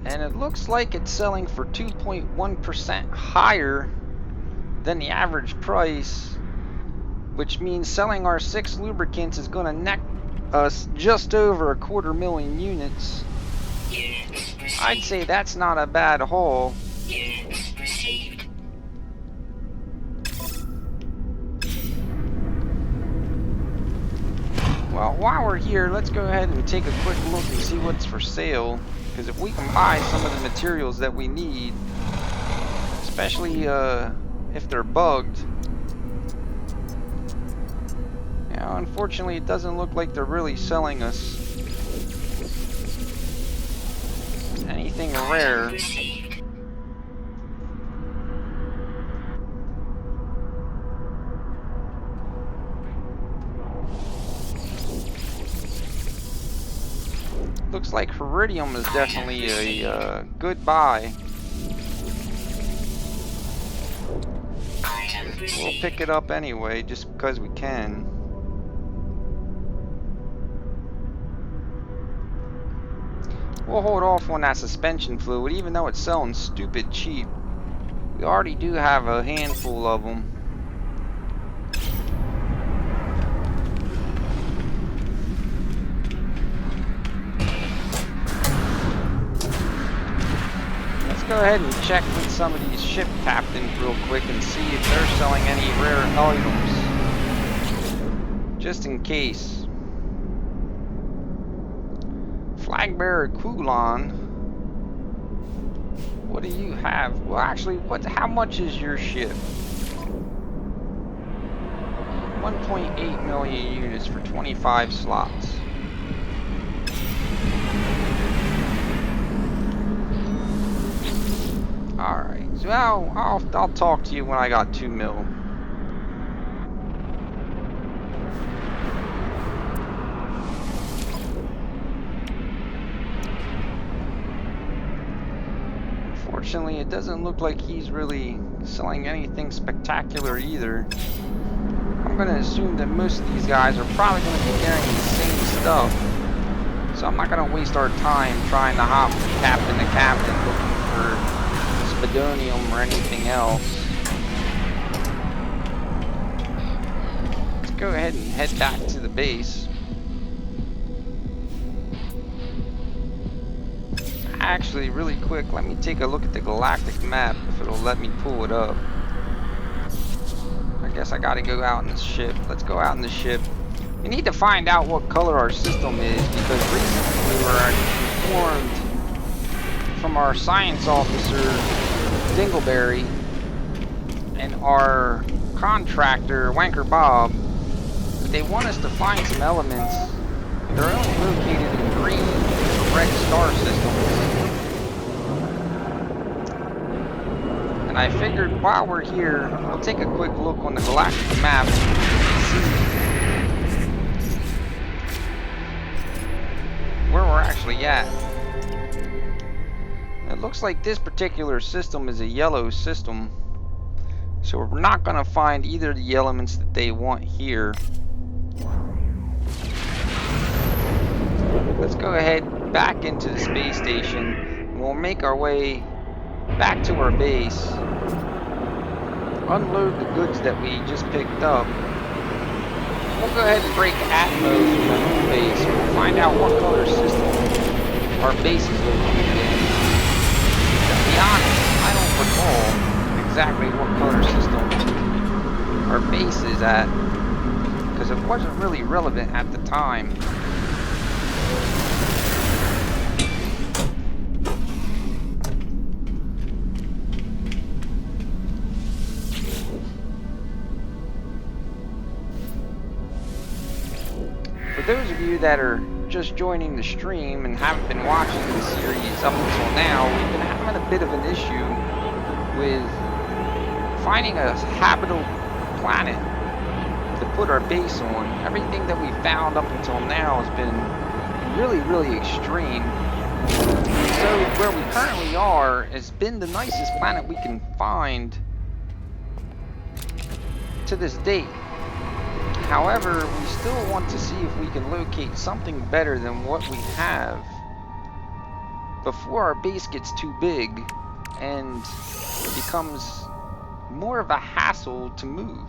And it looks like it's selling for 2.1% higher than the average price, which means selling our 6 lubricants is going to net us just over 250,000 units. Units received. I'd say that's not a bad haul. Units received. Well, while we're here, let's go ahead and take a quick look and see what's for sale. Because if we can buy some of the materials that we need, especially if they're bugged. Yeah, unfortunately, it doesn't look like they're really selling us anything rare. Received. Looks like Iridium is definitely a good buy. Item We'll received. pick it up anyway, just because we can. We'll hold off on that suspension fluid, even though it's selling stupid cheap. We already do have a handful of them. Let's go ahead and check with some of these ship captains real quick and see if they're selling any rare items. Just in case. Flag bearer Kulon. What do you have? Well, actually, how much is your ship? 1.8 million units for 25 slots. Alright, so I'll talk to you when I got 2 mil. Unfortunately, it doesn't look like he's really selling anything spectacular either. I'm going to assume that most of these guys are probably going to be carrying the same stuff. So I'm not going to waste our time trying to hop from captain to captain looking for Spadonium or anything else. Let's go ahead and head back to the base. Actually, really quick, let me take a look at the galactic map if it'll let me pull it up. I guess I gotta go out in the ship. Let's go out in the ship. We need to find out what color our system is, because recently we were informed from our science officer, Dingleberry, and our contractor, Wanker Bob, that they want us to find some elements. They're only located in green or red star systems. And I figured while we're here, we'll take a quick look on the galactic map and see where we're actually at. It looks like this particular system is a yellow system, so we're not going to find either of the elements that they want here. Let's go ahead back into the space station, and we'll make our way back to our base, unload the goods that we just picked up. We'll go ahead and break Atmos from the home base, and we'll find out what color system our base is located in. To be honest, I don't recall exactly what color system our base is at, because it wasn't really relevant at the time. For those of you that are just joining the stream and haven't been watching the series up until now, we've been having a bit of an issue with finding a habitable planet to put our base on. Everything that we found up until now has been really, really extreme. So where we currently are has been the nicest planet we can find to this date. However, we still want to see if we can locate something better than what we have before our base gets too big and becomes more of a hassle to move.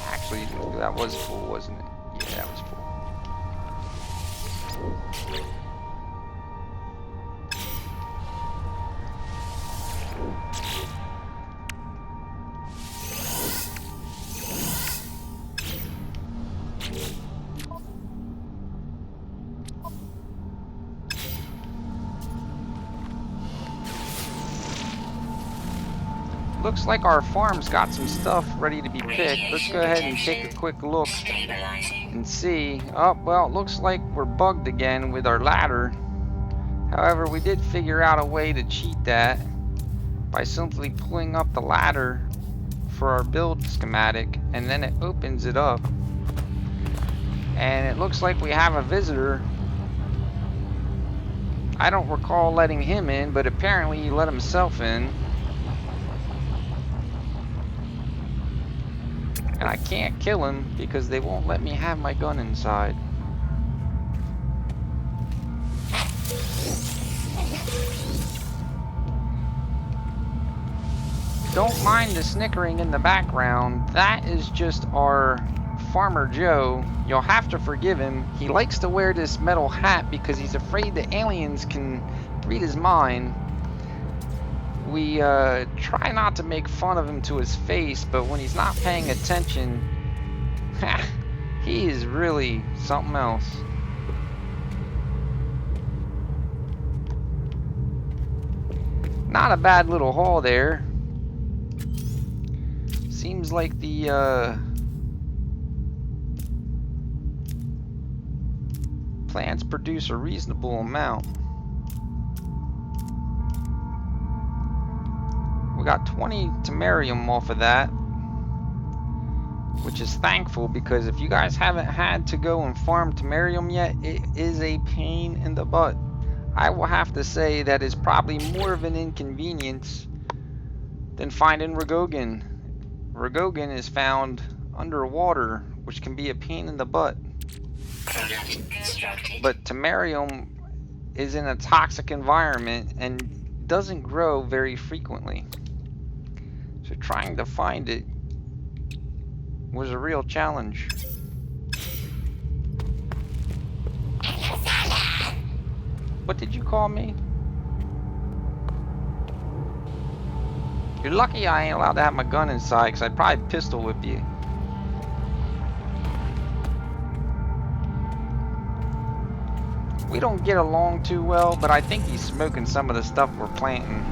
Actually, that was full, wasn't it? Yeah, that was full. Looks like our farm's got some stuff ready to be picked. Let's go ahead and take a quick look and see. Oh, well, it looks like we're bugged again with our ladder. However, we did figure out a way to cheat that by simply pulling up the ladder for our build schematic, and then it opens it up. And it looks like we have a visitor. I don't recall letting him in, but apparently he let himself in. And I can't kill him because they won't let me have my gun inside. Don't mind the snickering in the background. That is just our Farmer Joe. You'll have to forgive him. He likes to wear this metal hat because he's afraid the aliens can read his mind. We try not to make fun of him to his face, but when he's not paying attention, he is really something else. Not a bad little haul there. Seems like the plants produce a reasonable amount. We got 20 Temerium off of that, which is thankful, because if you guys haven't had to go and farm Temerium yet, it is a pain in the butt. I will have to say that is probably more of an inconvenience than finding Ragogan. Ragogan is found underwater, which can be a pain in the butt. But Temerium is in a toxic environment and doesn't grow very frequently. So trying to find it was a real challenge. What did you call me? You're lucky I ain't allowed to have my gun inside, because I'd probably pistol whip you. We don't get along too well, but I think he's smoking some of the stuff we're planting.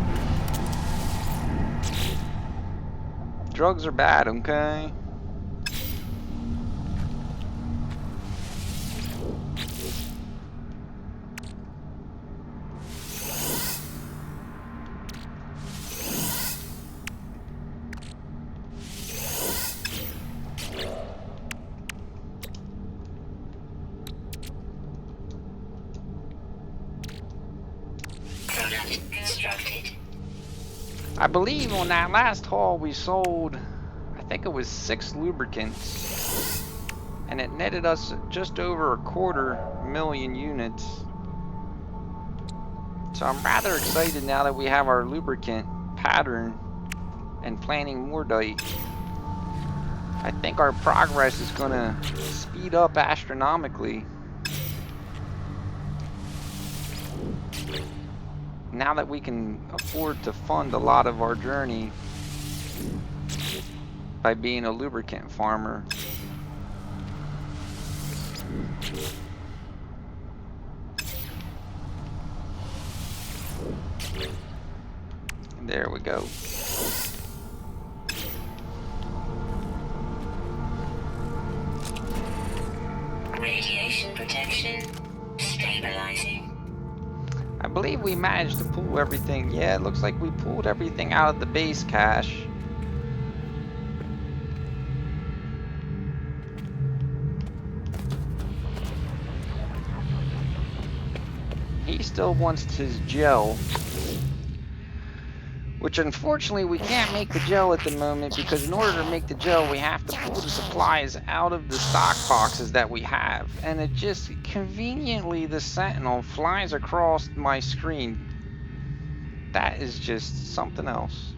Drugs are bad, okay? I believe on that last haul we sold, I think it was 6 lubricants, and it netted us just over 250,000 units. So I'm rather excited now that we have our lubricant pattern and planning more dite. I think our progress is gonna speed up astronomically now that we can afford to fund a lot of our journey by being a lubricant farmer. There we go. Radiation protection stabilizing. I believe we managed to pull everything. Yeah, it looks like we pulled everything out of the base cache. He still wants his gel, which unfortunately we can't make the gel at the moment because in order to make the gel we have to pull the supplies out of the stock boxes that we have, and it just conveniently the Sentinel flies across my screen. That is just something else.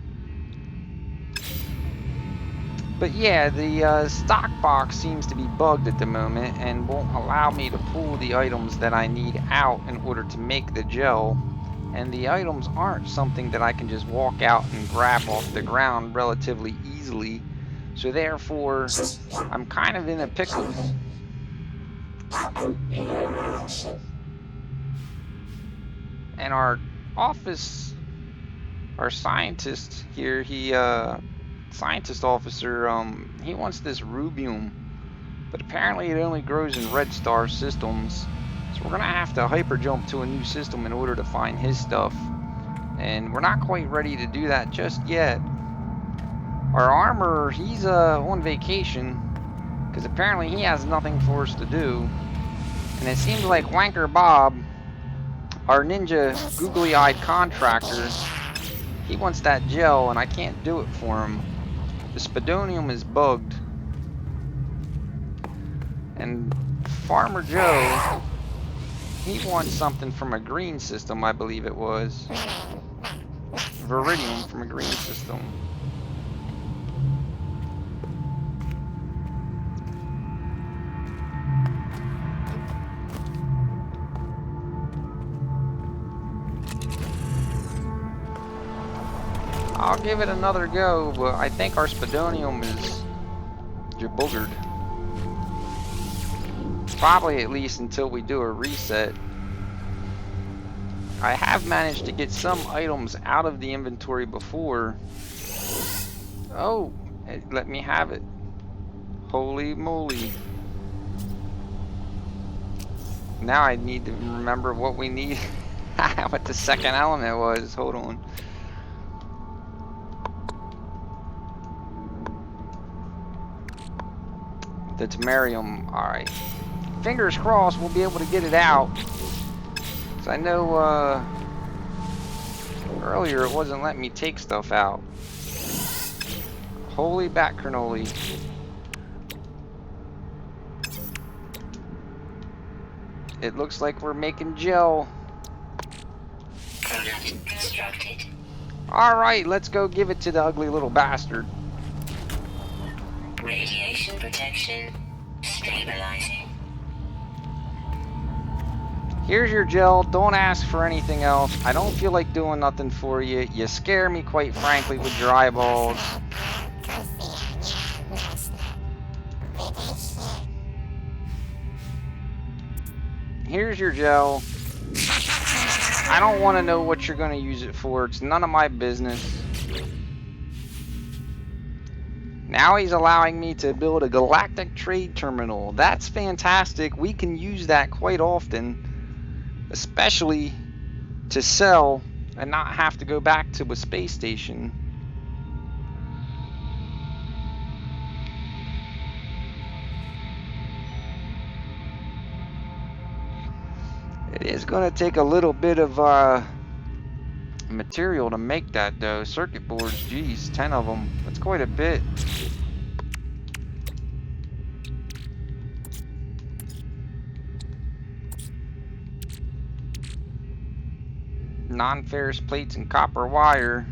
But yeah, the stock box seems to be bugged at the moment and won't allow me to pull the items that I need out in order to make the gel. And the items aren't something that I can just walk out and grab off the ground relatively easily. So therefore, I'm kind of in a pickle. And our office, our scientist here, scientist officer, he wants this rubium, but apparently it only grows in red star systems. So we're gonna have to hyper jump to a new system in order to find his stuff. And we're not quite ready to do that just yet. Our armorer, he's on vacation, because apparently he has nothing for us to do. And it seems like Wanker Bob, our ninja googly-eyed contractor, he wants that gel and I can't do it for him. The Spodonium is bugged. And Farmer Joe, he wants something from a green system, I believe it was. Viridium from a green system. I'll give it another go, but I think our Spodonium is jaboogered. Probably at least until we do a reset. I have managed to get some items out of the inventory before. Oh, it let me have it. Holy moly. Now I need to remember what we need. What the second element was. Hold on. The Temerium. Alright. Fingers crossed we'll be able to get it out. So I know earlier it wasn't letting me take stuff out. Holy bat cannoli. It looks like we're making gel. Product constructed. Alright, let's go give it to the ugly little bastard. Radiation protection stabilizing. Here's your gel. Don't ask for anything else. I don't feel like doing nothing for you. You scare me, quite frankly, with your eyeballs. Here's your gel. I don't want to know what you're going to use it for. It's none of my business. Now he's allowing me to build a galactic trade terminal. That's fantastic. We can use that quite often, especially to sell and not have to go back to a space station. It is going to take a little bit of material to make that though. Circuit boards, geez, 10 of them. That's quite a bit. Non-ferrous plates and copper wire.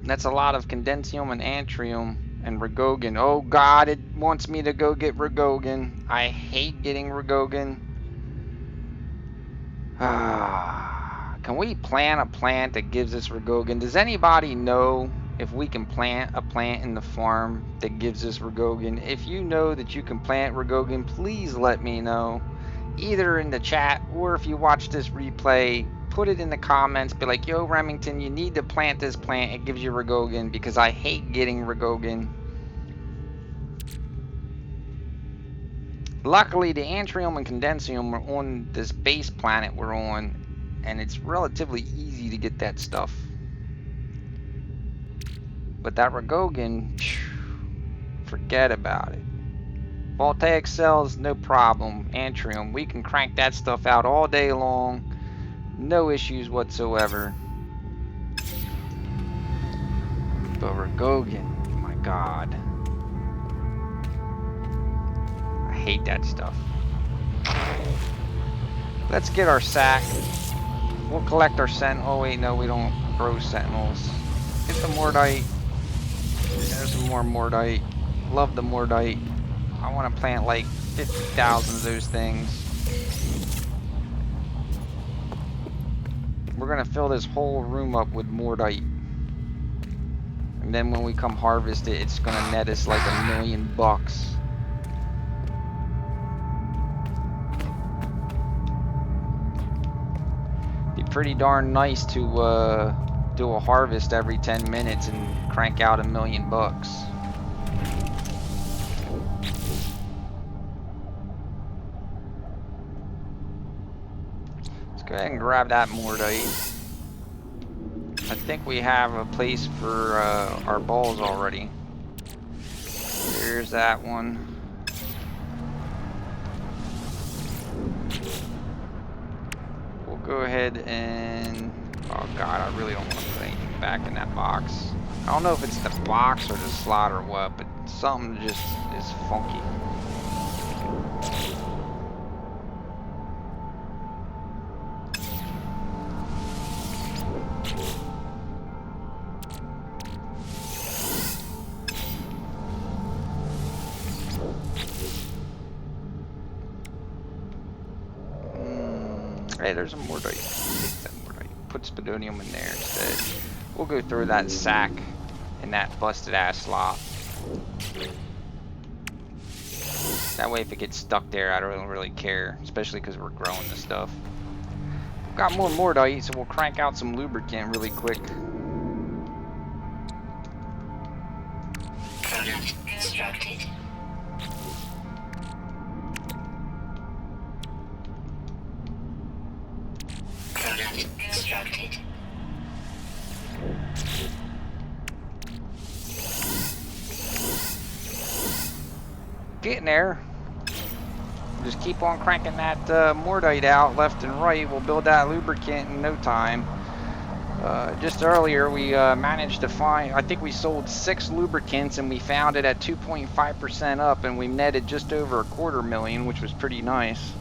That's a lot of condensium and antrium and Ragogan. Oh god, it wants me to go get Ragogan. I hate getting Ragogan. Can we plan a plant that gives us Ragogan? Does anybody know if we can plant a plant in the farm that gives us Ragogan. If you know that you can plant Ragogan, please let me know. Either in the chat or if you watch this replay, put it in the comments. Be like, yo, Remington, you need to plant this plant. It gives you Ragogan, because I hate getting Ragogan. Luckily, the Antrium and Condensium are on this base planet we're on, and it's relatively easy to get that stuff. But that Ragogan, forget about it. Voltaic cells, no problem. Antrium, we can crank that stuff out all day long. No issues whatsoever. But Ragogan, my god. I hate that stuff. Let's get our sack. We'll collect our sentinel. Oh wait, no, we don't grow sentinels. Get the Mordite. There's some more Mordite. Love the Mordite. I want to plant like 50,000 of those things. We're going to fill this whole room up with Mordite. And then when we come harvest it, it's going to net us like $1 million. Be pretty darn nice to do a harvest every 10 minutes and crank out $1 million. Go ahead and grab that Mordite. I think we have a place for our balls already. There's that one. We'll go ahead and... oh god, I really don't want to put anything back in that box. I don't know if it's the box or the slot or what, but something just is funky. Hey, there's a Mordite. Take that Mordite. Put Spadonium in there instead. We'll go throw that sack in that busted ass slot. That way if it gets stuck there, I don't really care. Especially because we're growing the stuff. We've got more Mordite, so we'll crank out some lubricant really quick. Product constructed. Product constructed. Getting there. Just keep on cranking that Mordite out left and right. We'll build that lubricant in no time. Just earlier we managed to find, I think we sold 6 lubricants and we found it at 2.5% up, and we netted just over $250,000, which was pretty nice.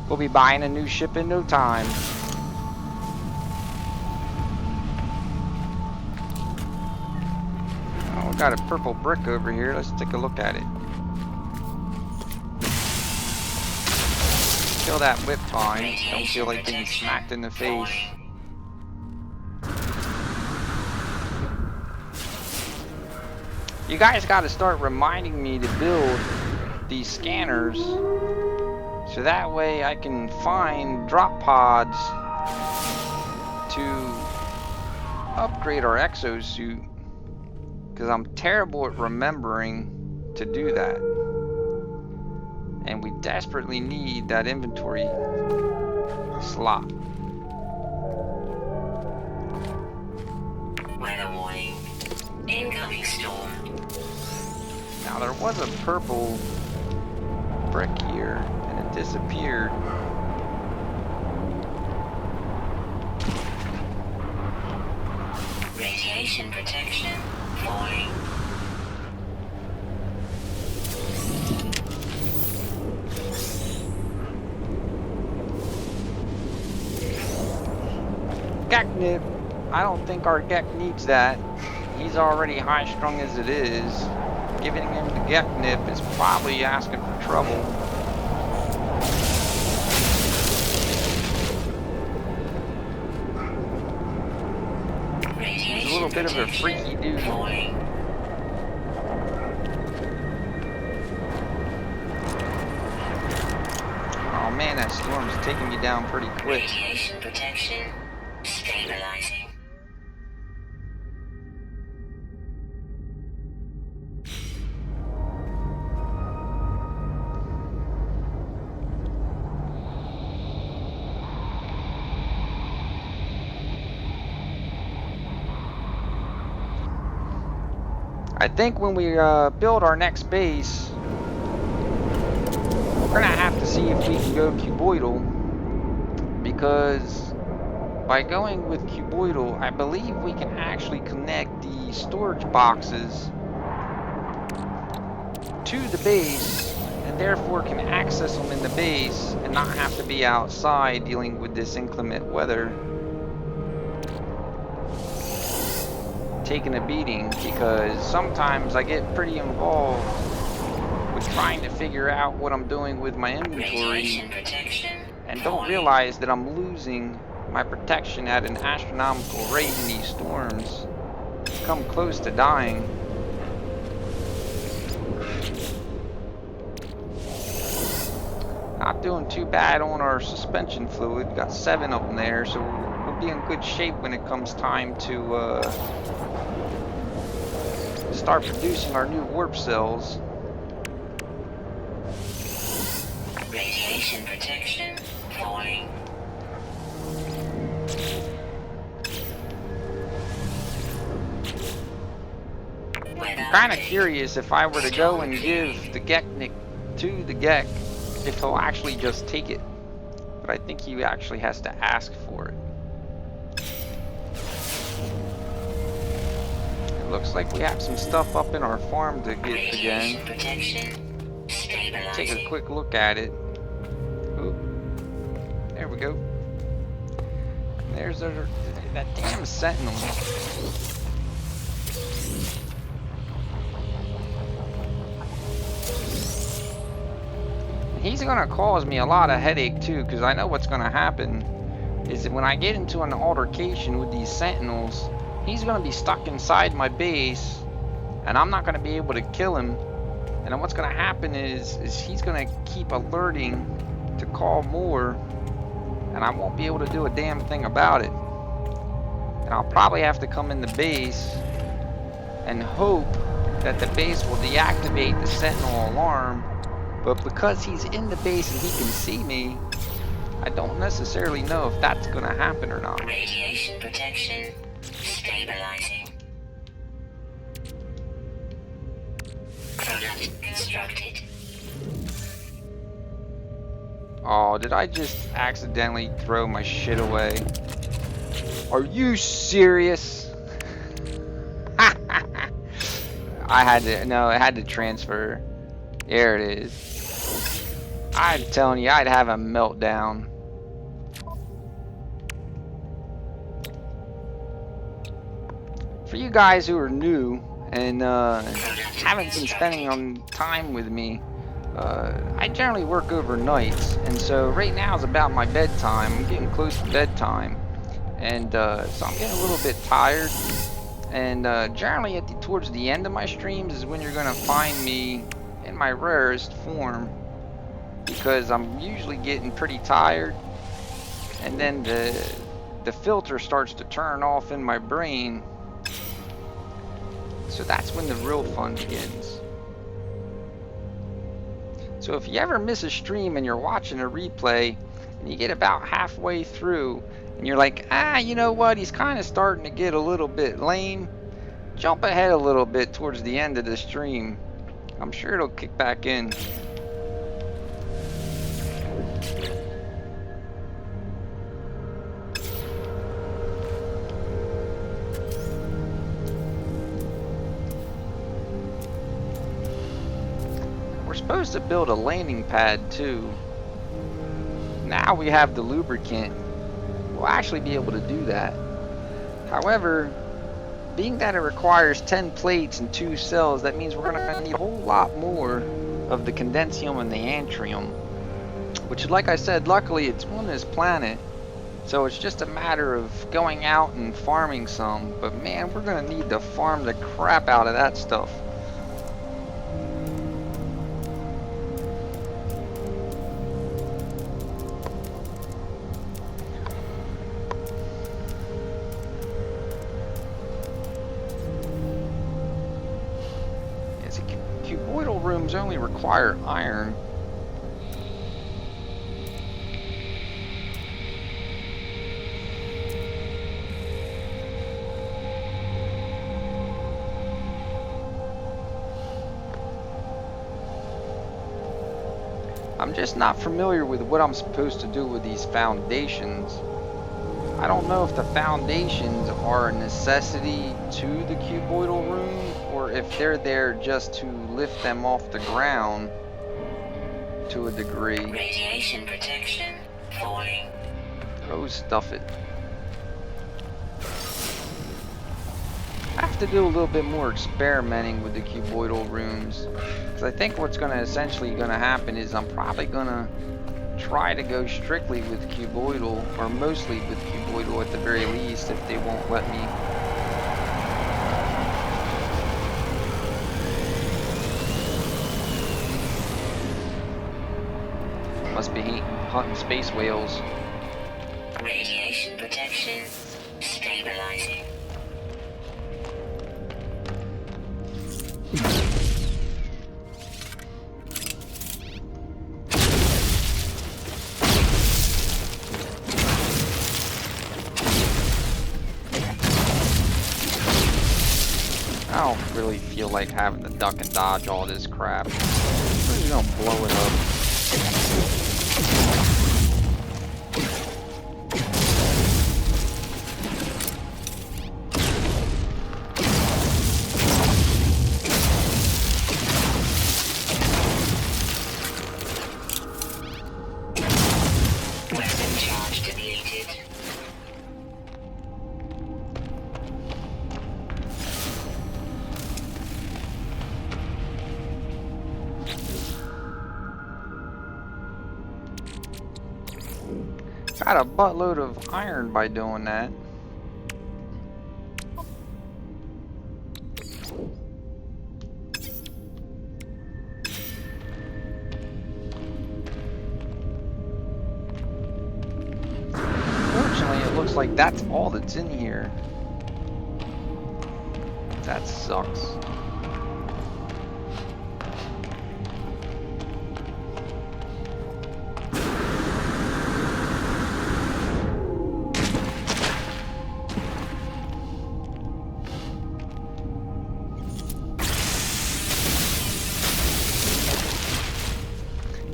We'll be buying a new ship in no time. Oh, we got a purple brick over here. Let's take a look at it. Kill that whip time. Don't feel like getting smacked in the face. You guys got to start reminding me to build these scanners, so that way I can find drop pods to upgrade our exosuit, because I'm terrible at remembering to do that. And we desperately need that inventory slot. Weather warning. Incoming storm. Now there was a purple brick here, and it disappeared. Radiation protection falling. Geknip. I don't think our Gek needs that. He's already high strung as it is. giving him the Gek nip is probably asking for trouble. He's a little bit of a freaky dude. Oh man, that storm's taking me down pretty quick. Radiation protection stabilizing. I think when we build our next base, we're gonna have to see if we can go cuboidal, because by going with cuboidal, I believe we can actually connect the storage boxes to the base, and therefore can access them in the base and not have to be outside dealing with this inclement weather, taking a beating, because sometimes I get pretty involved with trying to figure out what I'm doing with my inventory and don't realize that I'm losing my protection at an astronomical rate in these storms. Come close to dying. Not doing too bad on our suspension fluid. Got 7 of them there, so we'll be in good shape when it comes time to start producing our new warp cells. Radiation protection falling. I'm kind of curious if I were to go and give the Geknik to the Gek, if he'll actually just take it. But I think he actually has to ask for it. It looks like we have some stuff up in our farm to get again. Take a quick look at it. Oop. There we go. There's that damn sentinel. He's gonna cause me a lot of headache too, because I know what's gonna happen is that when I get into an altercation with these sentinels, he's gonna be stuck inside my base, and I'm not gonna be able to kill him. And then what's gonna happen is he's gonna keep alerting to call more, and I won't be able to do a damn thing about it. And I'll probably have to come in the base and hope that the base will deactivate the sentinel alarm. But because he's in the base and he can see me, I don't necessarily know if that's going to happen or not. Radiation protection stabilizing. Product constructed. Oh, did I just accidentally throw my shit away? Are you serious? I had to transfer. There it is. I'm telling you, I'd have a meltdown. For you guys who are new and haven't been spending time with me, I generally work overnights, and so right now is about my bedtime. I'm getting close to bedtime, and so I'm getting a little bit tired. And generally towards the end of my streams is when you're gonna find me in my rarest form, because I'm usually getting pretty tired, and then the filter starts to turn off in my brain. So that's when the real fun begins. So if you ever miss a stream and you're watching a replay and you get about halfway through and you're like, you know what, he's kind of starting to get a little bit lame, jump ahead a little bit towards the end of the stream. I'm sure it'll kick back in. We're supposed to build a landing pad too. Now we have the lubricant. We'll actually be able to do that. However, Being that it requires 10 plates and 2 cells, that means we're going to need a whole lot more of the condensium and the antrium. Which, like I said, luckily it's on this planet. So it's just a matter of going out and farming some. But man, we're going to need to farm the crap out of that stuff. Cuboidal rooms only require iron. I'm just not familiar with what I'm supposed to do with these foundations. I don't know if the foundations are a necessity to the cuboidal room or if they're there just to lift them off the ground to a degree. Radiation protection falling. Oh, stuff it. I have to do a little bit more experimenting with the cuboidal rooms. Because I think what's essentially going to happen is I'm probably going to try to go strictly with cuboidal, or mostly with cuboidal at the very least, if they won't let me. Must be hunting space whales. Radiation protection stabilizing. I don't really feel like having to duck and dodge all this crap. I'm just gonna blow it up. Weapon charge depleted. Got a buttload of iron by doing that. Fortunately, it looks like that's all that's in here. That sucks.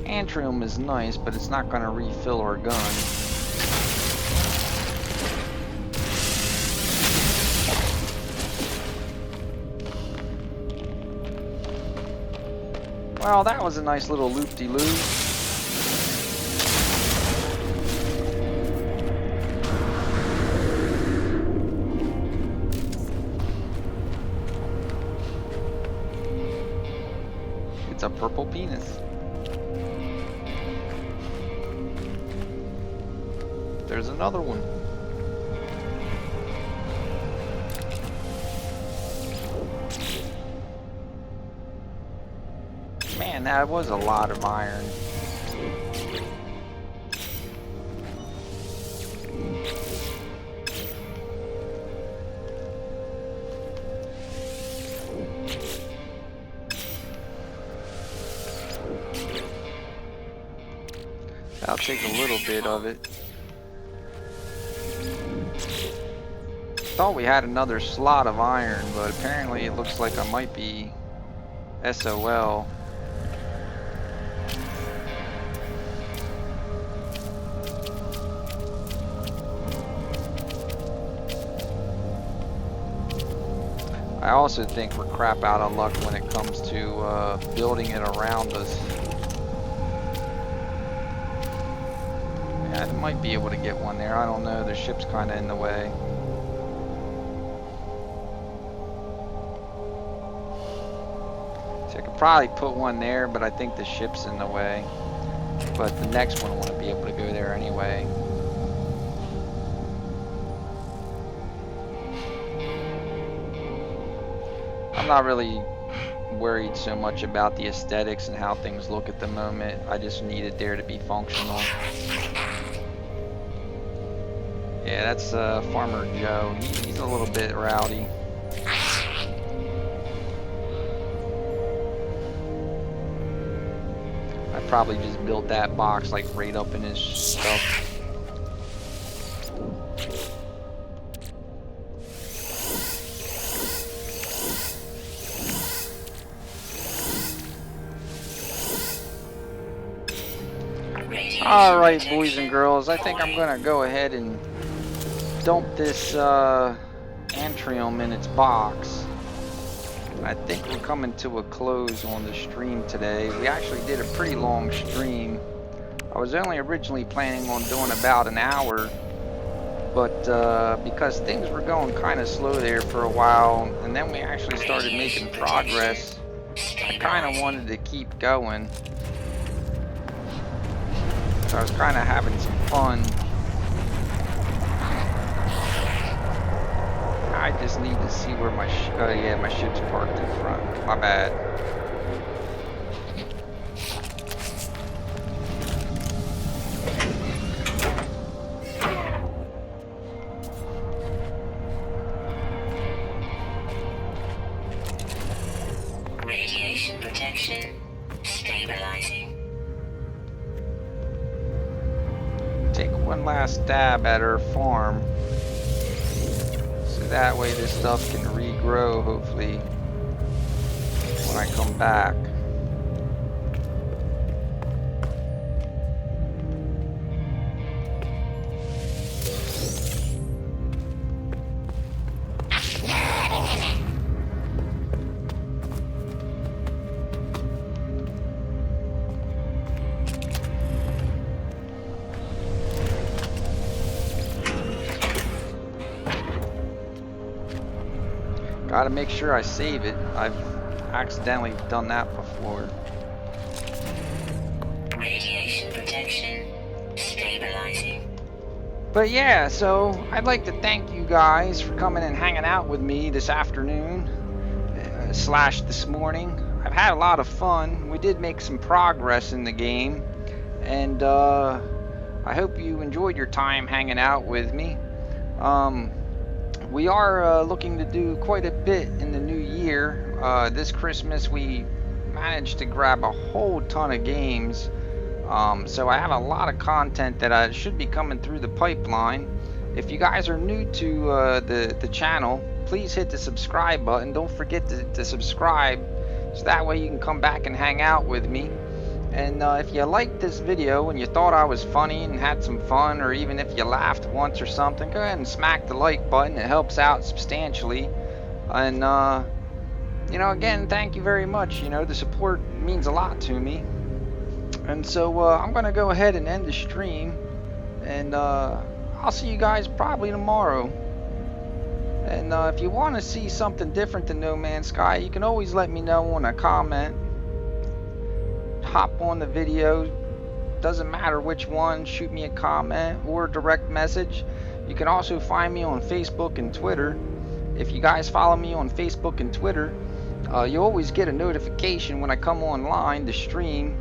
Antrium is nice, but it's not going to refill our gun. Well, that was a nice little loop-de-loop. It's a purple penis. There's another one. Man, that was a lot of iron. I'll take a little bit of it. Thought we had another slot of iron, but apparently it looks like I might be SOL. I also think we're crap out of luck when it comes to building it around us. Yeah, I might be able to get one there. I don't know. The ship's kind of in the way. I could probably put one there, but I think the ship's in the way. But the next one I want to be able to go there anyway. I'm not really worried so much about the aesthetics and how things look at the moment. I just need it there to be functional. Yeah, that's Farmer Joe. He's a little bit rowdy. I probably just built that box like right up in his stuff. Alright, boys and girls, I think I'm gonna go ahead and dump this Antrium in its box. I think we're coming to a close on the stream today. We actually did a pretty long stream. I was only originally planning on doing about an hour, but because things were going kind of slow there for a while, and then we actually started making progress, I kind of wanted to keep going. So I was kind of having some fun. I just need to see where my yeah, my ship's parked in front. My bad. Radiation protection stabilizing. Take one last stab at her farm. So that way this stuff can regrow, hopefully, when I come back. Gotta make sure I save it. I've accidentally done that before. Radiation protection stabilizing. But yeah, so I'd like to thank you guys for coming and hanging out with me this afternoon, slash this morning. I've had a lot of fun. We did make some progress in the game, and I hope you enjoyed your time hanging out with me. We are looking to do quite a bit in the new year. This Christmas we managed to grab a whole ton of games. So I have a lot of content that should be coming through the pipeline. If you guys are new to the channel, please hit the subscribe button. Don't forget to subscribe, so that way you can come back and hang out with me. And if you liked this video and you thought I was funny and had some fun, or even if you laughed once or something, go ahead and smack the like button. It helps out substantially. And you know, again, thank you very much. You know, the support means a lot to me. And so I'm gonna go ahead and end the stream, and I'll see you guys probably tomorrow. And if you want to see something different than No Man's Sky, you can always let me know in a comment. Hop on the video, doesn't matter which one, shoot me a comment or direct message. You can also find me on Facebook and Twitter. If you guys follow me on Facebook and Twitter, you always get a notification when I come online to stream,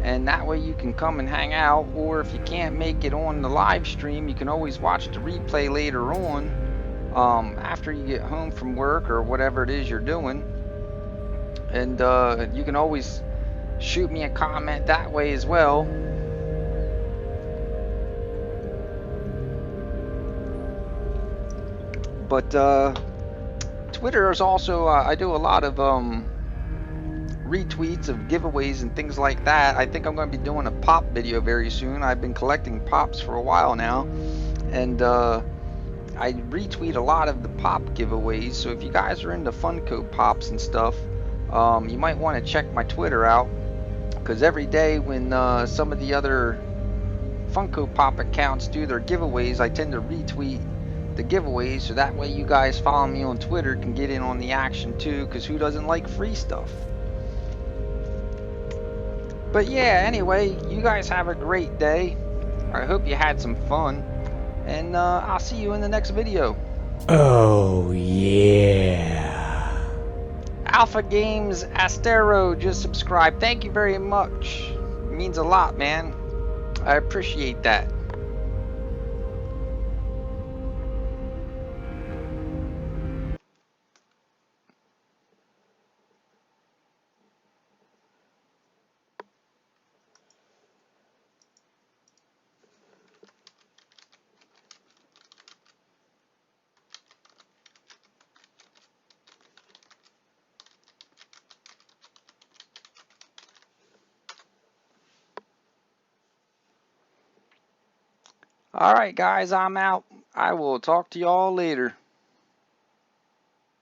and that way you can come and hang out. Or if you can't make it on the live stream, you can always watch the replay later on, after you get home from work or whatever it is you're doing. And you can always shoot me a comment that way as well. But Twitter is also, I do a lot of retweets of giveaways and things like that. I think I'm going to be doing a pop video very soon. I've been collecting pops for a while now, and I retweet a lot of the pop giveaways. So if you guys are into Funko Pops and stuff, you might want to check my Twitter out, because every day when some of the other Funko Pop accounts do their giveaways, I tend to retweet the giveaways, so that way you guys follow me on Twitter can get in on the action too, because who doesn't like free stuff? But yeah, anyway, you guys have a great day. I hope you had some fun. And I'll see you in the next video. Oh, yeah. Alpha Games Astero just subscribed. Thank you very much. It means a lot, man. I appreciate that. Alright, guys, I'm out. I will talk to y'all later.